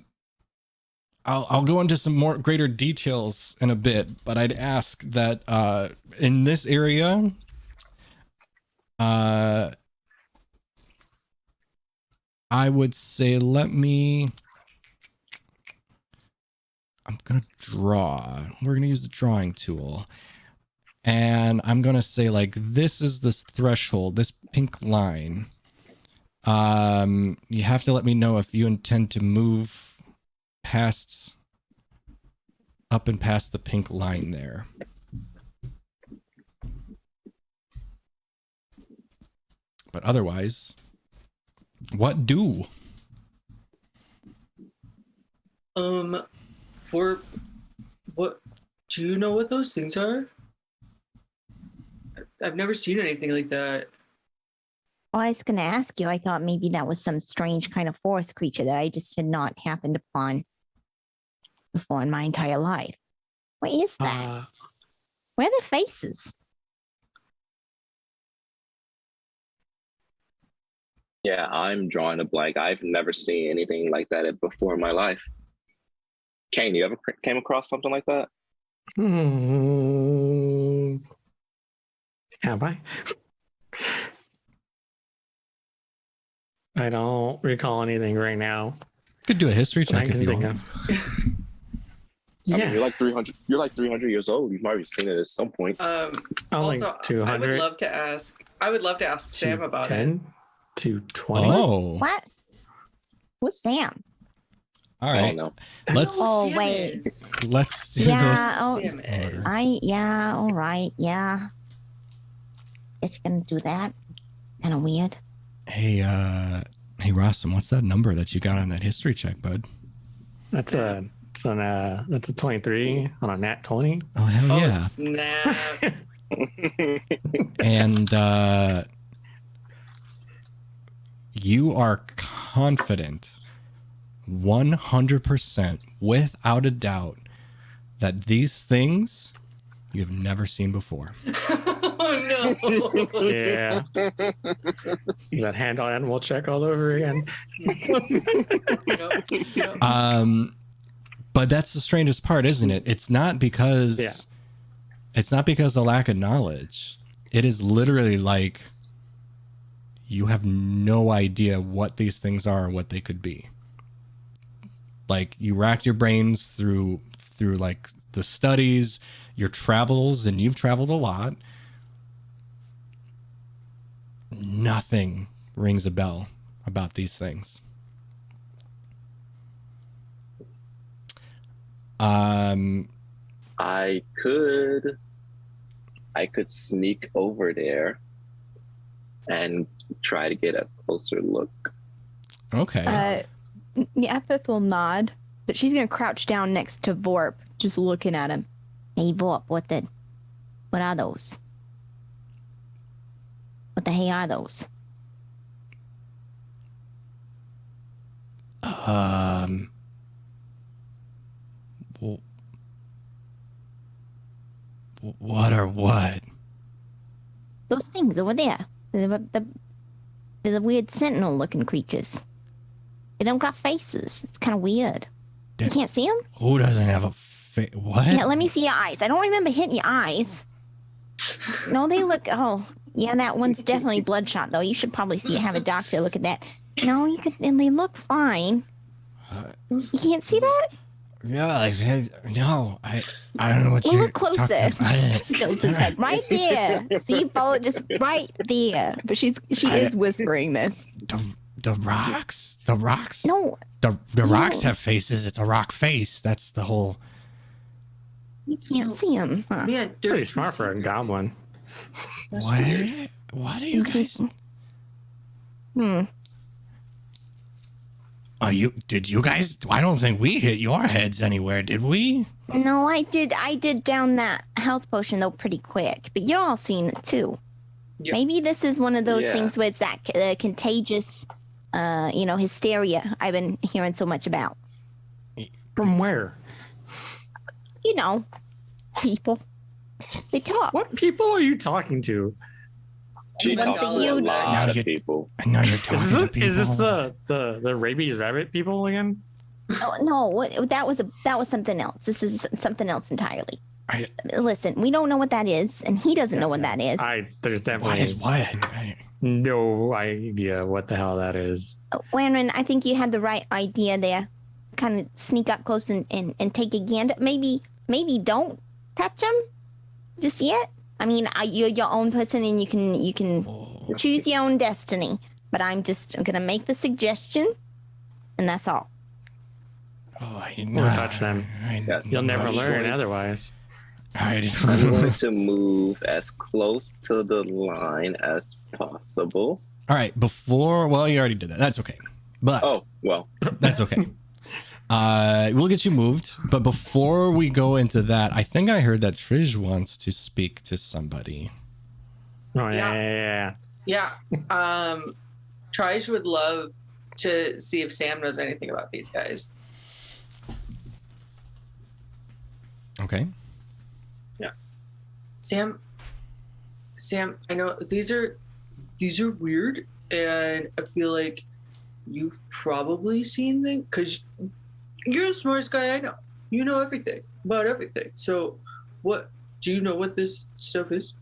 Speaker 1: go into some more greater details in a bit, but I'd ask that in this area, I would say I'm going to draw. We're going to use the drawing tool. And I'm going to say, like, this is this threshold, this pink line. You have to let me know if you intend to move up and past the pink line there. But otherwise, what do?
Speaker 3: For what, do you know what those things are? I've never seen anything like that.
Speaker 5: Well, I was going to ask you. I thought maybe that was some strange kind of forest creature that I just had not happened upon before in my entire life. What is that? Where are the faces?
Speaker 4: Yeah, I'm drawing a blank. I've never seen anything like that before in my life. Kaine, you ever came across something like that?
Speaker 2: Have I? I don't recall anything right now.
Speaker 1: Could do a history
Speaker 2: that I
Speaker 1: check if
Speaker 2: can
Speaker 1: you
Speaker 2: think
Speaker 1: want.
Speaker 2: of.
Speaker 4: I
Speaker 2: Yeah,
Speaker 4: mean, you're like 300. You're like 300 years old. You've probably seen it at some point.
Speaker 2: I'm
Speaker 3: Also,
Speaker 2: like 200.
Speaker 3: I would love to ask Sam about it.
Speaker 2: 10 to 20.
Speaker 1: Oh,
Speaker 5: What? Who's Sam?
Speaker 1: all
Speaker 4: I
Speaker 1: right.
Speaker 4: don't know.
Speaker 1: Let's
Speaker 5: Oh,
Speaker 3: Sam
Speaker 5: wait.
Speaker 3: is.
Speaker 1: let's do
Speaker 5: Yeah, oh,
Speaker 3: Sam is.
Speaker 5: all right, yeah. It's gonna do that. Kind of weird.
Speaker 1: this. Hey, Rossum, what's that number that you got on that history check, bud?
Speaker 2: That's a 23 on a nat 20.
Speaker 1: Oh, hell
Speaker 3: Oh,
Speaker 1: yeah.
Speaker 3: snap.
Speaker 1: And you are confident 100% without a doubt that these things you have never seen before.
Speaker 3: Oh, no.
Speaker 2: Yeah. That hand-on we'll check all over again.
Speaker 3: Yep.
Speaker 1: But that's the strangest part, isn't it? It's not because of lack of knowledge. It is literally like you have no idea what these things are or what they could be. Like, you racked your brains through like the studies, your travels, and you've traveled a lot. Nothing rings a bell about these things.
Speaker 4: I could sneak over there and try to get a closer look.
Speaker 1: Okay.
Speaker 5: Nyapith will nod, but she's gonna crouch down next to Vorp, just looking at him. Hey Vorp, what are those? What the hey are those?
Speaker 1: What are what?
Speaker 5: Those things over there. They're the weird sentinel-looking creatures. They don't got faces. It's kind of weird. You can't see them?
Speaker 1: Who doesn't have a face? What?
Speaker 5: Yeah, let me see your eyes. I don't remember hitting your eyes. No, they look... Oh, yeah, that one's definitely bloodshot, though. You should probably have a doctor look at that. No, you could... And they look fine. You can't see that?
Speaker 1: Yeah, no, I don't know what
Speaker 5: Well,
Speaker 1: you're
Speaker 5: look closer. Tilts his head right there. See, follow just right there. But she is whispering this.
Speaker 1: The rocks.
Speaker 5: No,
Speaker 1: the rocks have faces. It's a rock face. That's the whole.
Speaker 5: you can't see them. Huh?
Speaker 3: Man,
Speaker 2: Pretty smart for a goblin.
Speaker 1: What? What are you guys? Did you guys? I don't think we hit your heads anywhere, did we?
Speaker 5: No, I did down that health potion though pretty quick. But you're all seeing it too.
Speaker 3: Yep.
Speaker 5: Maybe this is one of those
Speaker 4: Yeah.
Speaker 5: things where it's that contagious, hysteria I've been hearing so much about.
Speaker 2: From where?
Speaker 5: You know, people. They talk.
Speaker 2: What people are you talking to?
Speaker 4: She
Speaker 3: my
Speaker 4: talks
Speaker 3: God.
Speaker 4: to a lot of
Speaker 1: you-
Speaker 4: people.
Speaker 1: I know you're talking to people.
Speaker 2: Is this the rabies rabbit people again?
Speaker 5: Oh, no, that was something else. This is something else entirely.
Speaker 1: I-
Speaker 5: Listen, we don't know what that is, and he doesn't know what that is.
Speaker 2: There's
Speaker 1: What
Speaker 2: definitely
Speaker 1: is what?
Speaker 2: no idea what the hell that is.
Speaker 5: Wranran, I think you had the right idea there. Kind of sneak up close and take a gander. Maybe don't touch him just yet. I mean, you're your own person, and you can choose your own destiny. But I'm gonna make the suggestion, and that's all.
Speaker 1: Oh, I
Speaker 2: Don't touch them.
Speaker 4: Yes.
Speaker 2: You'll never
Speaker 4: I'm
Speaker 2: learn
Speaker 4: going-
Speaker 2: otherwise.
Speaker 4: I'm going to move as close to the line as possible.
Speaker 1: All right. Well, you already did that. That's okay. But
Speaker 4: Oh, well.
Speaker 1: that's okay. We'll get you moved. But before we go into that, I think I heard that Trij wants to speak to somebody.
Speaker 2: Oh yeah.
Speaker 3: Yeah. Trij would love to see if Sam knows anything about these guys.
Speaker 1: Okay.
Speaker 3: Sam, I know these are weird, and I feel like you've probably seen them because you're the smartest guy I know. You know everything about everything. So, what do you know what this stuff is?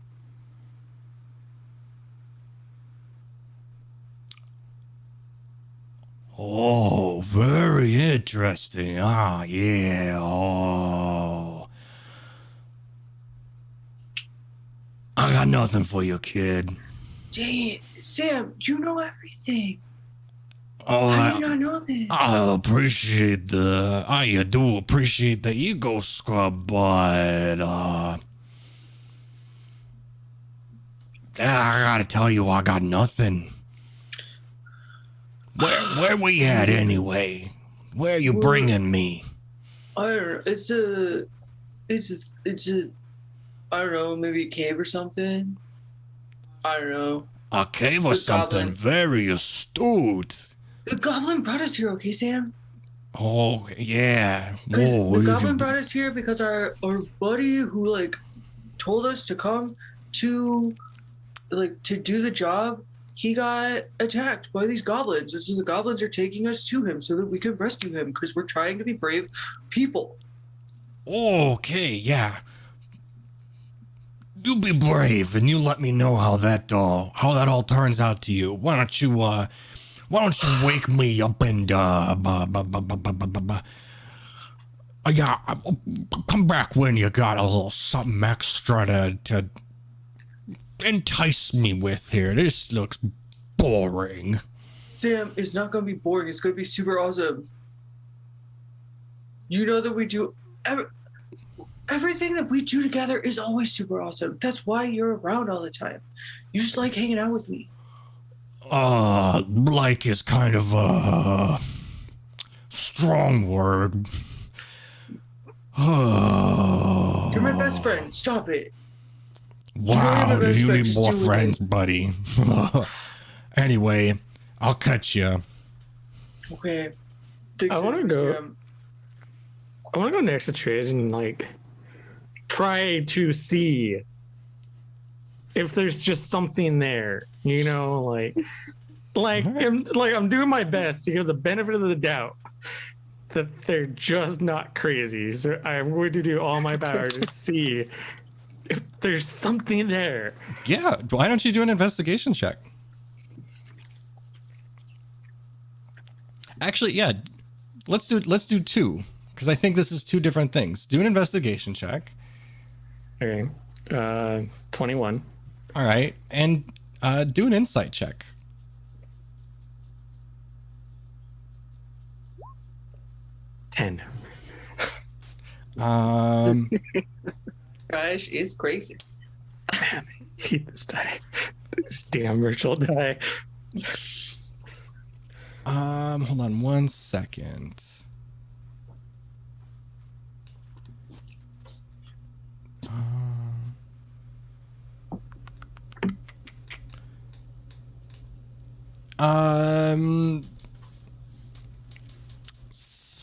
Speaker 1: Oh, very interesting. Ah, yeah. Oh. I got nothing for you, kid.
Speaker 3: Dang it, Sam, you know everything.
Speaker 1: Oh,
Speaker 3: How do you not know this?
Speaker 1: I do appreciate the ego scrub, but I gotta tell you, I got nothing. Where we at anyway? Where are you bringing me?
Speaker 3: I don't know. It's a, I don't know, maybe a cave or something. I don't know.
Speaker 1: A cave or
Speaker 3: The
Speaker 1: something?
Speaker 3: goblin.
Speaker 1: Very astute.
Speaker 3: The goblin brought us here, okay, Sam?
Speaker 1: Oh yeah.
Speaker 3: 'Cause
Speaker 1: Whoa,
Speaker 3: the
Speaker 1: you
Speaker 3: goblin
Speaker 1: can-
Speaker 3: brought us here because our buddy who like told us to come to do the job, he got attacked by these goblins. And so the goblins are taking us to him so that we can rescue him because we're trying to be brave people.
Speaker 1: Okay, yeah. you be brave and you let me know how that all turns out to you. Why don't you wake me up and yeah, come back when you got a little something extra to entice me with here. This looks boring.
Speaker 3: Sam, it's not gonna be boring. It's gonna be super awesome. You know that we do everything that we do together is always super awesome. That's why you're around all the time. You just like hanging out with me.
Speaker 1: Like is kind of a strong word.
Speaker 3: You're my best friend. Stop it.
Speaker 1: Wow,
Speaker 3: best
Speaker 1: you
Speaker 3: friend.
Speaker 1: need
Speaker 3: Just
Speaker 1: more
Speaker 3: do it.
Speaker 1: friends, buddy. Anyway, I'll catch you.
Speaker 3: Okay. Thanks,
Speaker 2: I want to go.
Speaker 3: Sam.
Speaker 2: I want to go next to Trij and like try to see if there's just something there. You know, I'm doing my best to give the benefit of the doubt that they're just not crazy. So I'm going to do all my power to see if there's something there.
Speaker 1: Yeah, why don't you do an investigation check? Actually, yeah, let's do two, because I think this is two different things. Do an investigation check.
Speaker 2: Okay. 21.
Speaker 1: All right, and do an insight check.
Speaker 2: 10.
Speaker 3: Gosh, it's crazy.
Speaker 2: I hate this die. This damn virtual die.
Speaker 1: Hold on one second.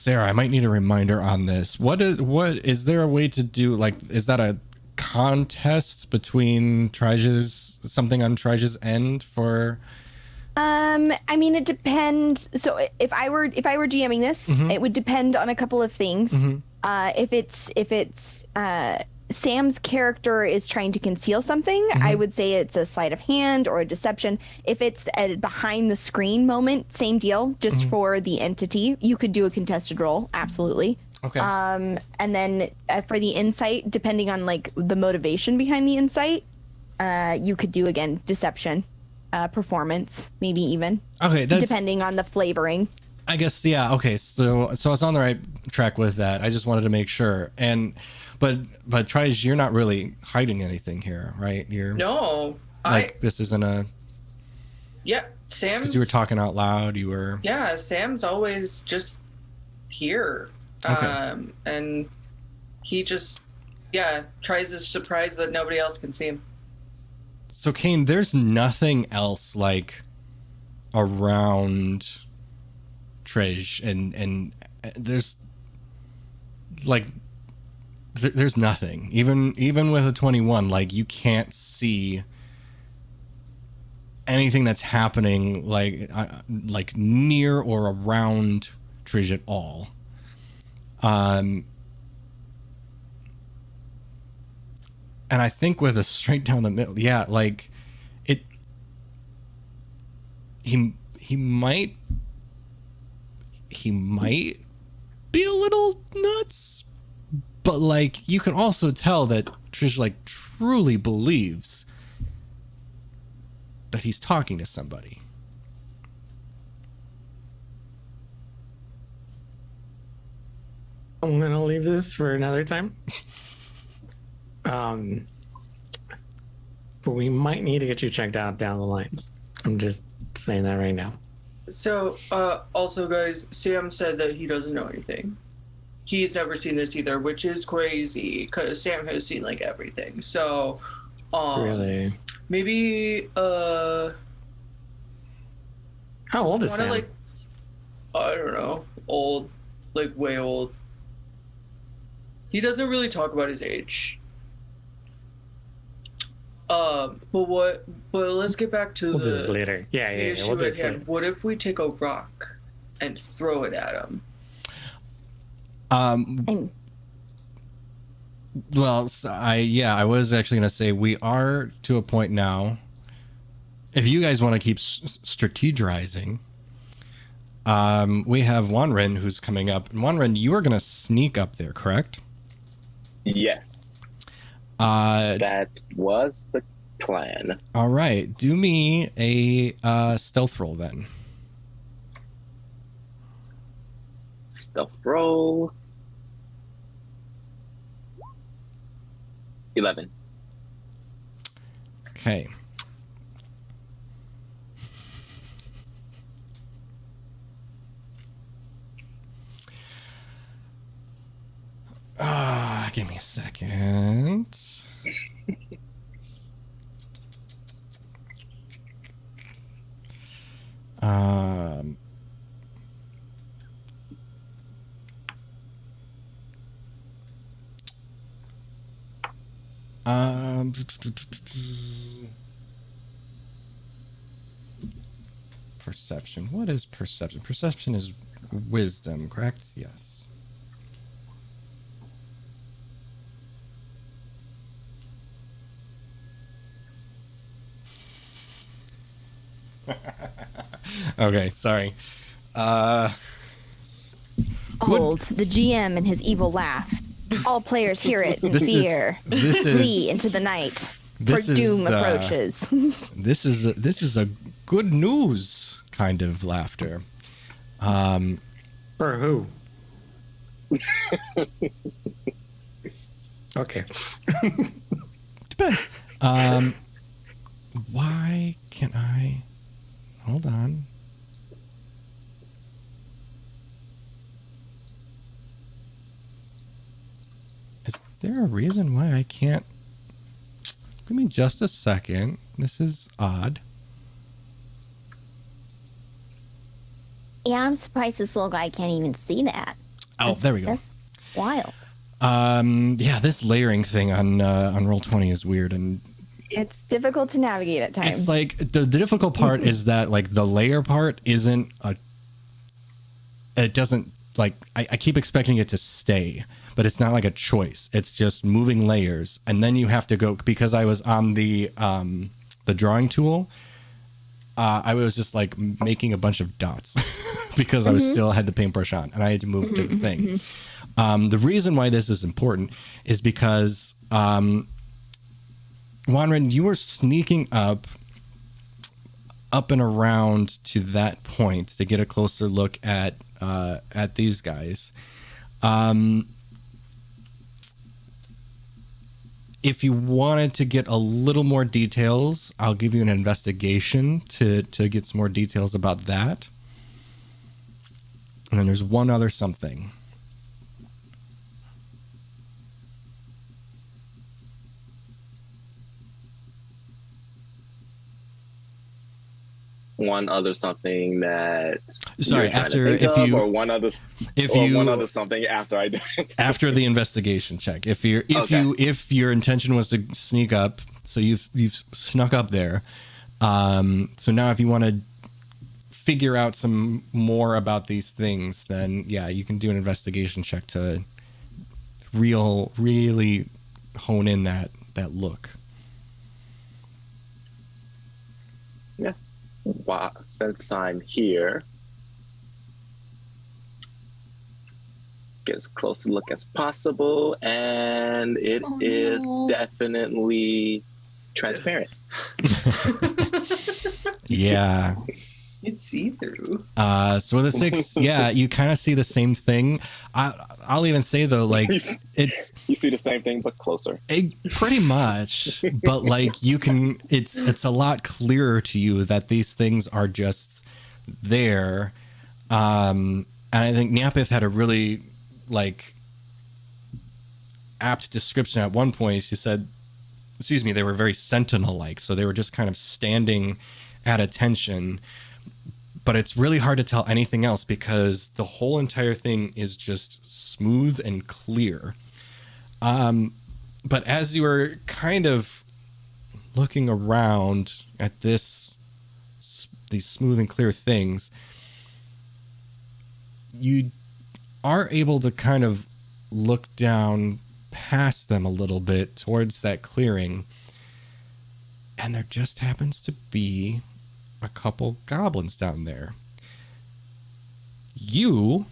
Speaker 1: Sarah, I might need a reminder on this. What is there a way to do, like, is that a contest between Trij's, something on Trij's end for?
Speaker 5: I mean, it depends. So if I were GMing this, it would depend on a couple of things. If it's Sam's character is trying to conceal something, I would say it's a sleight of hand or a deception. If it's a behind the screen moment, same deal, just for the entity. You could do a contested roll, absolutely.
Speaker 1: Okay.
Speaker 5: And then for the insight, depending on like the motivation behind the insight, you could do again deception, performance, maybe even.
Speaker 1: Okay, that's
Speaker 5: depending on the flavoring.
Speaker 1: I guess, yeah. Okay, so I was on the right track with that. I just wanted to make sure. But Trij, you're not really hiding anything here, right? You're
Speaker 3: No.
Speaker 1: this isn't a.
Speaker 3: Yeah, Sam's.
Speaker 1: Because you were talking out loud. You were.
Speaker 3: Yeah, Sam's always just here.
Speaker 1: Okay.
Speaker 3: And he just, tries to surprise that nobody else can see him.
Speaker 1: So Kaine, there's nothing else like around Trij, and there's like there's nothing. Even with a 21, like you can't see anything that's happening like near or around Trij at all. And I think with a straight down the middle, yeah, like it. He might be a little nuts, but like you can also tell that Trij like truly believes that he's talking to somebody.
Speaker 2: I'm gonna leave this for another time. But we might need to get you checked out down the lines. I'm just saying that right now.
Speaker 3: So, also, guys, Sam said that he doesn't know anything. He's never seen this either, which is crazy because Sam has seen like everything. So,
Speaker 2: Really?
Speaker 3: maybe,
Speaker 2: How old is
Speaker 3: wanna,
Speaker 2: Sam?
Speaker 3: like, I don't know, old, like way old. He doesn't really talk about his age. But let's get back to
Speaker 2: We'll
Speaker 3: the
Speaker 2: do this later. Yeah.
Speaker 3: issue
Speaker 2: We'll do
Speaker 3: at
Speaker 2: this later.
Speaker 3: hand. What if we take a rock and throw it at him?
Speaker 5: And
Speaker 1: Well, I was actually going to say we are to a point now. If you guys want to keep strategizing, we have Wranran who's coming up. And Wranran, you are going to sneak up there, correct?
Speaker 4: Yes. That was the plan.
Speaker 1: All right. Do me a stealth roll then.
Speaker 4: Stealth roll. 11.
Speaker 1: Okay. Give me a second. Um, perception. What is perception? Perception is wisdom, correct? Yes. Okay, sorry.
Speaker 5: Behold, the GM and his evil laugh. All players hear it in fear. Flee into the night. For doom approaches.
Speaker 1: This is a good news kind of laughter.
Speaker 2: For who? Okay.
Speaker 1: Depends. Why can't I? Hold on. Is there a reason why I can't? Give me just a second. This is odd.
Speaker 5: Yeah, I'm surprised this little guy can't even see that.
Speaker 1: There we go.
Speaker 5: That's wild.
Speaker 1: Yeah, this layering thing on Roll20 is weird, and
Speaker 5: It's difficult to navigate at times.
Speaker 1: it's like the difficult part is that like the layer part isn't a. It doesn't like I keep expecting it to stay, but it's not like a choice. It's just moving layers, and then you have to go because I was on the drawing tool. I was just like making a bunch of dots because I was still had the paintbrush on, and I had to move to the thing. The reason why this is important is because Wranran, you were sneaking up and around to that point to get a closer look at these guys. If you wanted to get a little more details, I'll give you an investigation to get some more details about that. And then there's one other something.
Speaker 4: One other something that
Speaker 1: Sorry,
Speaker 4: you're trying
Speaker 1: after
Speaker 4: to think
Speaker 1: if
Speaker 4: of,
Speaker 1: you
Speaker 4: or one other
Speaker 1: if
Speaker 4: or
Speaker 1: you
Speaker 4: one other something after I did
Speaker 1: after the investigation check. If your intention was to sneak up, so you've snuck up there. So now if you want to figure out some more about these things, then yeah, you can do an investigation check to really hone in that look.
Speaker 4: Yeah. Wow. Since I'm here, get as close a look as possible, and it is definitely transparent.
Speaker 1: Yeah.
Speaker 3: It's see-through.
Speaker 1: So with a 6, yeah, you kind of see the same thing. I'll even say though, like it's
Speaker 4: You see the same thing but closer.
Speaker 1: pretty much, but like you can, it's a lot clearer to you that these things are just there. And I think Nyapith had a really like apt description at one point. She said, excuse me, they were very sentinel-like, so they were just kind of standing at attention. But it's really hard to tell anything else because the whole entire thing is just smooth and clear. But as you were kind of looking around at these smooth and clear things, you are able to kind of look down past them a little bit towards that clearing, and there just happens to be a couple goblins down there. You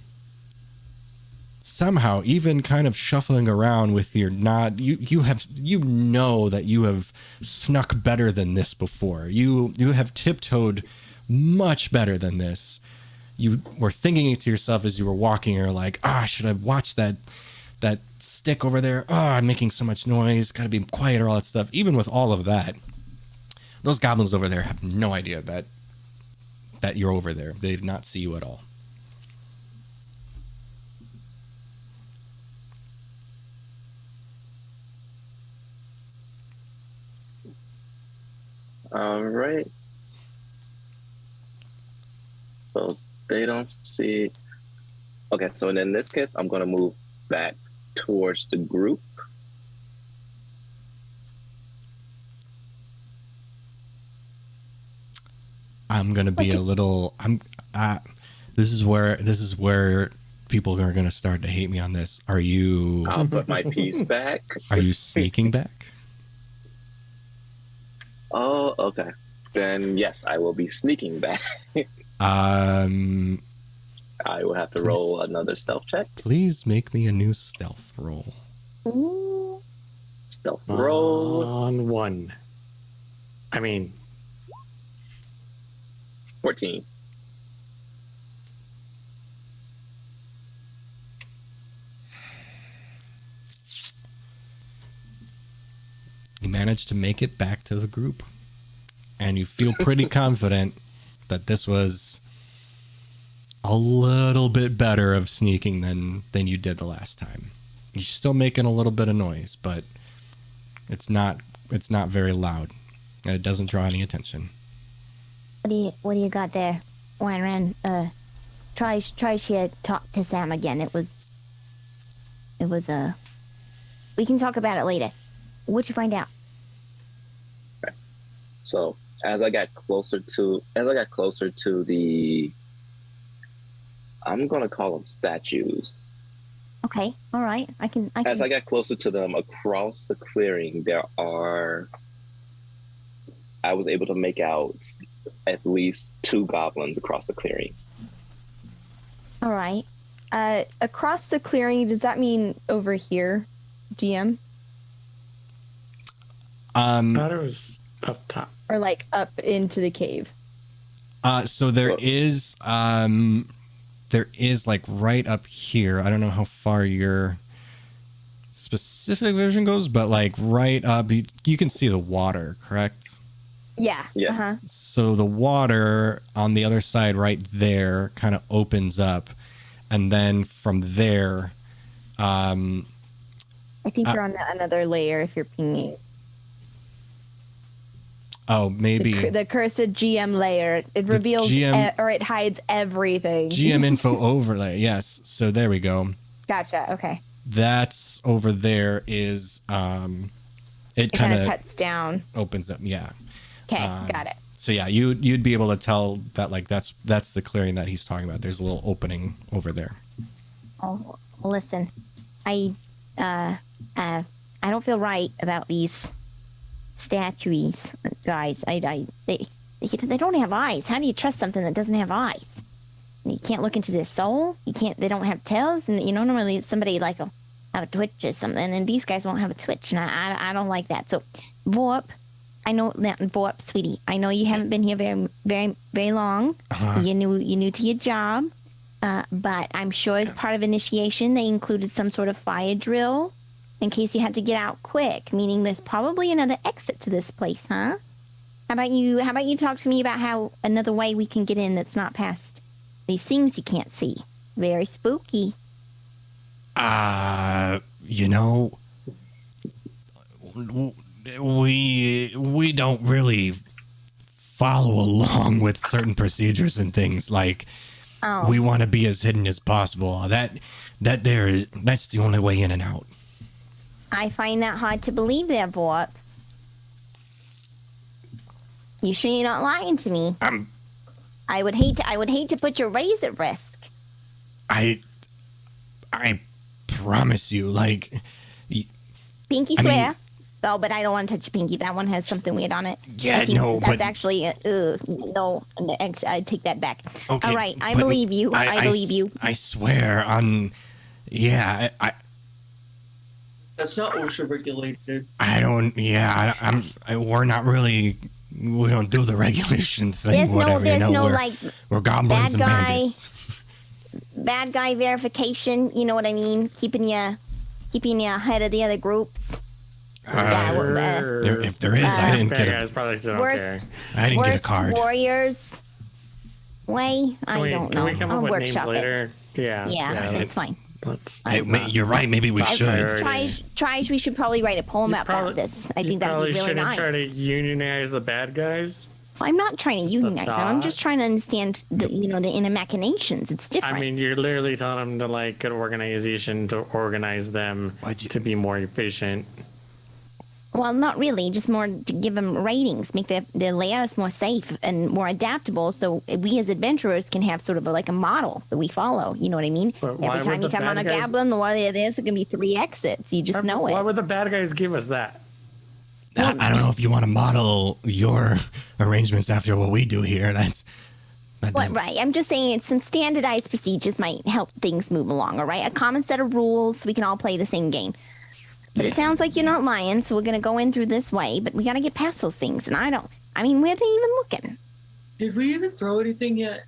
Speaker 1: somehow, even kind of shuffling around with your nod, you know that you have snuck better than this before. You have tiptoed much better than this. You were thinking it to yourself as you were walking, or like, should I watch that stick over there? I'm making so much noise, gotta be quiet, or all that stuff. Even with all of that, those goblins over there have no idea that you're over there. They did not see you at all.
Speaker 4: All right. So they don't see. Okay, so in this case, I'm going to move back towards the group.
Speaker 1: I'm going to be a little. This is where people are going to start to hate me on this. Are you?
Speaker 4: I'll put my piece back.
Speaker 1: Are you sneaking back?
Speaker 4: Oh, okay. Then yes, I will be sneaking back. I will have to roll another stealth check.
Speaker 1: Please make me a new stealth roll.
Speaker 5: Ooh.
Speaker 4: Stealth roll.
Speaker 2: On 1.
Speaker 4: 14.
Speaker 1: You managed to make it back to the group, and you feel pretty confident that this was a little bit better of sneaking than you did the last time. You're still making a little bit of noise, but it's not very loud, and it doesn't draw any attention.
Speaker 5: What do you got there, Wranran? Trij here talk to Sam again. It was we can talk about it later. What'd you find out?
Speaker 4: Okay. So as I got closer to the, I'm gonna call them statues.
Speaker 5: Okay, all right. I can.
Speaker 4: As I got closer to them across the clearing, I was able to make out at least 2 goblins across the clearing.
Speaker 5: All right. Across the clearing, does that mean over here, GM?
Speaker 2: I thought it was up top.
Speaker 5: Or like up into the cave?
Speaker 1: So there is like right up here. I don't know how far your specific vision goes, but like right up, you can see the water, correct?
Speaker 5: Yeah.
Speaker 4: Yes.
Speaker 5: Uh-huh.
Speaker 1: So the water on the other side right there kind of opens up, and then from there,
Speaker 5: I think you're on another layer if you're pinging.
Speaker 1: oh, maybe
Speaker 5: The cursed GM layer. It reveals
Speaker 1: GM
Speaker 5: or it hides everything.
Speaker 1: GM info overlay. Yes. So there we go.
Speaker 5: Gotcha. Okay.
Speaker 1: That's over there is it kind of
Speaker 5: cuts down.
Speaker 1: opens up. Yeah.
Speaker 5: Okay, got it.
Speaker 1: So yeah, you'd be able to tell that like that's the clearing that he's talking about. There's a little opening over there.
Speaker 5: Oh, listen, I don't feel right about these statues, guys. They don't have eyes. How do you trust something that doesn't have eyes? You can't look into their soul. They don't have tails, and normally somebody like will have a twitch or something, and these guys won't have a twitch, and I don't like that. So, Vorp, I know that Vorp, sweetie. I know you haven't been here very, very, very long.
Speaker 1: Uh-huh.
Speaker 5: You're new to your job, but I'm sure as part of initiation they included some sort of fire drill in case you had to get out quick. Meaning there's probably another exit to this place, huh? How about you talk to me about how another way we can get in that's not past these things you can't see? Very spooky.
Speaker 1: We don't really follow along with certain procedures and things. Like, we want to be as hidden as possible. That's the only way in and out.
Speaker 5: I find that hard to believe there, Vorp. You sure you're not lying to me? I would hate to put your raise at risk.
Speaker 1: I promise you, like,
Speaker 5: Pinky
Speaker 1: I mean-
Speaker 5: swear. Oh, but I don't want to touch Pinky. That one has something weird on it.
Speaker 1: Yeah,
Speaker 5: I think
Speaker 1: no,
Speaker 5: that's
Speaker 1: but
Speaker 5: actually no. I take that back.
Speaker 1: okay.
Speaker 5: All right, I
Speaker 1: but
Speaker 5: believe you. I believe you.
Speaker 1: I swear on. Yeah,
Speaker 3: That's not OSHA regulated.
Speaker 1: I don't. Yeah, we're not really. We don't do the regulation thing.
Speaker 5: There's
Speaker 1: whatever.
Speaker 5: there's no
Speaker 1: we're,
Speaker 5: like
Speaker 1: we're goblins
Speaker 5: bad
Speaker 1: and
Speaker 5: guy.
Speaker 1: bandits.
Speaker 5: bad guy verification. You know what I mean? Keeping you ahead of the other groups.
Speaker 1: If there is, I didn't get
Speaker 2: guys
Speaker 1: a.
Speaker 2: probably still don't care.
Speaker 1: I didn't get a
Speaker 5: Worst
Speaker 1: card.
Speaker 5: Warriors. Way I don't know.
Speaker 2: Can we come
Speaker 5: I'll
Speaker 2: up with names
Speaker 5: workshop it.
Speaker 2: later? Yeah.
Speaker 5: Yeah, that's fine.
Speaker 2: Let's.
Speaker 1: You're right. Maybe we
Speaker 2: Top
Speaker 1: should.
Speaker 2: priority.
Speaker 5: Trij, we should probably write a poem about this. I think that would be really
Speaker 2: shouldn't
Speaker 5: nice.
Speaker 2: try to unionize the bad guys.
Speaker 5: I'm not trying to unionize them. I'm
Speaker 2: thought.
Speaker 5: just trying to understand the inner machinations. It's different.
Speaker 2: I mean, you're literally telling them to like an organization to organize them to be more efficient.
Speaker 5: Well, not really. Just more to give them ratings, make their layouts more safe and more adaptable, so we as adventurers can have sort of like a model that we follow. You know what I mean?
Speaker 2: But why
Speaker 5: Every time
Speaker 2: would
Speaker 5: you
Speaker 2: the
Speaker 5: come on a
Speaker 2: bad guys-
Speaker 5: goblin, there's going to be 3 exits. You just know
Speaker 2: Why
Speaker 5: it.
Speaker 2: would the bad guys give us that?
Speaker 1: I don't know if you want to model your arrangements after what we do here. That
Speaker 5: What,
Speaker 1: doesn't-
Speaker 5: right. I'm just saying it's some standardized procedures might help things move along, all right? A common set of rules so we can all play the same game. But it sounds like you're not lying, so we're going to go in through this way, but we got to get past those things. And where are they even looking?
Speaker 3: Did we even throw anything yet?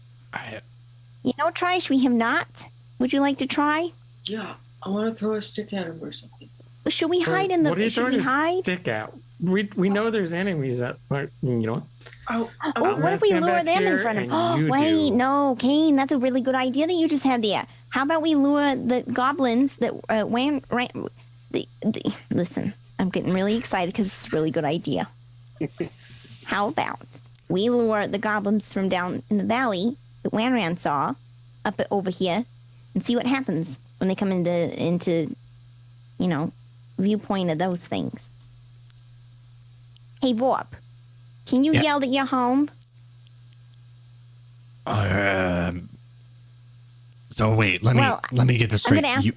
Speaker 5: You know, Trish, we have not. Would you like to try?
Speaker 3: Yeah, I want to throw a stick at him or something.
Speaker 5: Should we hide in the...
Speaker 2: What are you
Speaker 5: Should
Speaker 2: throwing
Speaker 5: we
Speaker 2: a
Speaker 5: hide?
Speaker 2: stick out? We know there's enemies that you know.
Speaker 3: Oh,
Speaker 5: Oh,
Speaker 2: I'm
Speaker 5: what
Speaker 2: gonna
Speaker 5: if we
Speaker 2: stand
Speaker 5: lure
Speaker 2: back
Speaker 5: them in
Speaker 2: here
Speaker 5: front of...
Speaker 2: and
Speaker 5: Oh,
Speaker 2: you
Speaker 5: wait,
Speaker 2: do.
Speaker 5: no, Kaine, that's a really good idea that you just had there. How about we lure the goblins that listen, I'm getting really excited because it's a really good idea. How about we lure the goblins from down in the valley that Wranran saw up over here and see what happens when they come into viewpoint of those things. Hey, Vorp, can you
Speaker 1: Yeah.
Speaker 5: yell that you're home?
Speaker 1: So wait, let me get this
Speaker 5: I'm
Speaker 1: straight.
Speaker 5: gonna ask-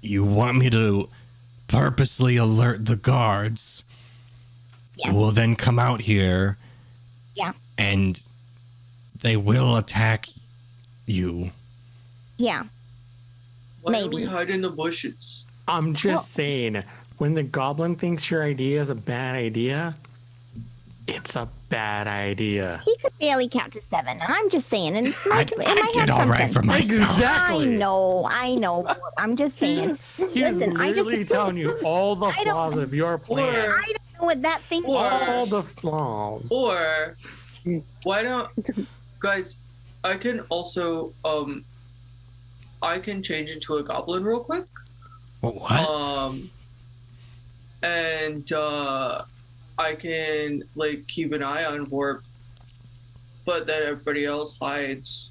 Speaker 1: You want me to purposely alert the guards,
Speaker 5: Yeah.
Speaker 1: who will then come out here,
Speaker 5: Yeah.
Speaker 1: and they will attack you.
Speaker 5: Yeah.
Speaker 3: why don't we
Speaker 5: maybe.
Speaker 3: hide in the bushes?
Speaker 2: I'm just saying, when the goblin thinks your idea is a bad idea, it's a bad idea.
Speaker 5: He could barely count to 7, and I'm just saying, and it
Speaker 1: I
Speaker 5: might
Speaker 1: did
Speaker 5: have
Speaker 1: all right
Speaker 5: something.
Speaker 1: for myself.
Speaker 2: Exactly.
Speaker 5: I know. I'm just saying.
Speaker 2: He's
Speaker 5: Listen, I just
Speaker 2: literally telling you all the
Speaker 5: I don't-
Speaker 2: flaws of your plan.
Speaker 3: Or-
Speaker 5: I don't know what that thing
Speaker 3: Or-
Speaker 2: All the flaws.
Speaker 3: Or why don't guys? I can also I can change into a goblin real quick.
Speaker 1: What?
Speaker 3: And I can like keep an eye on Vorp, but then everybody else hides.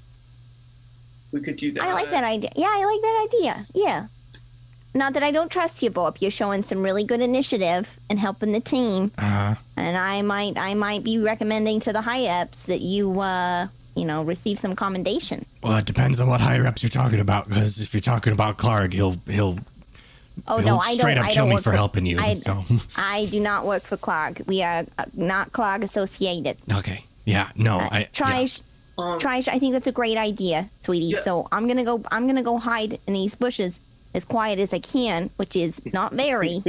Speaker 3: We could do that.
Speaker 5: I like that idea. Yeah, I like that idea. Yeah. Not that I don't trust you, Bob. You're showing some really good initiative and helping the team. And I might be recommending to the high ups that you receive some commendation.
Speaker 1: Well, it depends on what higher ups you're talking about. Because if you're talking about Clark, he'll
Speaker 5: Oh
Speaker 1: he'll
Speaker 5: no, I don't.
Speaker 1: straight up
Speaker 5: I
Speaker 1: kill
Speaker 5: don't
Speaker 1: me
Speaker 5: work
Speaker 1: for helping you.
Speaker 5: I,
Speaker 1: So
Speaker 5: I do not work for Clog. We are not Clog associated.
Speaker 1: okay, yeah, no, I
Speaker 5: Trish, Trish, I think that's a great idea, sweetie.
Speaker 3: Yeah.
Speaker 5: So I'm gonna go hide in these bushes as quiet as I can, which is not very.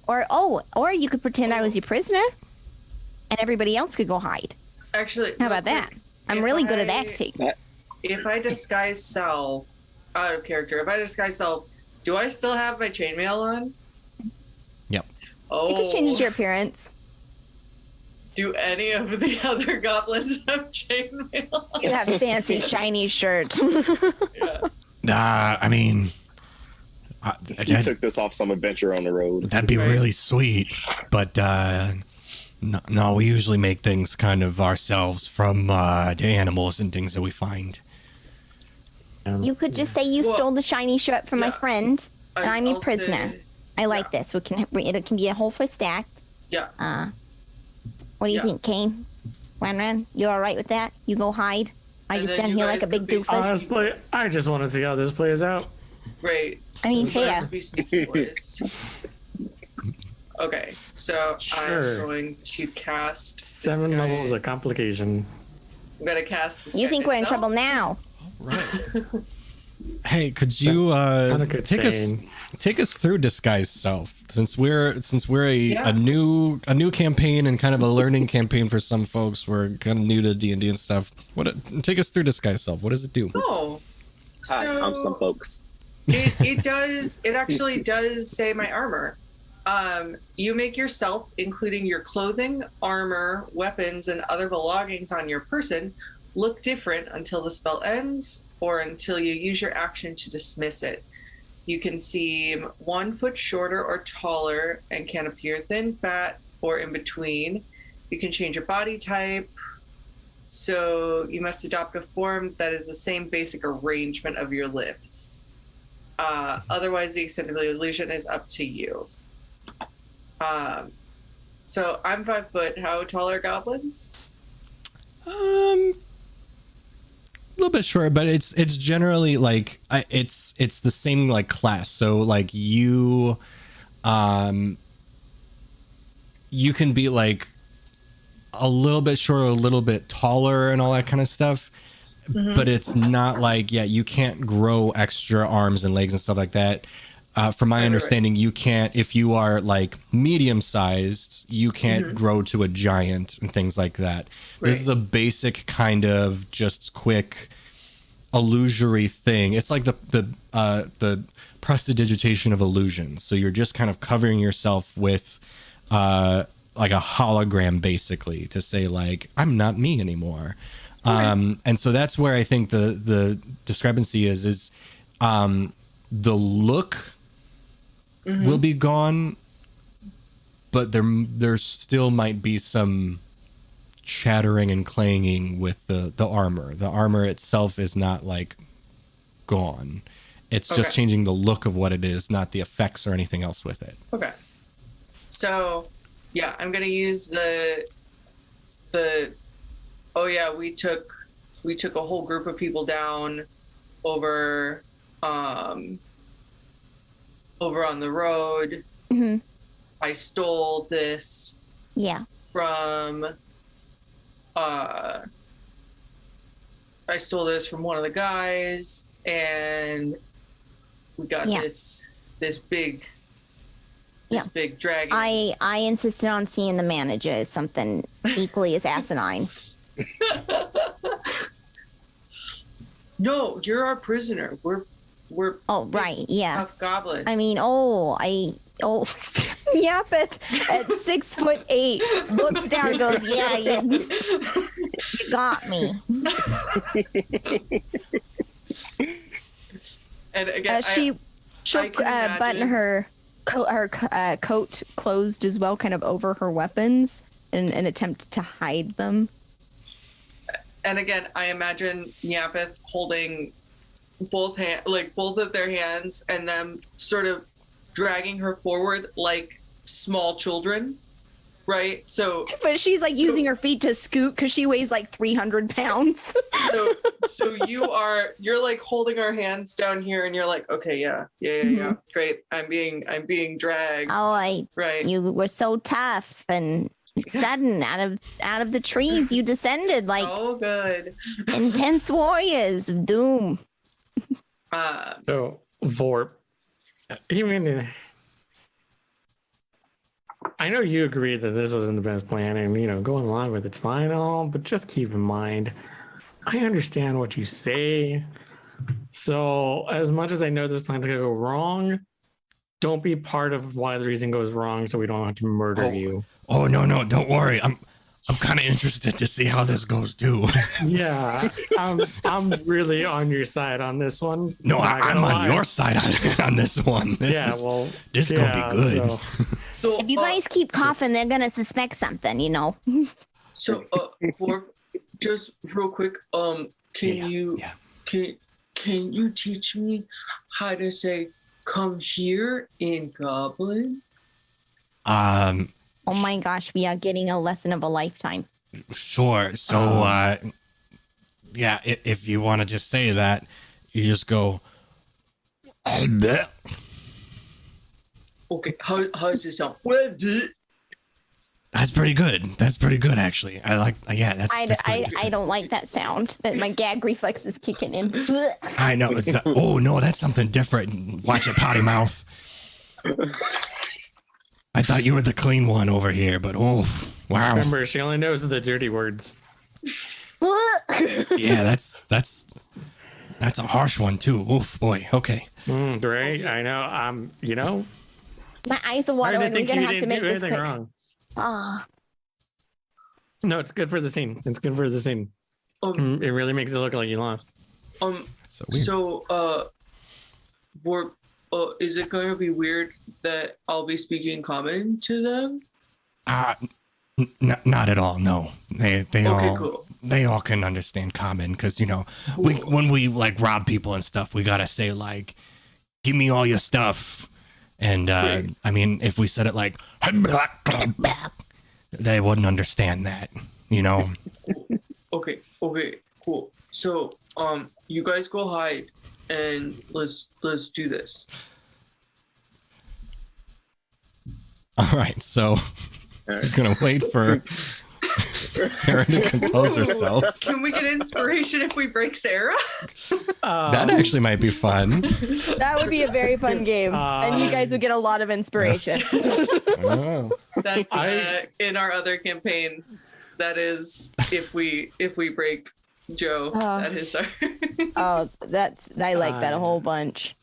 Speaker 5: Or you could pretend I was your prisoner, and everybody else could go hide.
Speaker 3: Actually,
Speaker 5: How about that? I'm really good at acting.
Speaker 3: If I disguise self out of character, if I disguise self, do I still have my chainmail on?
Speaker 1: Yep.
Speaker 3: Oh,
Speaker 5: It just changes your appearance.
Speaker 3: Do any of the other goblins have chainmail?
Speaker 5: You have a fancy shiny shirt.
Speaker 3: Yeah.
Speaker 1: I mean,
Speaker 4: You took this off some adventure on the road.
Speaker 1: that'd be really sweet, but no, we usually make things kind of ourselves from the animals and things that we find.
Speaker 5: You could just say you
Speaker 3: Well,
Speaker 5: stole the shiny shirt from my
Speaker 3: yeah.
Speaker 5: friend, and I'm your
Speaker 3: I'll
Speaker 5: prisoner.
Speaker 3: say-
Speaker 5: I like this. It can be a whole fist act.
Speaker 3: Yeah.
Speaker 5: What do you
Speaker 3: Yeah.
Speaker 5: think, Kaine? Wranran, you all right with that? You go hide. I
Speaker 3: And
Speaker 5: just
Speaker 3: then
Speaker 5: stand
Speaker 3: you
Speaker 5: here like
Speaker 3: guys
Speaker 5: a big
Speaker 3: could be
Speaker 5: doofus.
Speaker 2: Honestly, I just want to see how this plays out.
Speaker 3: Right.
Speaker 5: I mean,
Speaker 3: So let's
Speaker 5: fair.
Speaker 3: be sneaky, boys. Okay, so
Speaker 2: Sure.
Speaker 3: I'm going to cast
Speaker 2: 7
Speaker 3: disguise.
Speaker 2: levels of complication.
Speaker 3: I'm gonna cast disguise
Speaker 5: You think we're in
Speaker 3: myself.
Speaker 5: trouble now?
Speaker 1: Right. Hey, could you
Speaker 2: That's kinda good
Speaker 1: take
Speaker 2: saying.
Speaker 1: us through disguise self, since we're
Speaker 3: Yeah.
Speaker 1: a new campaign and kind of a learning campaign for some folks. We're kind of new to D&D and stuff. Take us through disguise self. What does it do?
Speaker 3: Oh,
Speaker 4: Hi, I'm some
Speaker 3: so
Speaker 4: folks.
Speaker 3: it actually does say my armor. You make yourself, including your clothing, armor, weapons, and other belongings on your person, look different until the spell ends or until you use your action to dismiss it. You can seem 1 foot shorter or taller and can appear thin, fat, or in between. You can change your body type. So you must adopt a form that is the same basic arrangement of your limbs. Otherwise, the extent of the illusion is up to you. So I'm 5 foot. How tall are goblins?
Speaker 1: A little bit short, but it's generally like it's the same like class. So like you can be like a little bit shorter, a little bit taller, and all that kind of stuff. But it's not like, you can't grow extra arms and legs and stuff like that. From my understanding, you can't, if you are like medium sized, you can't grow to a giant and things like that. This is a basic kind of just quick illusory thing. It's like the prestidigitation of illusions. So you're just kind of covering yourself with like a hologram, basically, to say like, I'm not me anymore. And so that's where I think the discrepancy is the look will be gone, but there still might be some chattering and clanging with the armor. The armor itself is not like gone. It's just changing the look of what it is, not the effects or anything else with it.
Speaker 3: Okay. So, yeah, I'm gonna use the. Oh yeah, we took a whole group of people down over on the road.
Speaker 5: Mm-hmm.
Speaker 3: I stole this
Speaker 5: Yeah.
Speaker 3: from I stole this from one of the guys, and we got this big dragon.
Speaker 5: I insisted on seeing the manager as something equally as asinine.
Speaker 3: No, you're our prisoner. We're
Speaker 5: Oh, right, yeah.
Speaker 3: tough goblins.
Speaker 5: I mean, Nyapith at 6'8" looks down and goes, yeah, you got me.
Speaker 3: and again,
Speaker 5: she'll button her coat closed as well, kind of over her weapons, in an attempt to hide them.
Speaker 3: And again, I imagine Nyapith holding both of their hands, and them sort of dragging her forward like small children, right? So,
Speaker 5: but she's like using her feet to scoot because she weighs like 300 pounds.
Speaker 3: so you're like holding our hands down here, and you're like, okay, yeah, great. I'm being dragged.
Speaker 5: Oh,
Speaker 3: right.
Speaker 5: You were so tough and sudden out of the trees you descended like
Speaker 3: good
Speaker 5: intense warriors of doom.
Speaker 2: So Vorp, I know you agreed that this wasn't the best plan, and going along with it's fine and all, but just keep in mind, I understand what you say. So as much as I know this plan's gonna go wrong, don't be part of why the reason goes wrong, so we don't have to murder you.
Speaker 1: Oh no, don't worry. I'm kind of interested to see how this goes too.
Speaker 2: Yeah, I'm really on your side on this one.
Speaker 1: No, I'm on your side on this one. This is gonna be good.
Speaker 3: So,
Speaker 5: If you guys keep coughing, they're gonna suspect something,
Speaker 3: So, just real quick, can you teach me how to say "come here" in Goblin?
Speaker 5: Oh my gosh, we are getting a lesson of a lifetime.
Speaker 1: Sure. So, if you want to just say that, you just go,
Speaker 3: Okay, how does it sound?
Speaker 1: That's pretty good. That's pretty good, actually. I like. Yeah, that's. That's good.
Speaker 5: I don't like that sound. That my gag reflex is kicking in.
Speaker 1: I know. It's oh no, that's something different. Watch it, potty mouth. I thought you were the clean one over here, but oh wow.
Speaker 2: Remember, she only knows the dirty words.
Speaker 1: Yeah, that's a harsh one too. Oof, boy. Okay.
Speaker 2: Right? I know. You know.
Speaker 5: My eyes are
Speaker 2: Why do
Speaker 5: watering.
Speaker 2: they
Speaker 5: We're
Speaker 2: think
Speaker 5: gonna
Speaker 2: you
Speaker 5: have to
Speaker 2: didn't
Speaker 5: make
Speaker 2: do
Speaker 5: this
Speaker 2: anything
Speaker 5: quick.
Speaker 2: wrong?
Speaker 5: Ah,
Speaker 2: No, it's good for the scene. It's good for the scene. It really makes it look like you lost.
Speaker 1: So weird.
Speaker 3: Is it going to be weird that I'll be speaking common to them?
Speaker 1: Not at all. No, they all
Speaker 3: cool.
Speaker 1: they all can understand common because
Speaker 3: Cool.
Speaker 1: when we like rob people and stuff, we gotta say like, "Give me all your stuff," and
Speaker 3: Great.
Speaker 1: I mean, if we said it like, they wouldn't understand that, you know.
Speaker 3: Okay, cool. So, you guys go hide, and let's do this.
Speaker 1: All right, so we're gonna wait for Sarah to compose herself.
Speaker 3: Can we get inspiration if we break Sarah?
Speaker 1: That actually might be fun.
Speaker 5: that would be a very fun game, and you guys would get a lot of inspiration.
Speaker 1: Oh.
Speaker 3: That's in our other campaign. That is if we break Joe. That is our.
Speaker 5: Oh, I like that a whole bunch.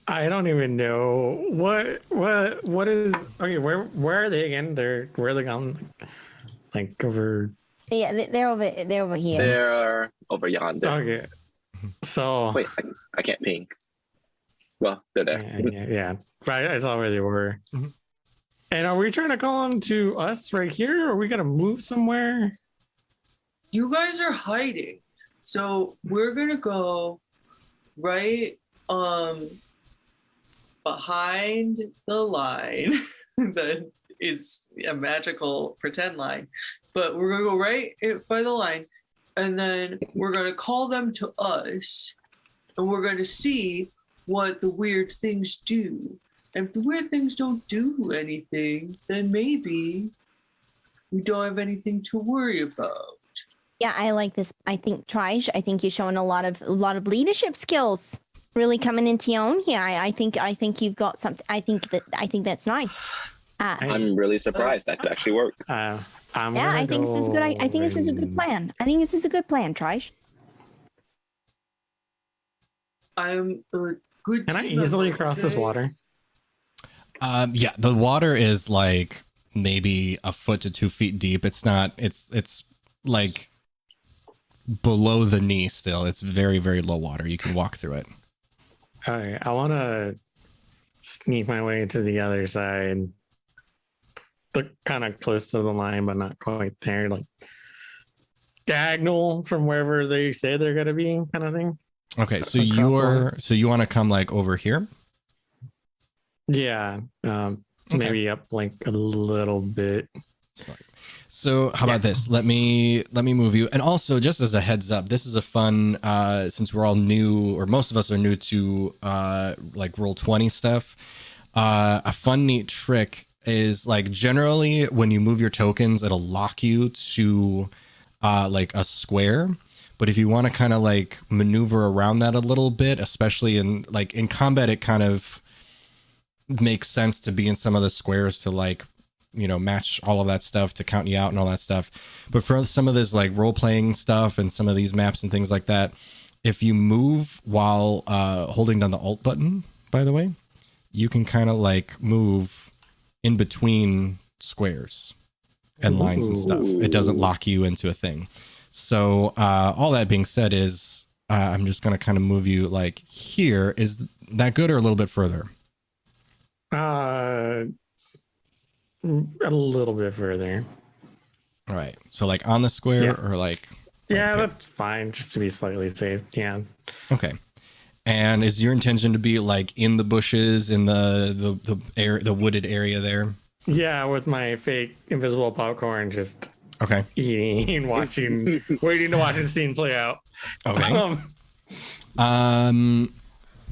Speaker 2: I don't even know what is okay. Where are they again? Where are they gone? Like over.
Speaker 5: Yeah, they're over here.
Speaker 4: They're over yonder.
Speaker 2: Okay. So
Speaker 4: Wait, I can't ping. Well, they're there.
Speaker 2: yeah. But I saw where they were.
Speaker 1: Mm-hmm.
Speaker 2: And are we trying to call them to us right here, or are we gonna move somewhere?
Speaker 3: You guys are hiding, so we're gonna go right behind the line that is a magical pretend line, but we're gonna go right by the line, and then we're gonna call them to us, and we're gonna see what the weird things do. And if the weird things don't do anything, then maybe we don't have anything to worry about.
Speaker 5: Yeah, I like this. I think Trij, I think you're showing a lot of leadership skills. Really coming into your own here. I think you've got something. I think that's nice.
Speaker 4: I'm really surprised that could actually work.
Speaker 5: I think this is good. I think this is a good plan. I think this is a good plan, Trij.
Speaker 3: I'm a good.
Speaker 2: Can I
Speaker 3: team
Speaker 2: easily
Speaker 3: member,
Speaker 2: cross this
Speaker 3: okay?
Speaker 2: water?
Speaker 1: Yeah, the water is like maybe a foot to 2 feet deep. It's not. It's like below the knee still. It's very, very low water. You can walk through it.
Speaker 2: All right, I want to sneak my way to the other side. Look kind of close to the line, but not quite there. Like diagonal from wherever they say they're gonna be, kind of thing.
Speaker 1: Okay, so
Speaker 2: Across the
Speaker 1: you want to come like over here?
Speaker 2: Yeah, maybe up like a little bit.
Speaker 1: So how about this? Let me move you. And also, just as a heads up, this is a fun since we're all new, or most of us are new to like Roll20 stuff. A fun, neat trick is like generally when you move your tokens, it'll lock you to like a square. But if you want to kind of like maneuver around that a little bit, especially in combat, it kind of makes sense to be in some of the squares to like, you know, match all of that stuff to count you out and all that stuff. But for some of this like role playing stuff and some of these maps and things like that, if you move while holding down the Alt button, by the way, you can kind of like move in between squares and lines and stuff. It doesn't lock you into a thing. So all that being said is I'm just going to kind of move you like here. Is that good or a little bit further?
Speaker 2: A little bit further.
Speaker 1: All right. So like on the square or like.
Speaker 2: Yeah,
Speaker 1: okay.
Speaker 2: that's fine. Just to be slightly safe. Yeah.
Speaker 1: Okay. And is your intention to be like in the bushes in the wooded area there?
Speaker 2: Yeah, with my fake invisible popcorn, just
Speaker 1: Okay.
Speaker 2: eating, watching, waiting to watch the scene play out.
Speaker 1: Okay.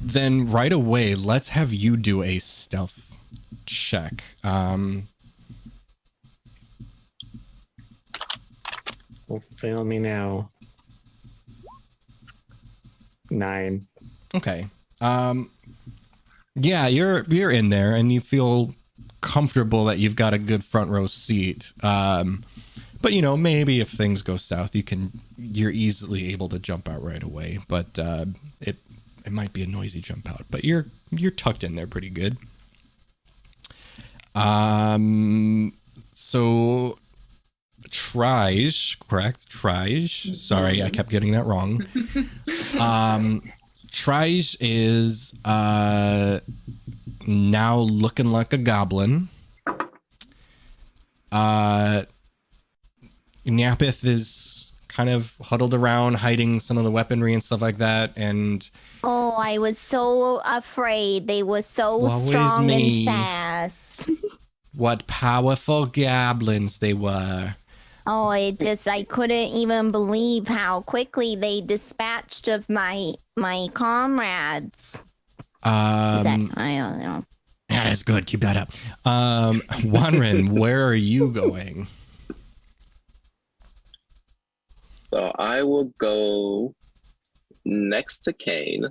Speaker 1: then right away, let's have you do a stealth check.
Speaker 2: Will fail me now. 9.
Speaker 1: Okay. Yeah, you're in there and you feel comfortable that you've got a good front row seat. But you know, maybe if things go south, you're easily able to jump out right away. But it might be a noisy jump out. But you're tucked in there pretty good. So Trij, correct? Trij. Sorry, I kept getting that wrong. Trij is now looking like a goblin. Nyapith is kind of huddled around, hiding some of the weaponry and stuff like that. And
Speaker 5: Oh, I was so afraid. They were so
Speaker 1: Woe is
Speaker 5: strong
Speaker 1: me.
Speaker 5: and fast.
Speaker 1: what powerful goblins they were.
Speaker 5: Oh, I couldn't even believe how quickly they dispatched of my comrades. I don't know.
Speaker 1: Yeah, that's good. Keep that up. Wranran, where are you going?
Speaker 4: So I will go next to Kaine,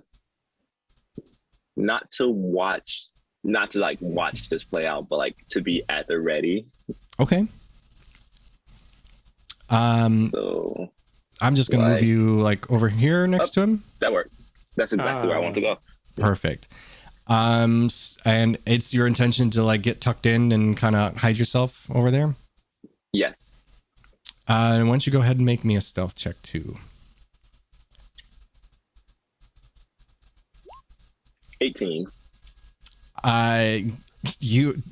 Speaker 4: not to watch this play out, but like to be at the ready.
Speaker 1: Okay.
Speaker 4: So
Speaker 1: I'm just gonna move you like over here next to him.
Speaker 4: That works. That's exactly where I want to go.
Speaker 1: Perfect. And it's your intention to like get tucked in and kind of hide yourself over there?
Speaker 4: Yes.
Speaker 1: And why don't you go ahead and make me a stealth check too?
Speaker 4: 18.
Speaker 1: You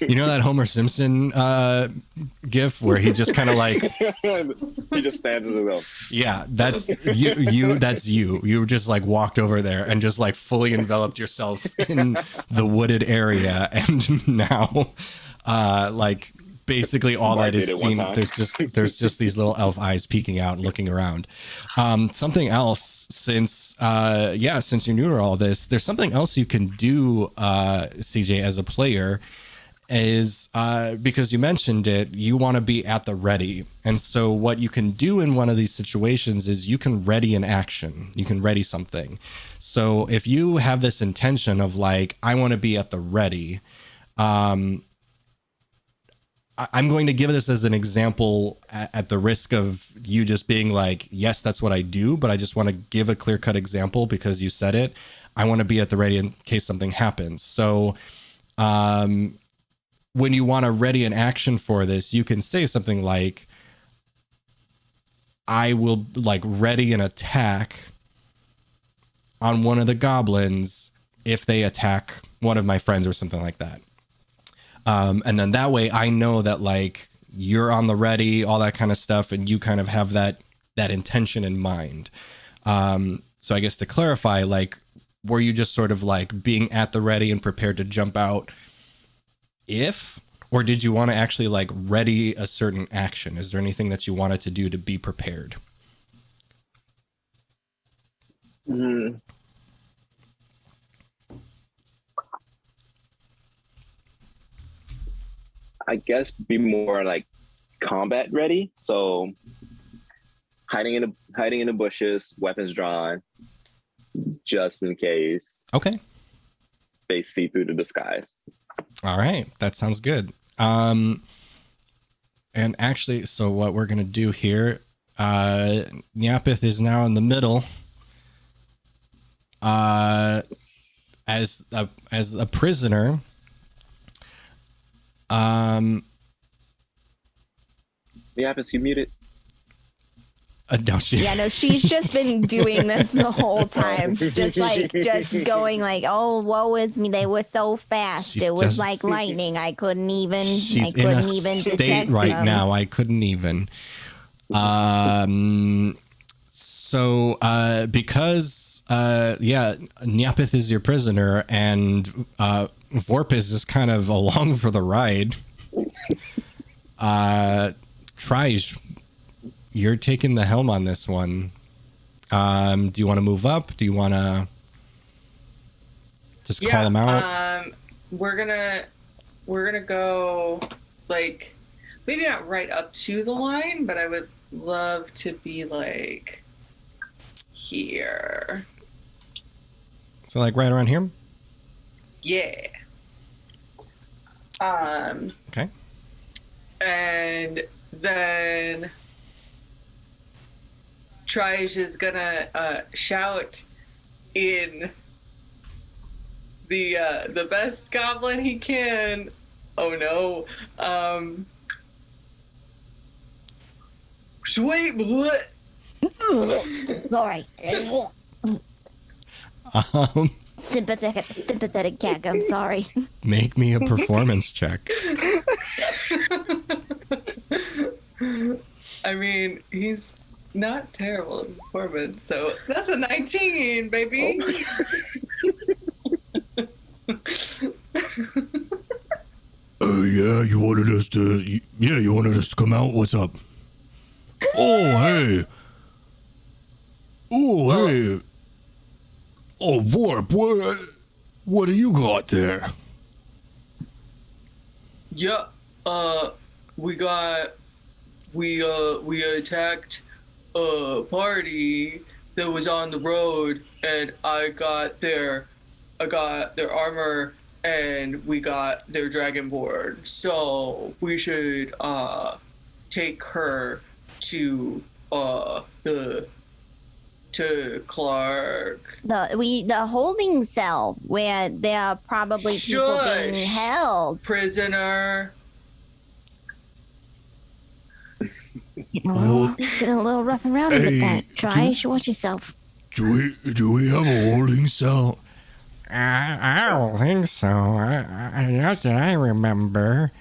Speaker 1: you know that Homer Simpson gif where he just kind of like
Speaker 4: He just stands as well.
Speaker 1: yeah, that's you that's you just like walked over there and just like fully enveloped yourself in the wooded area, and now like basically all
Speaker 4: Mark
Speaker 1: that is
Speaker 4: did it one
Speaker 1: seen,
Speaker 4: time.
Speaker 1: there's just these little elf eyes peeking out and looking around. Something else, since you're new to all this, there's something else you can do, CJ, as a player, is because you mentioned it, you want to be at the ready. And so what you can do in one of these situations is you can ready an action. You can ready something. So if you have this intention of like, I want to be at the ready, I'm going to give this as an example at the risk of you just being like, yes, that's what I do, but I just want to give a clear-cut example because you said it. I want to be at the ready in case something happens. So when you want to ready an action for this, you can say something like, I will like ready an attack on one of the goblins if they attack one of my friends or something like that. And then that way I know that like you're on the ready, all that kind of stuff, and you kind of have that intention in mind. So I guess to clarify, like, were you just sort of like being at the ready and prepared to jump out or did you want to actually like ready a certain action? Is there anything that you wanted to do to be prepared?
Speaker 4: Mm. I guess be more like combat ready. So hiding in the bushes, weapons drawn, just in case.
Speaker 1: Okay.
Speaker 4: They see through the disguise.
Speaker 1: All right, that sounds good. And actually, so what we're gonna do here, Nyapith is now in the middle. As a prisoner.
Speaker 4: Nyapith, you muted.
Speaker 1: No,
Speaker 5: She's just been doing this the whole time. Just going like, oh, woe is me. They were so fast. It was like lightning. I couldn't even
Speaker 1: state
Speaker 5: detect
Speaker 1: right
Speaker 5: them.
Speaker 1: now. I couldn't even. So because Nyapith is your prisoner and Vorpis is kind of along for the ride. Trij, you're taking the helm on this one. Do you want to move up? Do you want to just call them out?
Speaker 3: We're gonna go like maybe not right up to the line, but I would love to be like here.
Speaker 1: So like right around here?
Speaker 3: Yeah.
Speaker 1: Okay.
Speaker 3: And then Trij is gonna shout in the best goblin he can. Oh no. Sweet blood.
Speaker 5: Sorry. Sympathetic gag. I'm sorry.
Speaker 1: Make me a performance check.
Speaker 3: I mean, he's not terrible in performance, so that's a 19, baby.
Speaker 1: Yeah, you wanted us to come out. What's up? Oh, hey. Oh, hey. Oh, Vorp, what do you got there?
Speaker 3: Yeah, we attacked a party that was on the road, and I got their armor, and we got their dragonborn. So we should take her to Clark.
Speaker 5: The holding cell where there are probably people being
Speaker 3: Shush.
Speaker 5: held.
Speaker 3: Prisoner.
Speaker 5: Getting a little rough and rowdy with that. Trij, watch yourself.
Speaker 1: Do we have a holding cell? I don't think so. Not that I remember.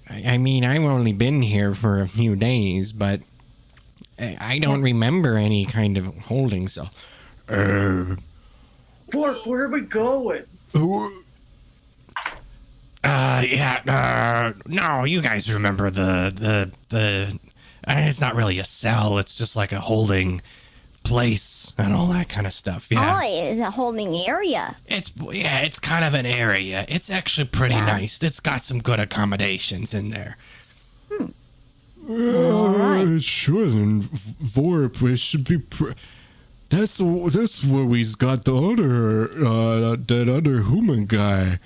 Speaker 1: I mean, I've only been here for a few days, but I don't remember any kind of holding cell.
Speaker 3: Where are we going?
Speaker 1: No, you guys remember the it's not really a cell, it's just like a holding place and all that kind of stuff. Yeah.
Speaker 5: Oh, it's a holding area.
Speaker 1: It's kind of an area. It's actually pretty nice. It's got some good accommodations in there.
Speaker 5: All right.
Speaker 1: It shouldn't. Vorp, it should be. That's where we've got the other that other human guy.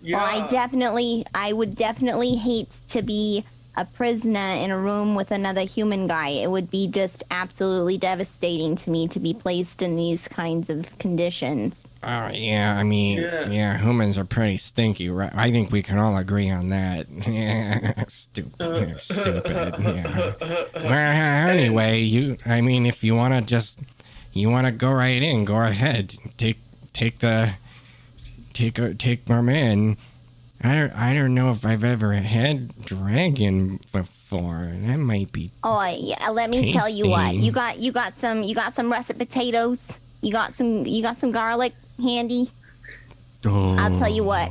Speaker 3: Yeah.
Speaker 5: Well, I would definitely hate to be a prisoner in a room with another human guy. It would be just absolutely devastating to me to be placed in these kinds of conditions.
Speaker 1: Yeah, I mean, yeah, humans are pretty stinky, right? I think we can all agree on that. Yeah, stupid. Yeah. Well, anyway, if you want to go right in, go ahead. Take our man. I don't know if I've ever had dragon before. That might be.
Speaker 5: Oh yeah, let me tell you what. You got some russet potatoes. You got some garlic handy.
Speaker 1: Oh.
Speaker 5: I'll tell you what.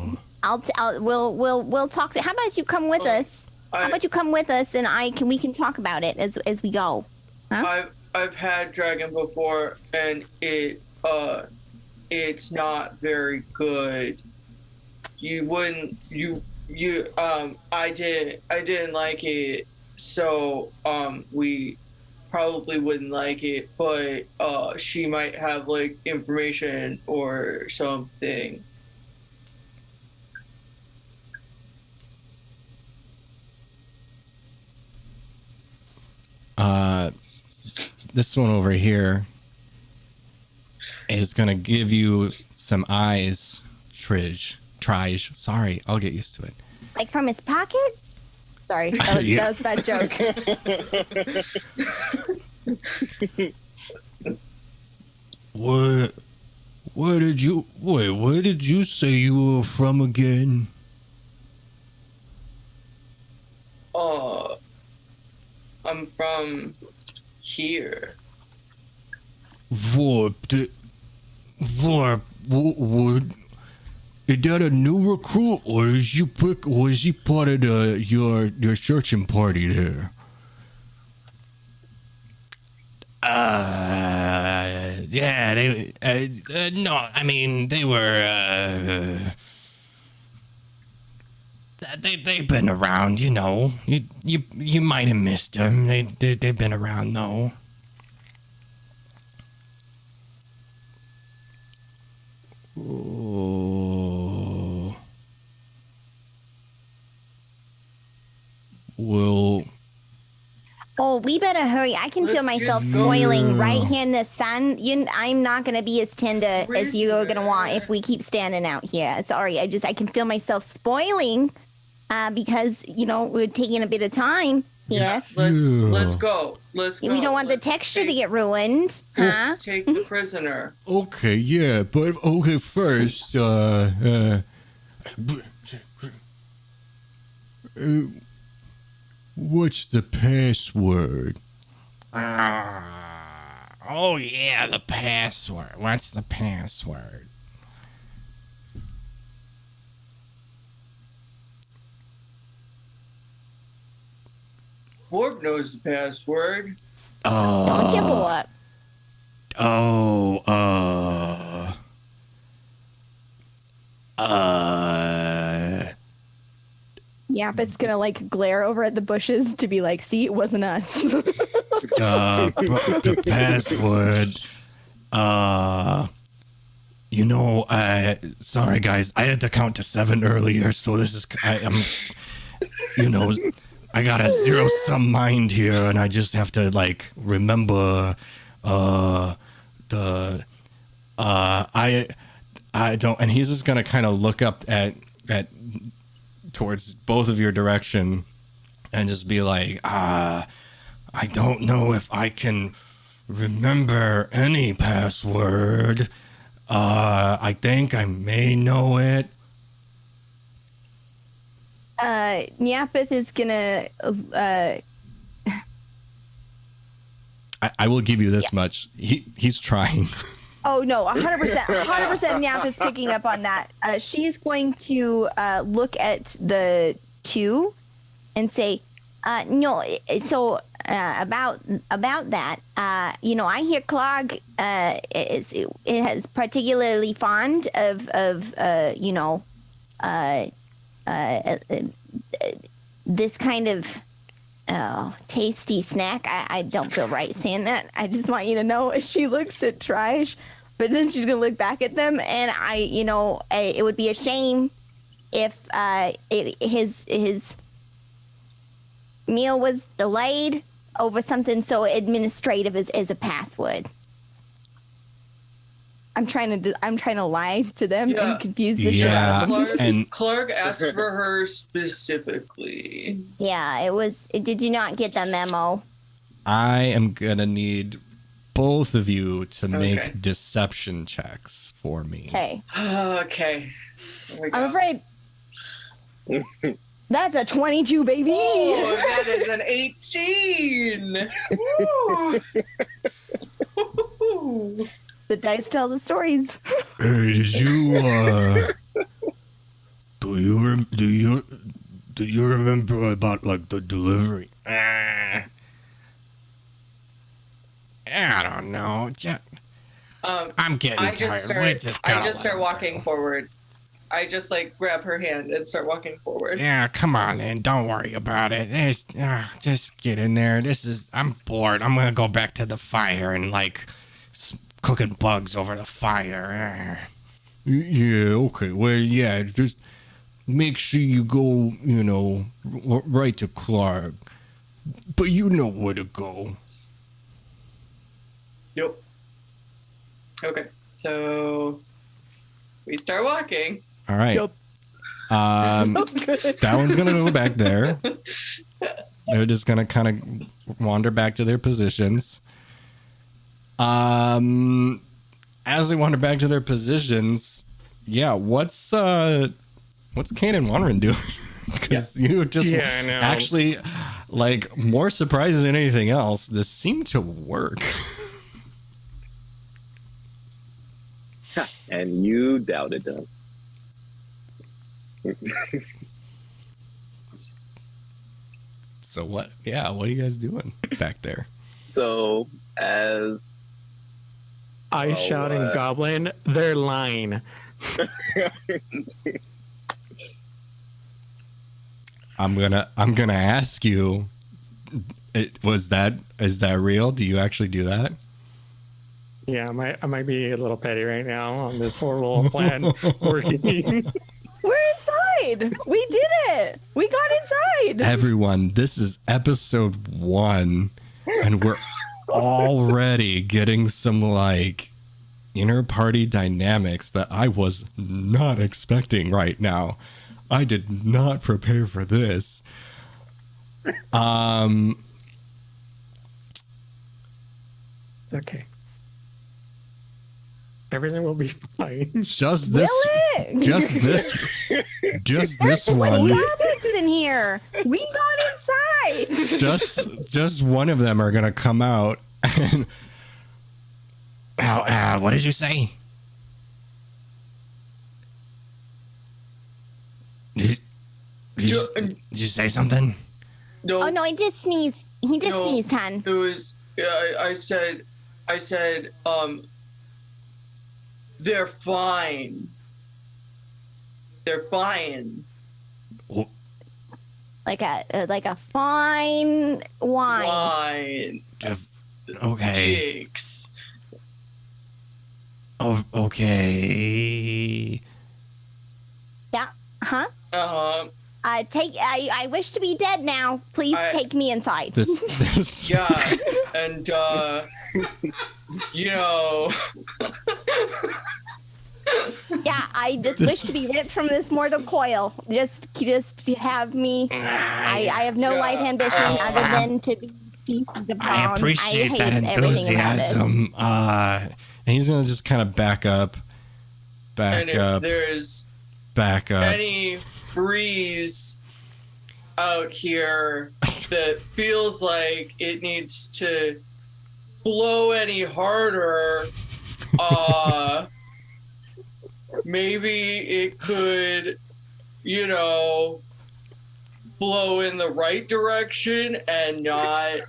Speaker 5: We'll talk. How about you come with us? How about you come with us and we can talk about it as we go. Huh?
Speaker 3: I've had dragon before, and it's not very good. I didn't like it, so we probably wouldn't like it, but she might have like information or something.
Speaker 1: This one over here is gonna give you some eyes, Trij. Sorry, I'll get used to it.
Speaker 5: Like from his pocket? Sorry, that was a bad joke.
Speaker 1: Where did you say you were from again?
Speaker 3: I'm from here.
Speaker 1: Vorp, is that a new recruit, or was he part of your searching party there? Yeah, they. No, I mean they were. They've been around, you know. You might have missed them. They've been around though. Oh. Well.
Speaker 5: Oh, we better hurry. I can feel
Speaker 3: Let's
Speaker 5: myself
Speaker 3: just go.
Speaker 5: spoiling right here in the sun. I'm not going to be as tender as you are going to want if
Speaker 3: Prisoner.
Speaker 5: we keep standing out here. Sorry, I can feel myself spoiling because, we're taking a bit of time here.
Speaker 3: Let's go. Let's go.
Speaker 5: We don't want the
Speaker 3: Let's
Speaker 5: texture to
Speaker 3: take-
Speaker 5: get ruined, huh?
Speaker 3: Let's take the prisoner.
Speaker 1: Okay, yeah, but okay, first, what's the password? Oh yeah, the password. What's the password?
Speaker 3: Vorb knows the password.
Speaker 5: Don't you, boy?
Speaker 1: Oh,
Speaker 5: Nyapith's going to glare over at the bushes to be like, see, it wasn't us.
Speaker 1: the password. Sorry guys, I had to count to 7 earlier, so this is I got a zero-sum mind here, and I just have to remember I don't, and he's just gonna kind of look up at towards both of your direction and just be like, I don't know if I can remember any password. I think I may know it.
Speaker 5: Nyapith is gonna
Speaker 1: I will give you this much. He's trying.
Speaker 5: Oh no, 100%. 100% Nyapith's picking up on that. She's going to look at the two and say, no, so about that, I hear Clark is particularly fond of this kind of tasty snack. I don't feel right saying that. I just want you to know. She looks at Trij, but then she's gonna look back at them, and it would be a shame if his meal was delayed over something so administrative as a password. I'm trying to lie to them and confuse the shit out of them.
Speaker 1: And
Speaker 3: Clark asked for her specifically.
Speaker 5: Yeah, did you not get the memo?
Speaker 1: I am gonna need both of you to
Speaker 3: Okay.
Speaker 1: make deception checks for me.
Speaker 5: Okay.
Speaker 3: Okay. There we go.
Speaker 5: I'm afraid that's a 22, baby.
Speaker 3: Oh, that is an 18. Woo.
Speaker 5: The dice tell the stories.
Speaker 1: Hey, did you do you remember about the delivery? I don't know. I'm getting
Speaker 3: I
Speaker 1: tired.
Speaker 3: just start walking forward. I just grab her hand and start walking forward.
Speaker 1: Yeah, come on then. Don't worry about it. Just get in there. I'm bored. I'm gonna go back to the fire and cooking bugs over the fire. Yeah, okay. Well, yeah, just make sure you go, right to Clark. But you know where to go.
Speaker 3: Yep. Okay, so we start walking.
Speaker 1: All right.
Speaker 5: Yep.
Speaker 1: That one's gonna go back there. They're just gonna kind of wander back to their positions. As they wander back to their positions, yeah. What's Kaine and Wranran doing? Because you just
Speaker 2: Yeah, I know.
Speaker 1: actually more surprised than anything else. This seemed to work.
Speaker 4: And you doubted them.
Speaker 1: So what? Yeah, what are you guys doing back there?
Speaker 4: So as
Speaker 2: I shout in Goblin, they're lying.
Speaker 1: I'm gonna ask you. Is that real? Do you actually do that?
Speaker 2: Yeah, I might be a little petty right now on this horrible plan working.
Speaker 5: We're inside. We did it. We got inside.
Speaker 1: Everyone, this is episode 1, and we're already getting some like inner party dynamics that I was not expecting right now. I did not prepare for this.
Speaker 2: Okay. Everything will be fine.
Speaker 1: Just this one.
Speaker 5: Goblins in here. We got inside.
Speaker 1: Just one of them are gonna come out and what did you say? Did you say something?
Speaker 3: No.
Speaker 5: Oh no, he just sneezed. He just
Speaker 3: No.
Speaker 5: sneezed, hon.
Speaker 3: It was. I said. They're fine. They're fine.
Speaker 5: Like a fine wine.
Speaker 3: Wine.
Speaker 1: Okay.
Speaker 3: Chicks.
Speaker 1: Oh, okay.
Speaker 5: Yeah. Huh? I wish to be dead now. Please take me inside.
Speaker 1: This.
Speaker 3: Yeah, and you know.
Speaker 5: Yeah, I just wish to be ripped from this mortal coil. Just have me. I have no life ambition other than to be feasted upon.
Speaker 1: I appreciate
Speaker 5: hate
Speaker 1: that
Speaker 5: everything about this.
Speaker 1: enthusiasm. And he's gonna just kind of back up.
Speaker 3: And if there's any breeze out here that feels like it needs to blow any harder, maybe it could, blow in the right direction and not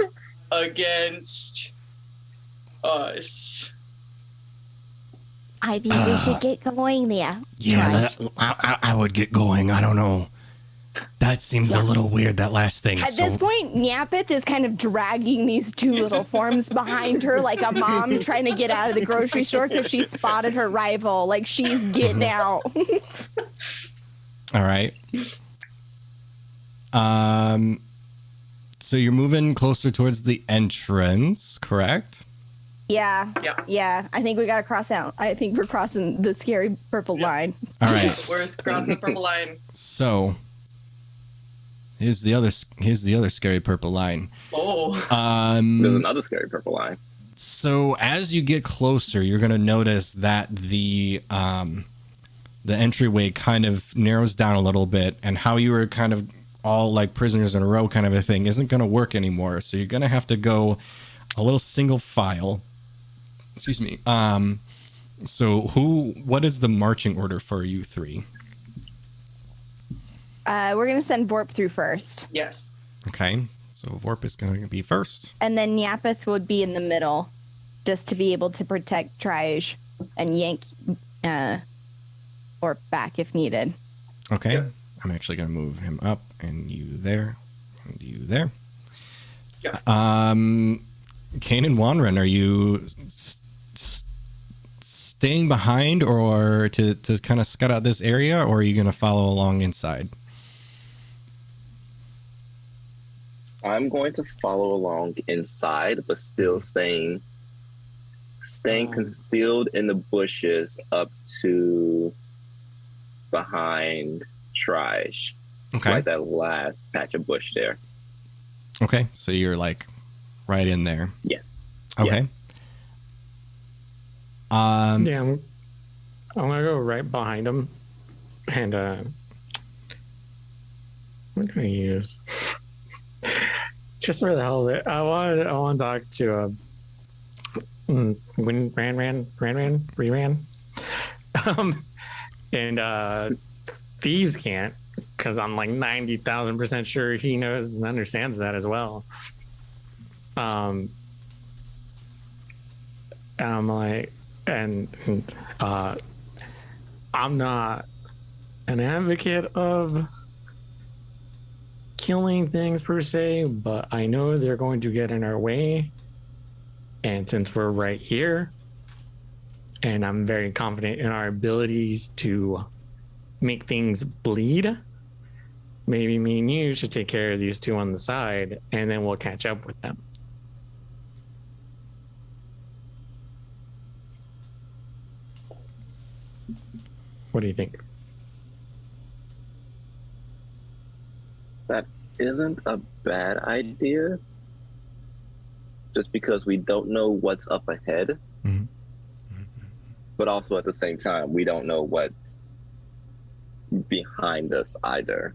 Speaker 3: against us.
Speaker 5: I think we should get going there.
Speaker 1: Yeah,
Speaker 5: Trij.
Speaker 1: I would get going. I don't know. That seemed a little weird, that last thing.
Speaker 5: At this point, Nyapith is kind of dragging these two little forms behind her like a mom trying to get out of the grocery store because she spotted her rival. Like she's getting out.
Speaker 1: All right. So you're moving closer towards the entrance, correct?
Speaker 5: Yeah.
Speaker 3: Yeah.
Speaker 5: Yeah. I think we got to cross out. I think we're crossing the scary purple line.
Speaker 1: All right.
Speaker 3: Where's cross the purple line?
Speaker 1: So here's the other scary purple line.
Speaker 3: Oh.
Speaker 4: There's another scary purple line.
Speaker 1: So as you get closer, you're gonna notice that the entryway kind of narrows down a little bit, and how you were kind of all like prisoners in a row kind of a thing isn't gonna work anymore. So you're gonna have to go a little single file. Excuse me. So what is the marching order for you three?
Speaker 5: We're going to send Vorp through first.
Speaker 3: Yes.
Speaker 1: Okay. So Vorp is going to be first.
Speaker 5: And then Nyapith would be in the middle just to be able to protect Trij and yank Vorp back if needed.
Speaker 1: Okay.
Speaker 3: Yep.
Speaker 1: I'm actually going to move him up, and you there, and you there.
Speaker 3: Yeah.
Speaker 1: Kaine and Wranran, are you staying behind or to kind of scut out this area, or are you going to follow along inside?
Speaker 4: I'm going to follow along inside, but still staying concealed in the bushes up to behind Trij.
Speaker 1: Okay.
Speaker 4: Like that last patch of bush there.
Speaker 1: Okay. So you're like right in there.
Speaker 4: Yes.
Speaker 1: Okay.
Speaker 4: Yes.
Speaker 2: Yeah, I'm gonna go right behind him, and what can I use? Just for the hell of it, I want to talk to Wranran, and Thieves can't, because I'm like 90,000% sure he knows and understands that as well. And I'm like, I'm not an advocate of killing things per se, but I know they're going to get in our way. And since we're right here, and I'm very confident in our abilities to make things bleed, maybe me and you should take care of these two on the side, and then we'll catch up with them. What do you think?
Speaker 4: That isn't a bad idea. Just because we don't know what's up ahead.
Speaker 1: Mm-hmm.
Speaker 4: But also at the same time, we don't know what's behind us either.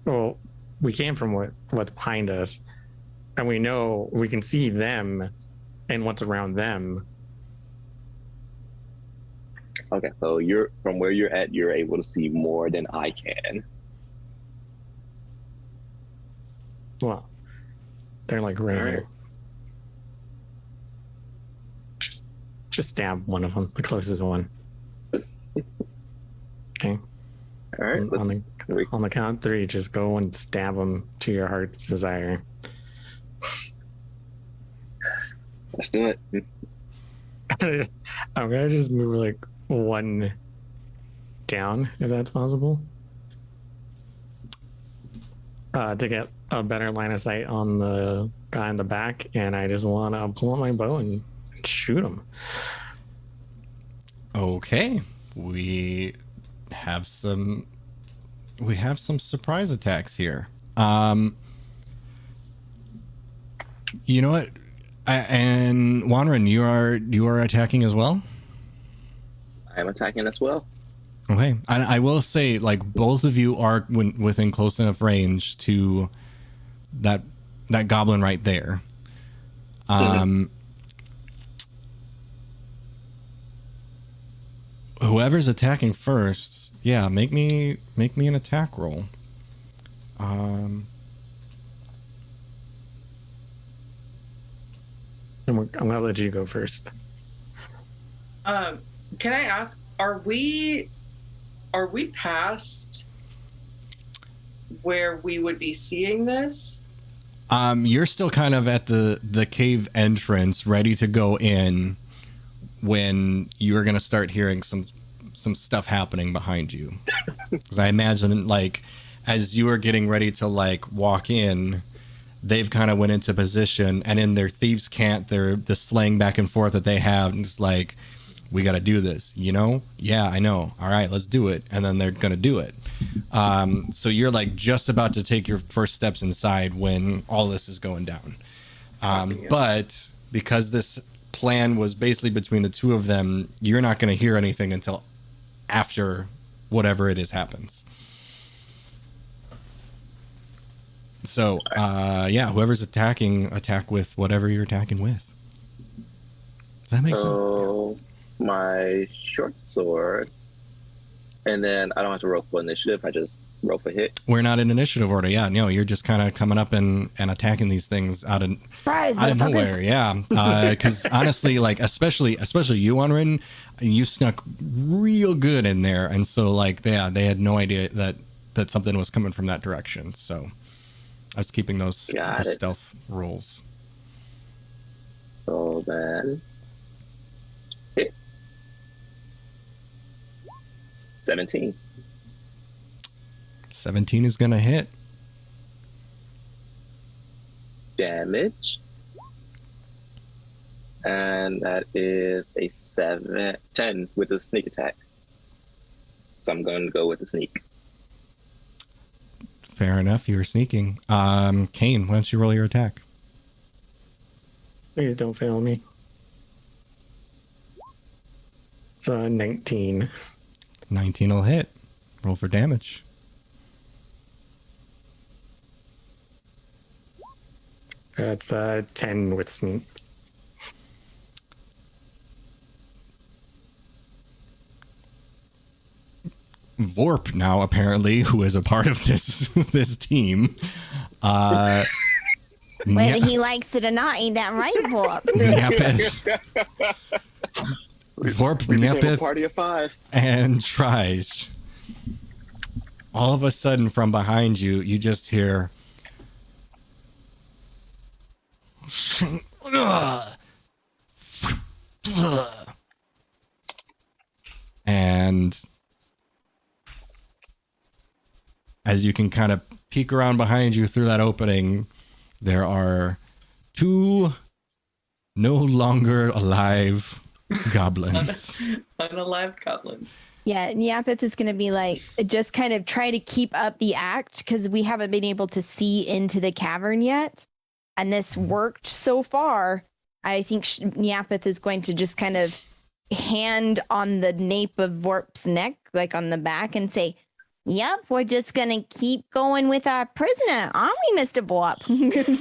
Speaker 2: Well, we came from what's behind us, and we know we can see them and what's around them.
Speaker 4: Okay, so you're from where you're at, you're able to see more than I can.
Speaker 2: Well, they're like right
Speaker 4: Alright.
Speaker 2: here. Just stab one of them, the closest one. Okay.
Speaker 4: All right,
Speaker 2: On the count of 3, just go and stab them to your heart's desire.
Speaker 4: let's do it.
Speaker 2: I'm gonna just move like 1 down, if that's possible, to get a better line of sight on the guy in the back, and I just want to pull out my bow and shoot him.
Speaker 1: Okay, we have some surprise attacks here. You know what? And Wranran, you are attacking as well?
Speaker 4: I am attacking as well.
Speaker 1: Okay. I will say, like, both of you are within close enough range to that goblin right there. Whoever's attacking first, yeah, make me an attack roll.
Speaker 2: I'm gonna let you go first.
Speaker 3: Can I ask, are we past where we would be seeing this?
Speaker 1: You're still kind of at the cave entrance, ready to go in, when you're gonna start hearing some stuff happening behind you. Because I imagine, like, as you are getting ready to like walk in, they've kind of went into position, and in their thieves' cant, the slang back and forth that they have, and it's like, we got to do this, you know? Yeah, I know. All right, let's do it. And then they're going to do it. So you're like just about to take your first steps inside when all this is going down. But because this plan was basically between the two of them, you're not going to hear anything until after whatever it is happens. So, yeah, whoever's attacking, attack with whatever you're attacking with. Does that make sense?
Speaker 4: So my short sword, and then I don't have to roll for initiative. I just roll for hit.
Speaker 1: We're not in initiative order. Yeah, no, you're just kind of coming up and attacking these things out of nowhere. Yeah, because honestly, like especially you, Wranran, you snuck real good in there, and so like they had no idea that something was coming from that direction. So I was keeping those stealth rolls.
Speaker 4: So then hit 17.
Speaker 1: 17 is gonna hit.
Speaker 4: Damage. And that is a 10 with a sneak attack. So I'm going to go with the sneak.
Speaker 1: Fair enough. You were sneaking. Kaine, why don't you roll your attack?
Speaker 2: Please don't fail me. It's 19.
Speaker 1: 19 will hit. Roll for damage.
Speaker 2: That's 10 with sneak.
Speaker 1: Vorp now apparently, who is a part of this team.
Speaker 5: Whether he likes it or not, ain't that right, Bob?
Speaker 1: Nyapith. Vorp,
Speaker 4: We became a
Speaker 1: Nyapith,
Speaker 4: party of 5.
Speaker 1: and Trij. All of a sudden, from behind you, you just hear. And as you can kind of peek around behind you through that opening, there are 2 no longer alive goblins.
Speaker 3: Unalive goblins.
Speaker 5: Yeah, Nyapith is going to be like, just kind of try to keep up the act because we haven't been able to see into the cavern yet. And this worked so far. I think Nyapith is going to just kind of hand on the nape of Vorp's neck, like on the back, and say, "Yep, we're just going to keep going with our prisoner, aren't we, Mr. Vorp?"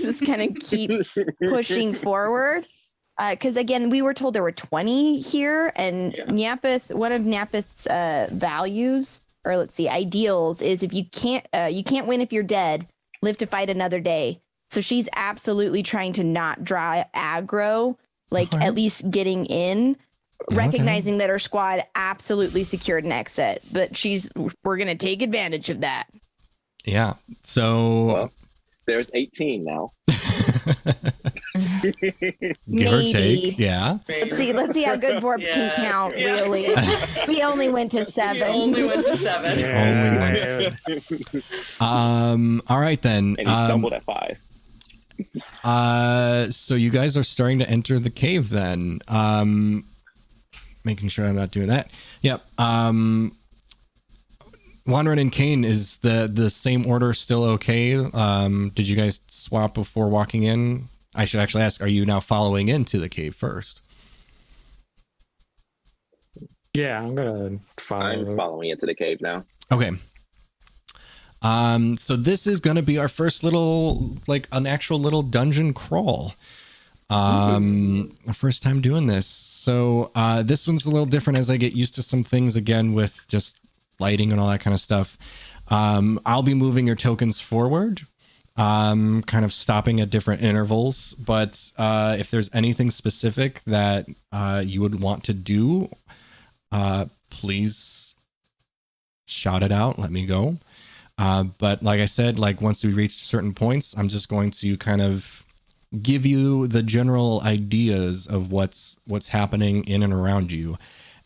Speaker 5: Just kind of keep pushing forward. Because again, we were told there were 20 here, and Nyapith, one of Nyapith's values, or let's see, ideals, is if you can't win if you're dead, live to fight another day. So she's absolutely trying to not draw aggro, like at least getting in, recognizing that her squad absolutely secured an exit, but we're gonna take advantage of that.
Speaker 1: Yeah. So
Speaker 4: Well, there's 18 now.
Speaker 1: give or take. Yeah.
Speaker 5: Let's see how good Vorp can count.
Speaker 3: Yeah.
Speaker 5: Really, we only went to 7.
Speaker 3: Only went to 7.
Speaker 1: All right then.
Speaker 4: And he stumbled at 5.
Speaker 1: So you guys are starting to enter the cave then. Making sure I'm not doing that. Yep. Wranran and Kaine, is the same order still okay? Did you guys swap before walking in? I should actually ask, are you now following into the cave first?
Speaker 2: Yeah, I'm gonna follow.
Speaker 4: I'm following into the cave now.
Speaker 1: Okay. So this is going to be our first little, like an actual little dungeon crawl. Our first time doing this. So this one's a little different as I get used to some things again with just lighting and all that kind of stuff. I'll be moving your tokens forward, kind of stopping at different intervals. But if there's anything specific that you would want to do, please shout it out. Let me go. But like I said, like once we reach certain points, I'm just going to kind of give you the general ideas of what's happening in and around you.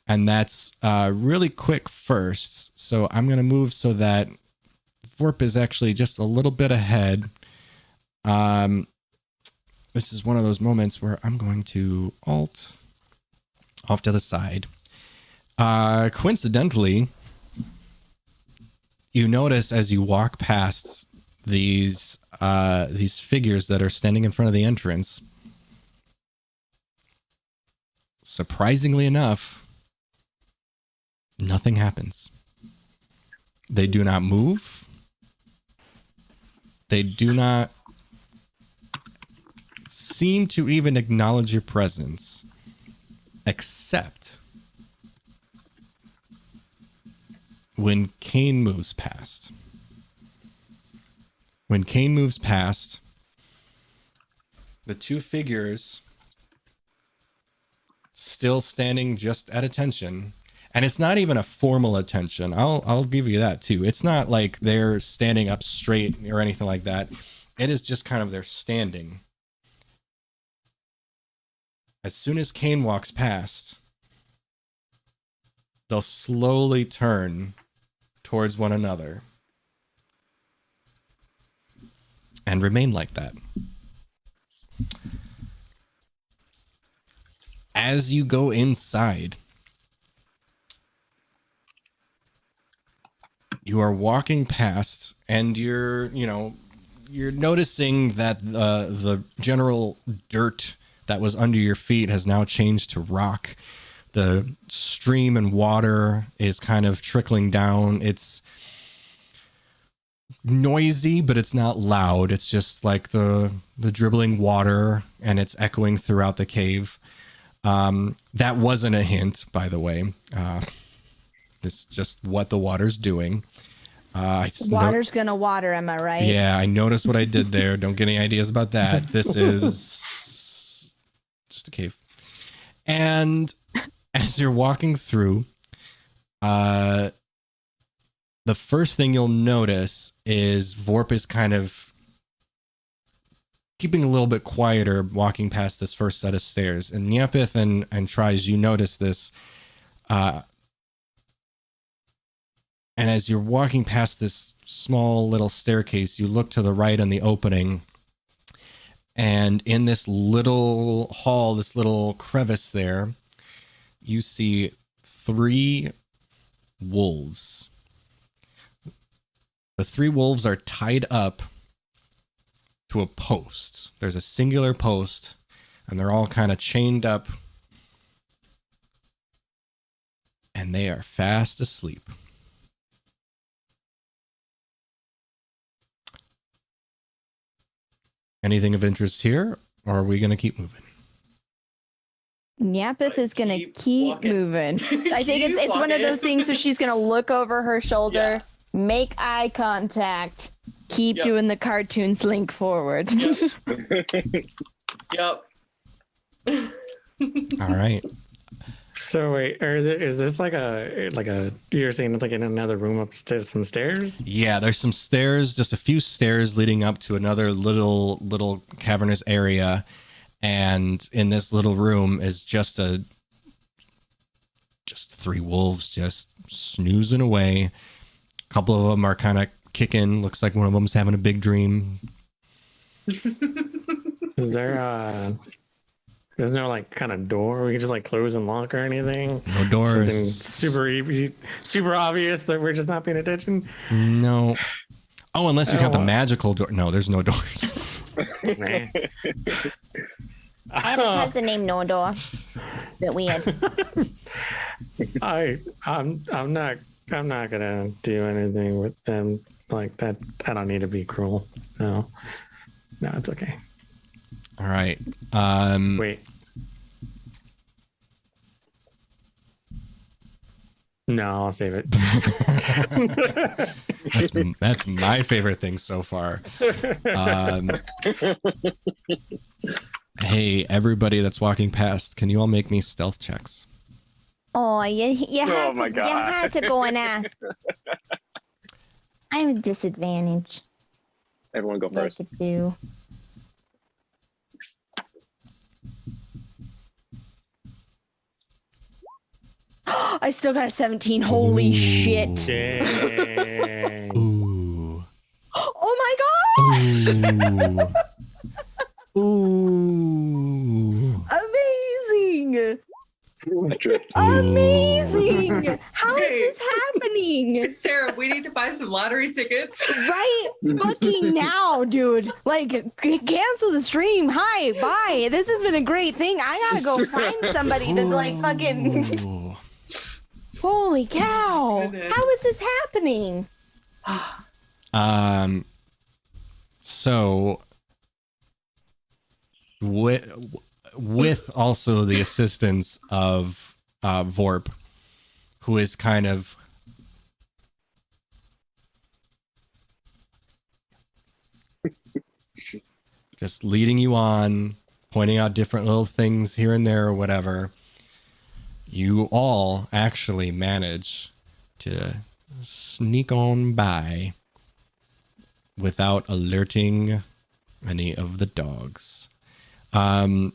Speaker 1: And that's really quick first. So I'm going to move so that Vorp is actually just a little bit ahead. This is one of those moments where I'm going to alt off to the side. Coincidentally, you notice as you walk past these figures that are standing in front of the entrance, surprisingly enough, nothing happens. They do not move. They do not seem to even acknowledge your presence, except when Kaine moves past. When Kaine moves past, the 2 figures still standing just at attention, and it's not even a formal attention. I'll give you that too. It's not like they're standing up straight or anything like that. It is just kind of they're standing. As soon as Kaine walks past, they'll slowly turn towards one another and remain like that. As you go inside, you are walking past and you're noticing that the general dirt that was under your feet has now changed to rock. The stream and water is kind of trickling down. It's noisy, but it's not loud. It's just like the dribbling water, and it's echoing throughout the cave. That wasn't a hint, by the way. It's just what the water's doing.
Speaker 5: Water's gonna water, am I right?
Speaker 1: Yeah, I noticed what I did there. Don't get any ideas about that. This is just a cave. And as as you're walking through, the first thing you'll notice is Vorp is kind of keeping a little bit quieter walking past this first set of stairs. And Nyapith and Trij, you notice this. And as you're walking past this small little staircase, you look to the right on the opening. And in this little hall, this little crevice there, you see 3 wolves. The 3 wolves are tied up to a post. There's a singular post, and they're all kind of chained up, and they are fast asleep. Anything of interest here, or are we going to keep moving?
Speaker 5: Nyapith is gonna keep
Speaker 3: walking.
Speaker 5: moving. I think
Speaker 3: Keep
Speaker 5: it's one of
Speaker 3: walking.
Speaker 5: those things. So she's gonna look over her shoulder, make eye contact, keep
Speaker 3: Yep.
Speaker 5: doing the cartoon slink forward.
Speaker 3: Yep.
Speaker 1: All right.
Speaker 2: So wait, is this like a you're saying it's like in another room upstairs, some stairs?
Speaker 1: Yeah, there's some stairs, just a few stairs leading up to another little cavernous area. And in this little room is just 3 wolves just snoozing away. A couple of them are kind of kicking. Looks like one of them's having a big dream.
Speaker 2: Is there there's no like kind of door we can just like close and lock or anything?
Speaker 1: No doors.
Speaker 2: Something super easy, super obvious that we're just not paying attention.
Speaker 1: No. Oh, unless you
Speaker 2: I
Speaker 1: got the
Speaker 2: don't want-
Speaker 1: magical door. No, there's no doors.
Speaker 2: Nah.
Speaker 5: I have a cousin named Nodor. Bit weird.
Speaker 2: I'm not gonna do anything with them like that. I don't need to be cruel. No, it's okay.
Speaker 1: All right.
Speaker 2: Wait. No, I'll save it.
Speaker 1: That's my favorite thing so far. Hey, everybody that's walking past, can you all make me stealth checks?
Speaker 5: Oh, you had
Speaker 4: my
Speaker 5: to,
Speaker 4: God.
Speaker 5: you had to go and ask. I'm a disadvantage.
Speaker 4: Everyone go
Speaker 5: What
Speaker 4: first.
Speaker 5: to do? I still got a 17. Holy
Speaker 1: Ooh.
Speaker 5: shit.
Speaker 2: Dang.
Speaker 1: Ooh.
Speaker 5: Oh my god.
Speaker 1: Ooh. Ooh.
Speaker 5: Amazing.
Speaker 4: I tripped.
Speaker 5: Amazing. How is
Speaker 3: Okay.
Speaker 5: this happening?
Speaker 3: Sarah, we need to buy some lottery tickets.
Speaker 5: Right fucking now, dude. Like, cancel the stream. Hi, bye. This has been a great thing. I gotta go find somebody that, like, fucking.
Speaker 1: Ooh.
Speaker 5: Holy cow.
Speaker 3: Goodness.
Speaker 5: How is this happening?
Speaker 1: So with also the assistance of Vorp, who is kind of just leading you on, pointing out different little things here and there or whatever, you all actually manage to sneak on by without alerting any of the dogs. Don't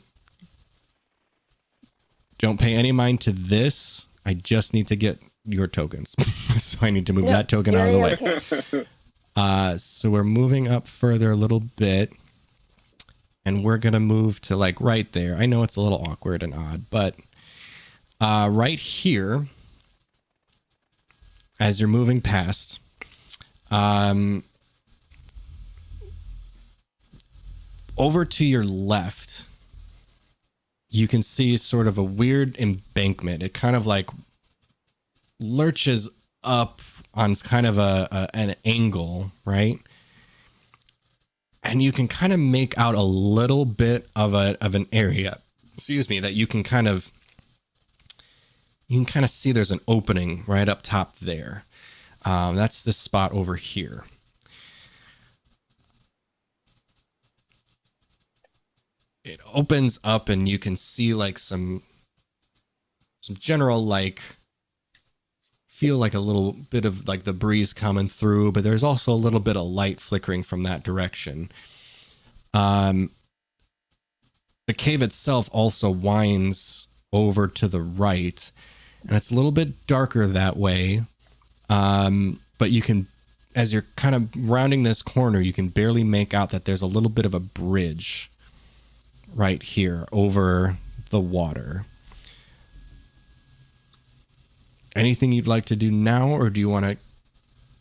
Speaker 1: pay any mind to this. I just need to get your tokens. So I need to move that token out of the way.
Speaker 5: Okay.
Speaker 1: So we're moving up further a little bit. And we're going to move to like right there. I know it's a little awkward and odd, but right here, as you're moving past, over to your left, you can see sort of a weird embankment. It kind of like lurches up on kind of an angle, right? And you can kind of make out a little bit of an area, excuse me, that you can kind of see there's an opening right up top there. That's this spot over here. It opens up and you can see like some some general like feel like a little bit of like the breeze coming through, but there's also a little bit of light flickering from that direction. The cave itself also winds over to the right, and it's a little bit darker that way. But you can, as you're kind of rounding this corner, you can barely make out that there's a little bit of a bridge right here over the water. Anything you'd like to do now, or do you want to?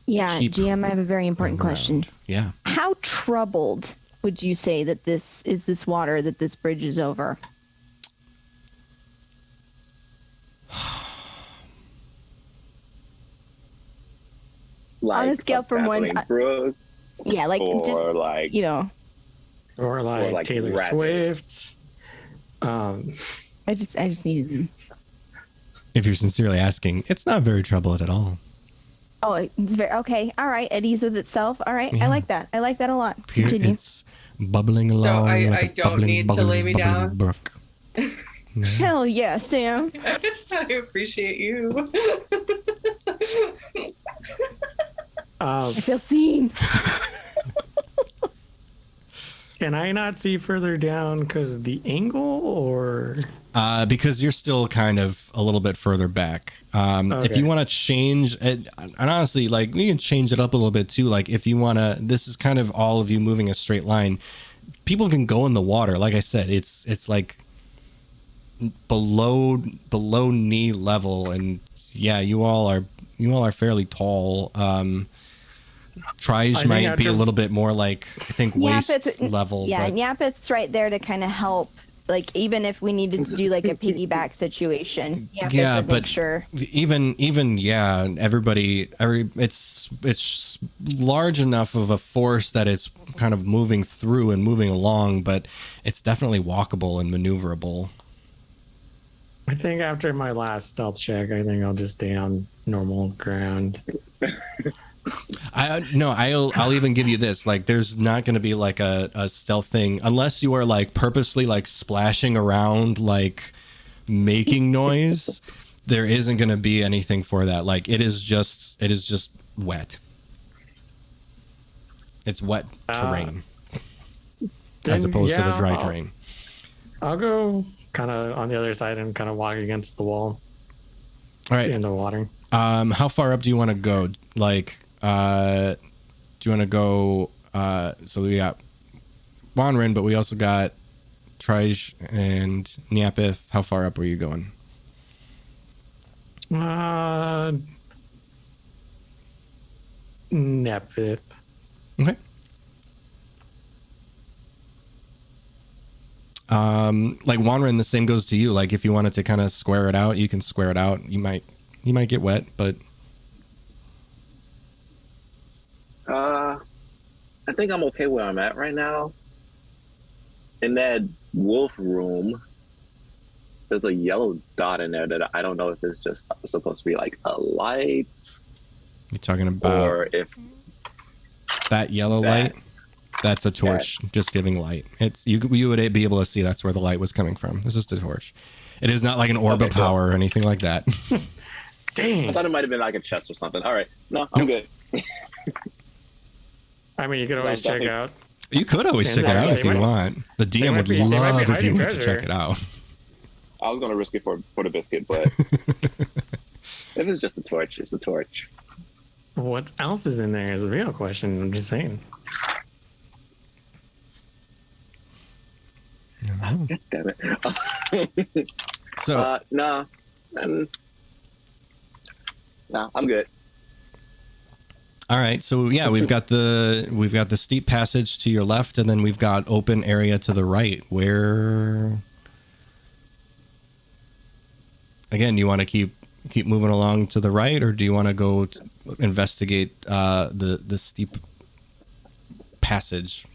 Speaker 5: Yeah, GM, I have a very important question.
Speaker 1: Yeah.
Speaker 5: How troubled would you say that this water that this bridge is over?
Speaker 4: Like
Speaker 5: on a scale from one,
Speaker 4: Brook,
Speaker 5: yeah, like
Speaker 4: or
Speaker 5: just
Speaker 4: like
Speaker 5: you know,
Speaker 2: or like Taylor
Speaker 4: rabbits.
Speaker 2: Swift.
Speaker 5: I just needed.
Speaker 1: If you're sincerely asking, it's not very troubled at all.
Speaker 5: Oh, it's very okay. All right, at ease with itself. All right,
Speaker 1: Yeah.
Speaker 5: I like that. I like that a lot.
Speaker 1: Pure,
Speaker 5: Continue.
Speaker 1: it's bubbling along.
Speaker 3: I
Speaker 1: like a
Speaker 3: don't
Speaker 1: bubbling,
Speaker 3: need to
Speaker 1: bubbling,
Speaker 3: lay me
Speaker 1: bubbling
Speaker 3: down.
Speaker 1: brook. Yeah.
Speaker 5: Hell yeah, Sam.
Speaker 3: I appreciate you.
Speaker 5: I feel seen.
Speaker 2: Can I not see further down because the angle, or
Speaker 1: Because you're still kind of a little bit further back. If
Speaker 2: Okay.
Speaker 1: you want to change it, and honestly, like we can change it up a little bit too. Like if you want to, this is kind of all of you moving a straight line. People can go in the water. Like I said, it's like below knee level, and yeah, you all are fairly tall. Trij
Speaker 2: think
Speaker 1: might be
Speaker 2: after-
Speaker 1: a little bit more like I think waist
Speaker 5: Nyapith-
Speaker 1: level.
Speaker 5: Yeah,
Speaker 1: but
Speaker 5: Nyapith's right there to kind of help. Like even if we needed to do like a piggyback situation,
Speaker 1: Yeah,
Speaker 5: would
Speaker 1: but
Speaker 5: make sure.
Speaker 1: even yeah, it's large enough of a force that it's kind of moving through and moving along, but it's definitely walkable and maneuverable.
Speaker 2: I think after my last stealth check, I think I'll just stay on normal ground.
Speaker 1: I'll even give you this. Like, there's not going to be like a stealth thing unless you are like purposely like splashing around, like making noise. There isn't going to be anything for that. Like, it is just wet. It's wet terrain as
Speaker 2: Then,
Speaker 1: opposed to the
Speaker 2: yeah,
Speaker 1: dry terrain.
Speaker 2: I'll go kind of on the other side and kind of walk against the wall
Speaker 1: All right.
Speaker 2: in the water.
Speaker 1: How far up do you want to go? Like, do you want to go? So we got Wranran, but we also got Trij and Nyapith. How far up were you going?
Speaker 2: Nyapith.
Speaker 1: Okay. Like Wranran, the same goes to you. Like, if you wanted to kind of square it out, you can square it out. You might get wet, but
Speaker 4: I think I'm okay where I'm at right now. In that wolf room, there's a yellow dot in there that I don't know if it's just supposed to be like a light
Speaker 1: you're talking about
Speaker 4: or if
Speaker 1: that yellow light.
Speaker 4: that's
Speaker 1: That's a torch, just giving light. It's you would be able to see that's where the light was coming from. This is the torch. It is not like an orb of
Speaker 4: Okay, cool.
Speaker 1: power or anything like that.
Speaker 4: I
Speaker 2: Dang.
Speaker 4: thought it might have been like a chest or something. All right, no, I'm good.
Speaker 2: I mean, you could always check out.
Speaker 1: You could always
Speaker 2: And
Speaker 1: check it
Speaker 2: they
Speaker 1: out
Speaker 2: might-
Speaker 1: if you want. The DM
Speaker 2: might
Speaker 1: would
Speaker 2: be- they might
Speaker 1: love
Speaker 2: be
Speaker 1: if you
Speaker 2: hiding
Speaker 1: went to
Speaker 2: treasure.
Speaker 1: check it out.
Speaker 4: I was gonna risk it for the biscuit, but if it's just a torch, it's a torch.
Speaker 2: What else is in there is a real question. I'm just saying.
Speaker 4: God damn it.
Speaker 1: So
Speaker 4: No, I'm good.
Speaker 1: all right, so yeah, we've got the steep passage to your left, and then we've got open area to the right. Where again, you want to keep moving along to the right, or do you want to go investigate the steep passage?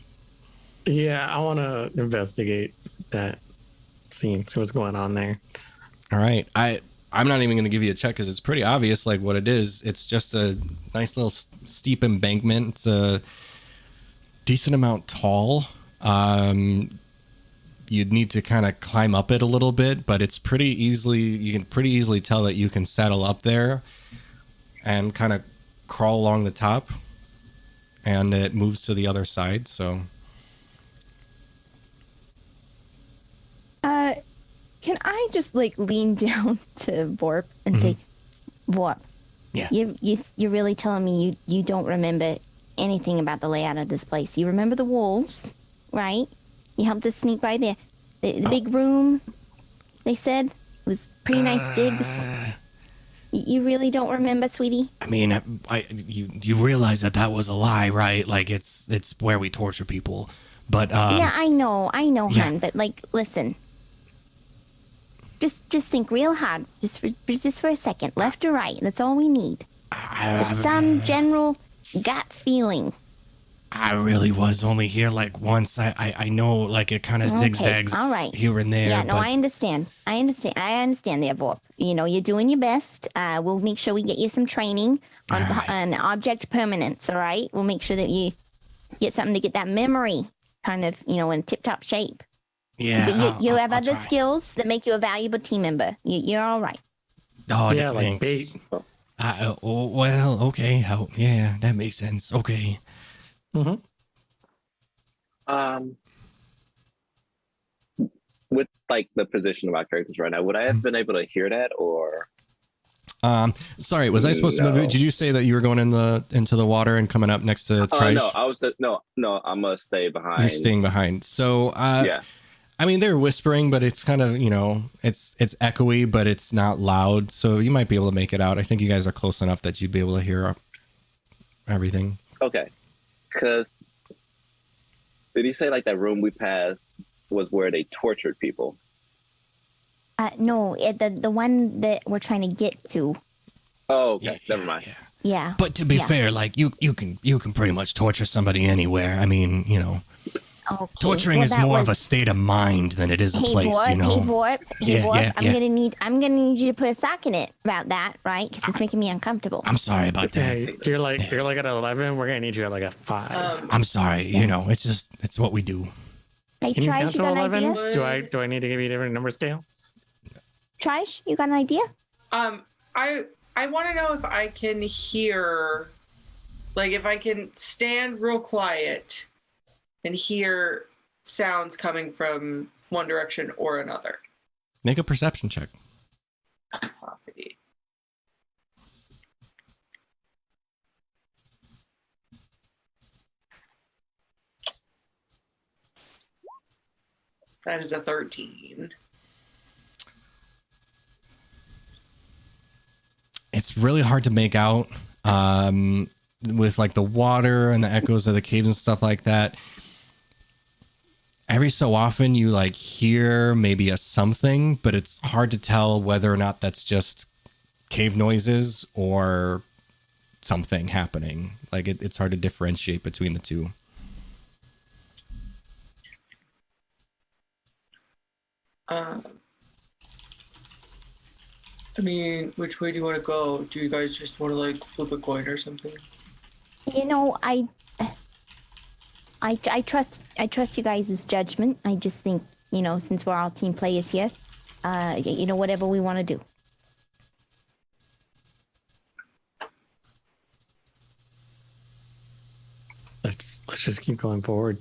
Speaker 2: Yeah, I want to investigate that scene, see what's going on there.
Speaker 1: All right, I'm not even going to give you a check because it's pretty obvious like what it is. It's just a nice little steep embankment. It's a decent amount tall. you'd need to kind of climb up it a little bit, but it's pretty easily, you can pretty easily tell that you can settle up there and kind of crawl along the top, and it moves to the other side. So
Speaker 5: can I just like lean down to Vorp and say, Vorp,
Speaker 1: yeah,
Speaker 5: you're really telling me you don't remember anything about the layout of this place? You remember the walls, right? You helped us sneak by there. The big room, they said, it was pretty nice digs. You really don't remember, sweetie?
Speaker 1: I mean, you realize that was a lie, right? Like it's where we torture people. But
Speaker 5: yeah, I know,
Speaker 1: yeah.
Speaker 5: hon. But like, listen, just think real hard, just for a second, left or right. That's all we need. Some general gut feeling.
Speaker 1: I really was only here like once. I know, like it kind of zigzags
Speaker 5: all right.
Speaker 1: here and there.
Speaker 5: Yeah, no,
Speaker 1: but
Speaker 5: I understand there, Vorp. You know, you're doing your best. We'll make sure we get you some training on object permanence, all right? We'll make sure that you get something to get that memory kind of, in tip-top shape.
Speaker 1: Yeah.
Speaker 5: But you have
Speaker 1: I'll
Speaker 5: other
Speaker 1: try.
Speaker 5: skills that make you a valuable team member. You're all right.
Speaker 1: Oh,
Speaker 2: Yeah, like
Speaker 1: thanks.
Speaker 2: bait.
Speaker 1: Well, okay. Yeah, that makes sense. Okay.
Speaker 2: Mm-hmm.
Speaker 4: With like the position of our characters right now, would I have been able to hear that, or?
Speaker 1: Sorry, was I supposed to move? Did you say that you were going into the water and coming up next to Trij?
Speaker 4: No, I'm gonna stay behind.
Speaker 1: You're staying behind. So,
Speaker 4: yeah.
Speaker 1: I mean, they're whispering, but it's kind of, it's echoey, but it's not loud. So you might be able to make it out. I think you guys are close enough that you'd be able to hear everything.
Speaker 4: Okay. Because did he say like that room we passed was where they tortured people?
Speaker 5: No, the one that we're trying to get to.
Speaker 4: Oh, okay. Never mind.
Speaker 1: Yeah.
Speaker 5: Yeah.
Speaker 1: But to be fair, like you can pretty much torture somebody anywhere. I mean,
Speaker 5: Okay.
Speaker 1: torturing is more of a state of mind than it is a place,
Speaker 5: Hey, Vorp.
Speaker 1: Yeah.
Speaker 5: I'm gonna need you to put a sock in it about that, right? Because it's making me uncomfortable.
Speaker 1: I'm sorry about that.
Speaker 2: Hey, you're like at 11. We're gonna need you at like a 5.
Speaker 1: I'm sorry. It's what we do.
Speaker 5: Hey,
Speaker 2: Can you
Speaker 5: Trij,
Speaker 2: count
Speaker 5: you
Speaker 2: to
Speaker 5: got an
Speaker 2: 11?
Speaker 5: idea?
Speaker 2: Do I need to give you a different number scale?
Speaker 5: Trij, you got an idea?
Speaker 3: I want to know if I can hear, like if I can stand real quiet and hear sounds coming from one direction or another.
Speaker 1: Make a perception check.
Speaker 3: Copy. That is a 13.
Speaker 1: It's really hard to make out with like the water and the echoes of the caves and stuff like that. Every so often you like hear maybe a something, but it's hard to tell whether or not that's just cave noises or something happening. Like it's hard to differentiate between the two.
Speaker 3: I mean, which way do you want to go? Do you guys just want to like flip a coin or something?
Speaker 5: I trust you guys' judgment. I just think, since we're all team players here, whatever we want to do.
Speaker 2: Let's just keep going forward.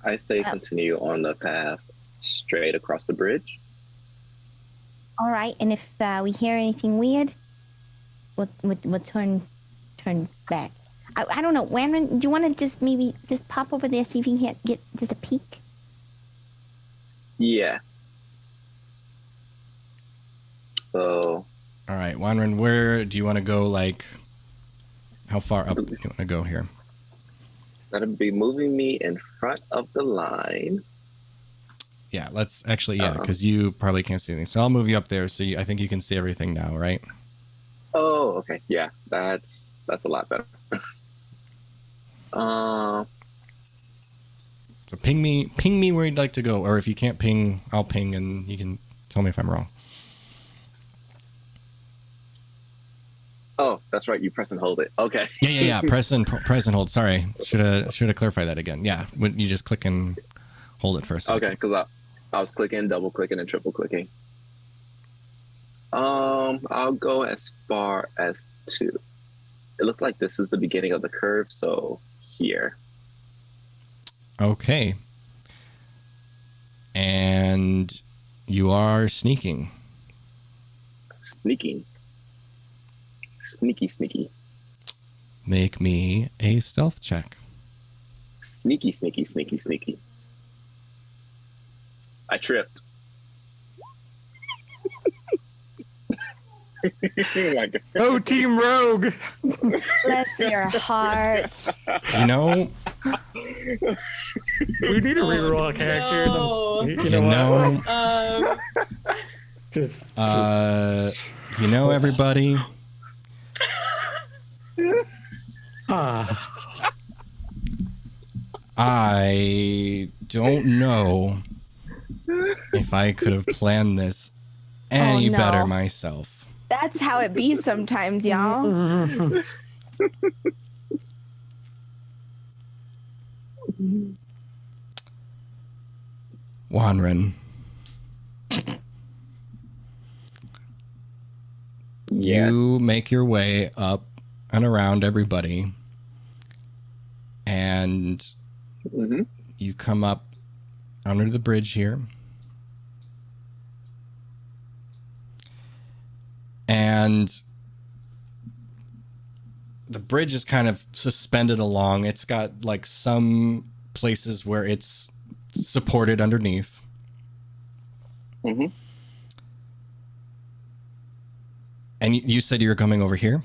Speaker 4: I say continue on the path straight across the bridge.
Speaker 5: All right, and if we hear anything weird, we'll turn back. I don't know, Wranran, do you want to just pop over there, see if you can get just a peek?
Speaker 4: Yeah. So.
Speaker 1: All right, Wranran, where do you want to go? Like, how far up do you want to go here?
Speaker 4: That'll be moving me in front of the line.
Speaker 1: Yeah, let's actually, because you probably can't see anything. So I'll move you up there. So I think you can see everything now, right?
Speaker 4: Oh, okay. Yeah, that's a lot better.
Speaker 1: So ping me where you'd like to go, or if you can't ping, I'll ping, and you can tell me if I'm wrong.
Speaker 4: Oh, that's right. You press and hold it. Okay.
Speaker 1: Yeah. Press and hold. Sorry, should have clarified that again. Yeah, when you just click and hold it for a second.
Speaker 4: Okay, because I was clicking, double clicking, and triple clicking. I'll go as far as 2. It looks like this is the beginning of the curve, so here.
Speaker 1: Okay. And you are sneaking.
Speaker 4: Sneaking. Sneaky, sneaky.
Speaker 1: Make me a stealth check.
Speaker 4: Sneaky, sneaky, sneaky, sneaky. I tripped. Oh my God.
Speaker 2: Oh, Team Rogue.
Speaker 5: Bless your heart.
Speaker 1: You know,
Speaker 2: We need to reroll our characters.
Speaker 3: no.
Speaker 2: You know what? Just
Speaker 1: you know, everybody, I don't know if I could have planned this any
Speaker 5: no.
Speaker 1: better myself.
Speaker 5: That's how it be sometimes, y'all.
Speaker 1: Wranran,
Speaker 4: Yes.
Speaker 1: you make your way up and around everybody, and
Speaker 4: Mhm.
Speaker 1: you come up under the bridge here. And the bridge is kind of suspended along. It's got like some places where it's supported underneath.
Speaker 4: Mhm.
Speaker 1: And you said you were coming over here?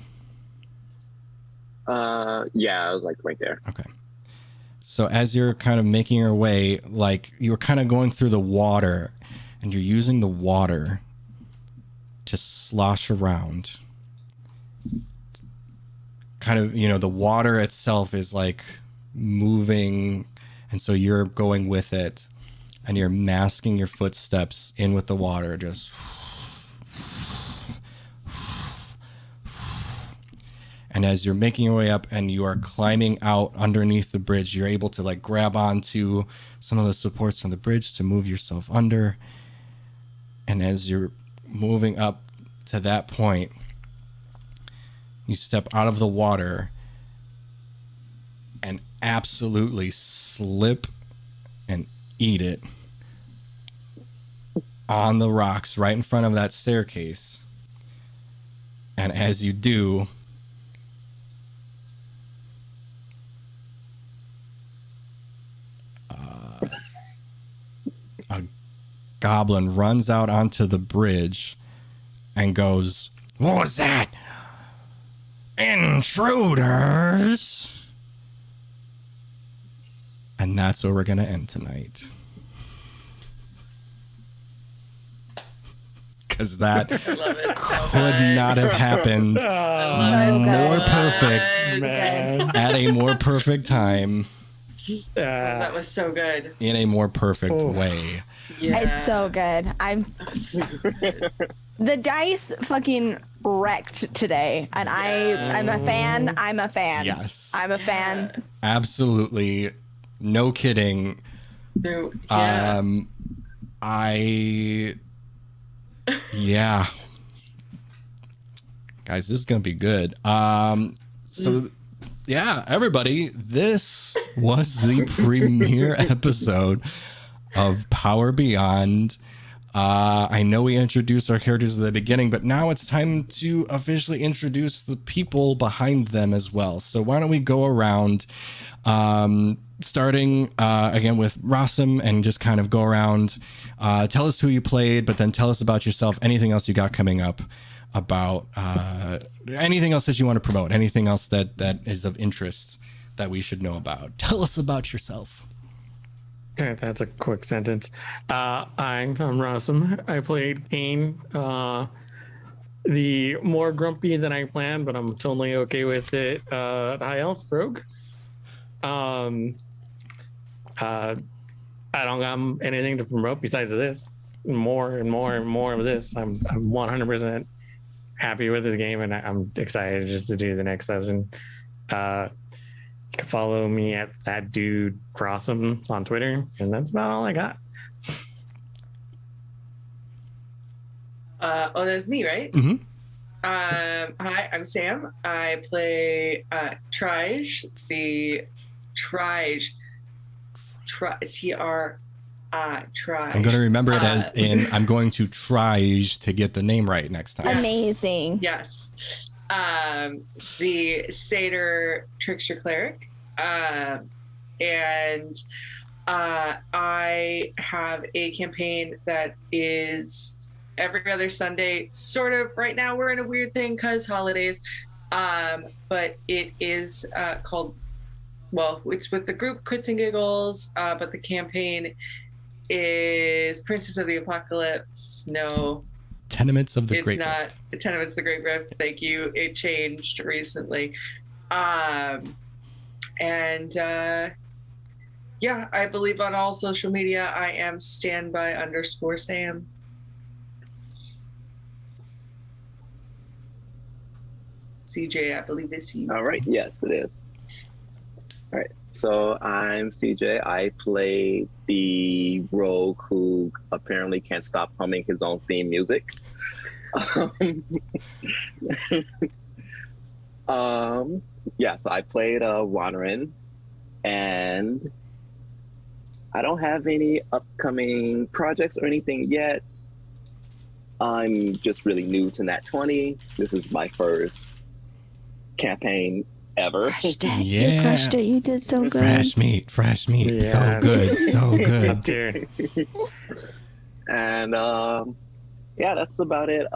Speaker 4: Yeah, I was like right there.
Speaker 1: Okay. So as you're kind of making your way, like you were kind of going through the water, and you're using the water to slosh around. Kind of, you know, the water itself is like moving, and so you're going with it, and you're masking your footsteps in with the water, just. And as you're making your way up and you are climbing out underneath the bridge, you're able to like grab onto some of the supports from the bridge to move yourself under. And as you're moving up to that point, you step out of the water and absolutely slip and eat it on the rocks right in front of that staircase. And as you do, a goblin runs out onto the bridge and goes, "What was that? Intruders!" And that's where we're going to end tonight. Because that
Speaker 3: I love it so
Speaker 1: could not have happened
Speaker 3: I love it
Speaker 1: more
Speaker 3: so
Speaker 1: perfect
Speaker 3: much.
Speaker 2: man.
Speaker 1: at a more perfect time
Speaker 3: That was so good.
Speaker 1: in a more perfect
Speaker 2: Oof.
Speaker 1: way.
Speaker 3: Yeah.
Speaker 5: It's so good.
Speaker 3: That was so good.
Speaker 5: The dice fucking wrecked today, and I'm a fan. I'm a fan.
Speaker 1: Yes.
Speaker 5: I'm a fan.
Speaker 1: Absolutely. No kidding.
Speaker 3: Yeah.
Speaker 1: Yeah. Guys, this is going to be good. So yeah, everybody, this was the premiere episode of Power Beyond. I know we introduced our characters at the beginning, but now it's time to officially introduce the people behind them as well. So why don't we go around, starting again with Rossum, and just kind of go around, tell us who you played, but then tell us about yourself, anything else you got coming up, about anything else that you want to promote, anything else that is of interest that we should know about. Tell us about yourself.
Speaker 2: Okay, that's a quick sentence. I'm Rossum. I played Kaine, the more grumpy than I planned, but I'm totally okay with it. High Elf Rogue. I don't got anything to promote besides this. More and more and more of this. I'm 100% happy with this game, and I'm excited just to do the next session. You can follow me at that dude Rossum on Twitter, and that's about all I got.
Speaker 3: That's me, right?
Speaker 1: Mm-hmm.
Speaker 3: Hi, I'm Sam. I play Trij, the Trij, Trij.
Speaker 1: I'm going to remember it as in I'm going to try to get the name right next time.
Speaker 3: Yes.
Speaker 5: Amazing.
Speaker 3: Yes. The Satyr Trickster Cleric. And I have a campaign that is every other Sunday, sort of. Right now we're in a weird thing because holidays, but it is called, well, it's with the group Crits and Giggles, but the campaign is Princess of the Apocalypse. No,
Speaker 1: Tenements of the Great
Speaker 3: it's not
Speaker 1: Rift.
Speaker 3: Tenements of the Great Rift. Thank you. It changed recently. Yeah, I believe on all social media I am standby_Sam. CJ, I believe it's you.
Speaker 4: All right. Yes, it is. All right. So I'm CJ. I play the rogue who apparently can't stop humming his own theme music. Yeah, so I played Wranran, and I don't have any upcoming projects or anything yet. I'm just really new to Nat 20. This is my first campaign ever.
Speaker 5: Crushed it.
Speaker 1: Yeah.
Speaker 5: You crushed it. You did so good.
Speaker 1: Fresh meat.
Speaker 2: Yeah.
Speaker 1: So good. So
Speaker 2: Up
Speaker 1: good.
Speaker 2: there.
Speaker 4: And yeah, that's about it.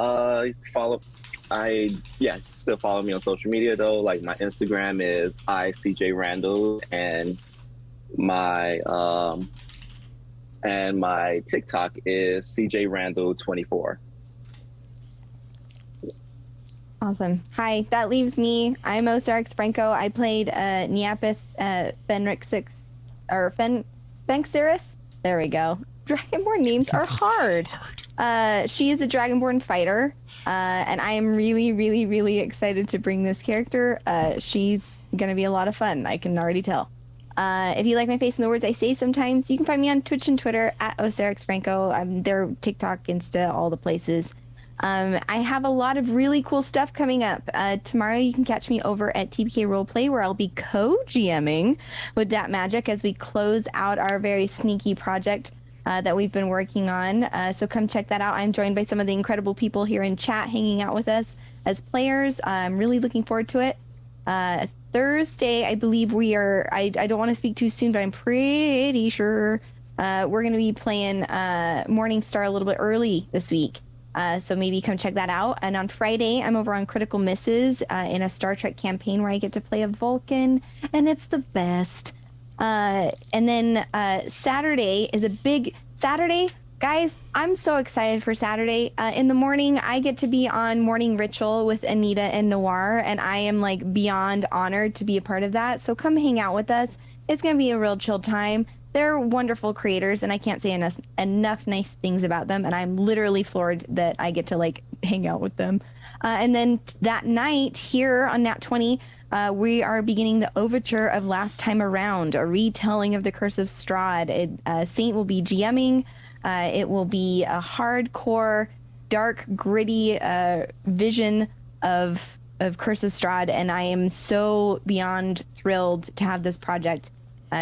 Speaker 4: Still follow me on social media though. Like my Instagram is ICJRandall, and my TikTok is CJRandall24.
Speaker 5: Awesome. Hi, that leaves me. I'm Osiris Franco. I played Nyapith Benxiris. There we go. Dragonborn names are hard. She is a Dragonborn fighter, and I am really, really, really excited to bring this character. She's going to be a lot of fun. I can already tell. If you like my face and the words I say sometimes, you can find me on Twitch and Twitter at Osiris Franco. I'm there, TikTok, Insta, all the places. I have a lot of really cool stuff coming up. Tomorrow you can catch me over at TPK Roleplay, where I'll be co-GMing with Dat Magic as we close out our very sneaky project that we've been working on. So come check that out. I'm joined by some of the incredible people here in chat hanging out with us as players. I'm really looking forward to it. Thursday, I believe we are, I don't want to speak too soon, but I'm pretty sure we're going to be playing Morningstar a little bit early this week. So maybe come check that out. And on Friday, I'm over on Critical Misses in a Star Trek campaign where I get to play a Vulcan, and it's the best. And then Saturday is a big Saturday. Guys, I'm so excited for Saturday. In the morning, I get to be on Morning Ritual with Anita and Noir, and I am like beyond honored to be a part of that. So come hang out with us. It's going to be a real chill time. They're wonderful creators, and I can't say enough nice things about them, and I'm literally floored that I get to like hang out with them. And then that night here on Nat 20, we are beginning the overture of Last Time Around, a retelling of the Curse of Strahd. Saint will be GMing. It will be a hardcore, dark, gritty vision of Curse of Strahd, and I am so beyond thrilled to have this project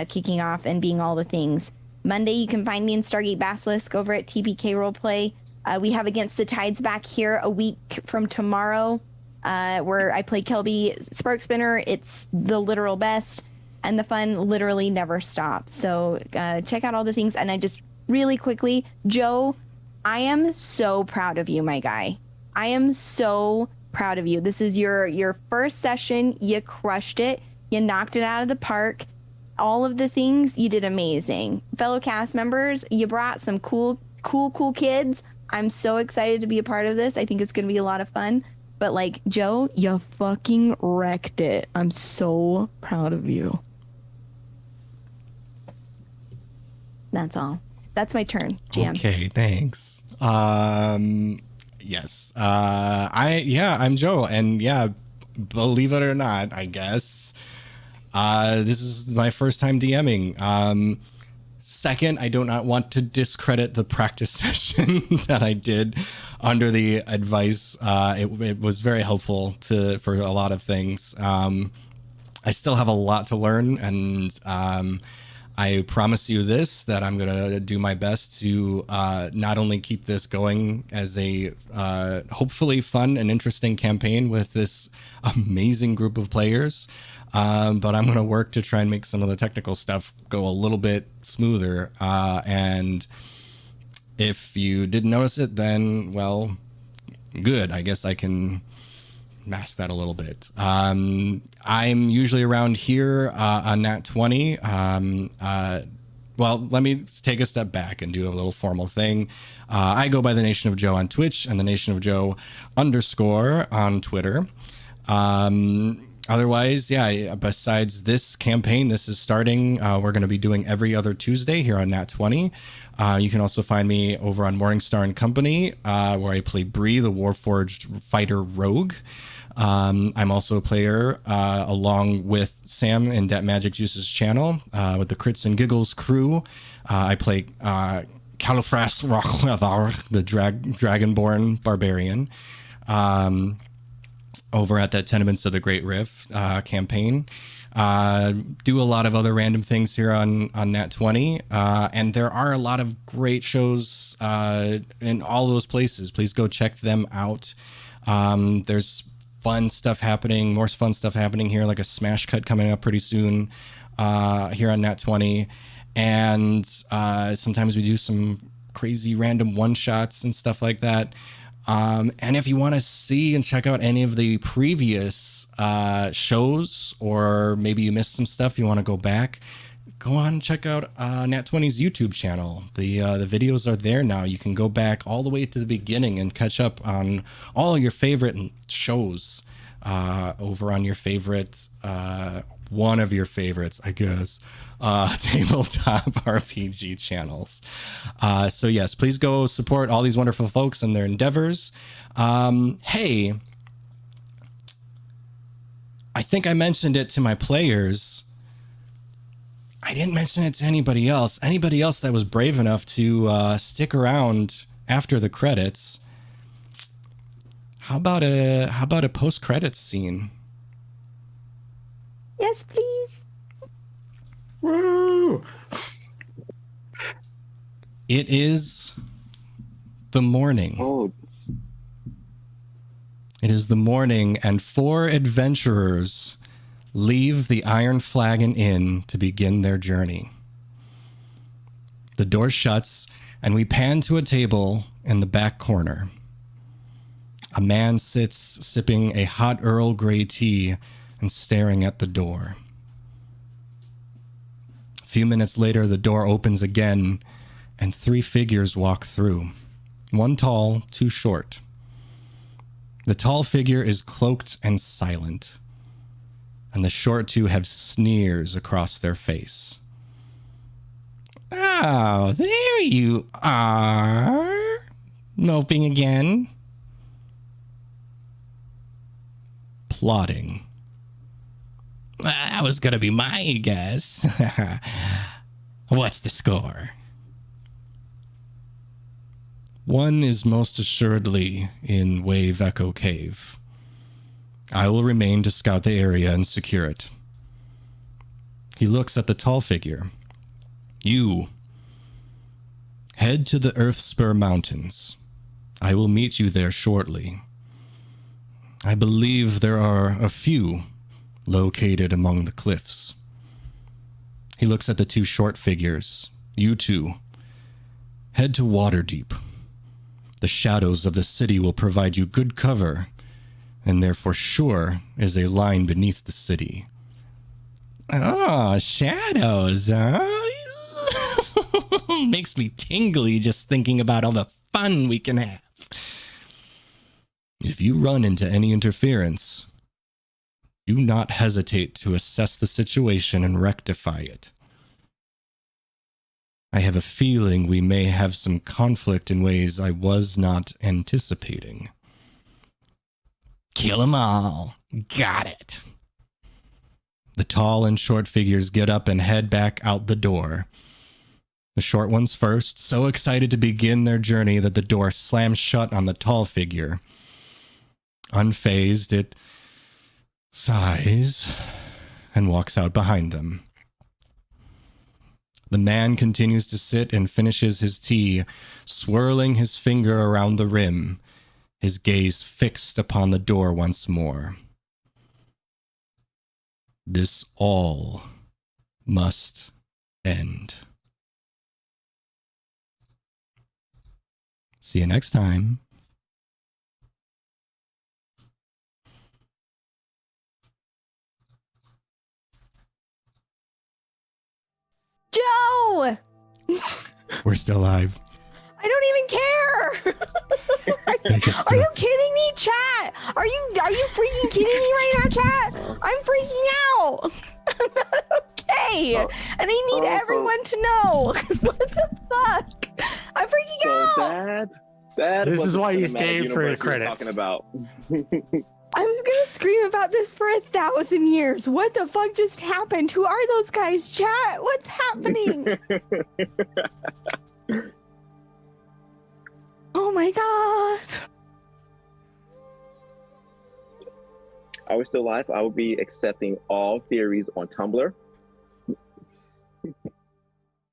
Speaker 5: kicking off and being all the things. Monday, you can find me in Stargate Basilisk over at TPK Roleplay. We have Against the Tides back here a week from tomorrow, where I play Kelby Sparkspinner. It's the literal best, and the fun literally never stops. So check out all the things. And I just really quickly, Joe, I am so proud of you, my guy. I am so proud of you. This is your first session. You crushed it. You knocked it out of the park. All of the things, you did amazing. Fellow cast members, you brought some cool kids. I'm so excited to be a part of this. I think it's going to be a lot of fun. But like, Joe, you fucking wrecked it. I'm so proud of you. That's all. That's my turn, GM.
Speaker 1: Okay, thanks. Yes. I'm Joe, and yeah, believe it or not, I guess. This is my first time DMing. Second, I do not want to discredit the practice session that I did under the advice. It was very helpful for a lot of things. I still have a lot to learn, and I promise you this, that I'm going to do my best to not only keep this going as a hopefully fun and interesting campaign with this amazing group of players, but I'm going to work to try and make some of the technical stuff go a little bit smoother. And if you didn't notice it, then, well, good. I guess I can mask that a little bit. I'm usually around here on Nat 20. Well, let me take a step back and do a little formal thing. I go by the Nation of Joe on Twitch and the Nation of Joe _ on Twitter. Otherwise, yeah, besides this campaign, this is starting. We're going to be doing every other Tuesday here on Nat 20. You can also find me over on Morningstar and Company, where I play Bree, the Warforged fighter rogue. I'm also a player along with Sam in Dat Magic Juice's channel with the Crits and Giggles crew. I play Califras Rockseeker, the Dragonborn Barbarian, over at that Tenements of the Great Rift campaign. Do a lot of other random things here on Nat 20, and there are a lot of great shows in all those places. Please go check them out. There's more fun stuff happening here, like a smash cut coming up pretty soon here on Nat 20, and sometimes we do some crazy random one-shots and stuff like that. And if you want to see and check out any of the previous shows, or maybe you missed some stuff, you want to go back, go on and check out Nat 20's YouTube channel. The videos are there now. You can go back all the way to the beginning and catch up on all your favorite shows over on your favorite, one of your favorites, I guess, tabletop RPG channels. So yes, please go support all these wonderful folks and their endeavors. Hey, I think I mentioned it to my players. I didn't mention it to anybody else. Anybody else that was brave enough to stick around after the credits. How about a post-credits scene?
Speaker 5: Yes, please.
Speaker 2: Woo!
Speaker 1: It is the morning.
Speaker 4: Oh,
Speaker 1: It is the morning, and 4 adventurers leave the Iron Flagon Inn to begin their journey. The door shuts, and we pan to a table in the back corner. A man sits sipping a hot Earl Grey tea and staring at the door. A few minutes later, the door opens again, and 3 figures walk through. 1 tall, 2 short. The tall figure is cloaked and silent, and the short 2 have sneers across their face. Oh, there you are. Moping again. Plotting. That was gonna be my guess. What's the score? 1 is most assuredly in Wave Echo Cave. I will remain to scout the area and secure it. He looks at the tall figure. You. Head to the Earthspur Mountains. I will meet you there shortly. I believe there are a few located among the cliffs. He looks at the 2 short figures. You 2. Head to Waterdeep. The shadows of the city will provide you good cover, and there for sure is a line beneath the city. Oh, shadows, huh? Makes me tingly just thinking about all the fun we can have. If you run into any interference, do not hesitate to assess the situation and rectify it. I have a feeling we may have some conflict in ways I was not anticipating. Kill 'em all. Got it. The tall and short figures get up and head back out the door. The short ones first, so excited to begin their journey that the door slams shut on the tall figure. Unfazed, it sighs and walks out behind them. The man continues to sit and finishes his tea, swirling his finger around the rim, his gaze fixed upon the door once more. This all must end. See you next time.
Speaker 5: Joe!
Speaker 1: We're still live.
Speaker 5: I don't even care. Are you kidding me, chat? Are you freaking kidding me right now, chat? I'm freaking out. I'm not okay. And I need everyone to know. What the fuck? I'm freaking out.
Speaker 4: That
Speaker 2: This
Speaker 4: was
Speaker 2: is
Speaker 4: the
Speaker 2: why you
Speaker 4: cinematic
Speaker 2: stayed for
Speaker 4: universe we were
Speaker 2: credits.
Speaker 4: talking about.
Speaker 5: I was gonna scream about this for 1,000 years. What the fuck just happened? Who are those guys, chat? What's happening? Oh my god.
Speaker 4: I was still live. I will be accepting all theories on Tumblr.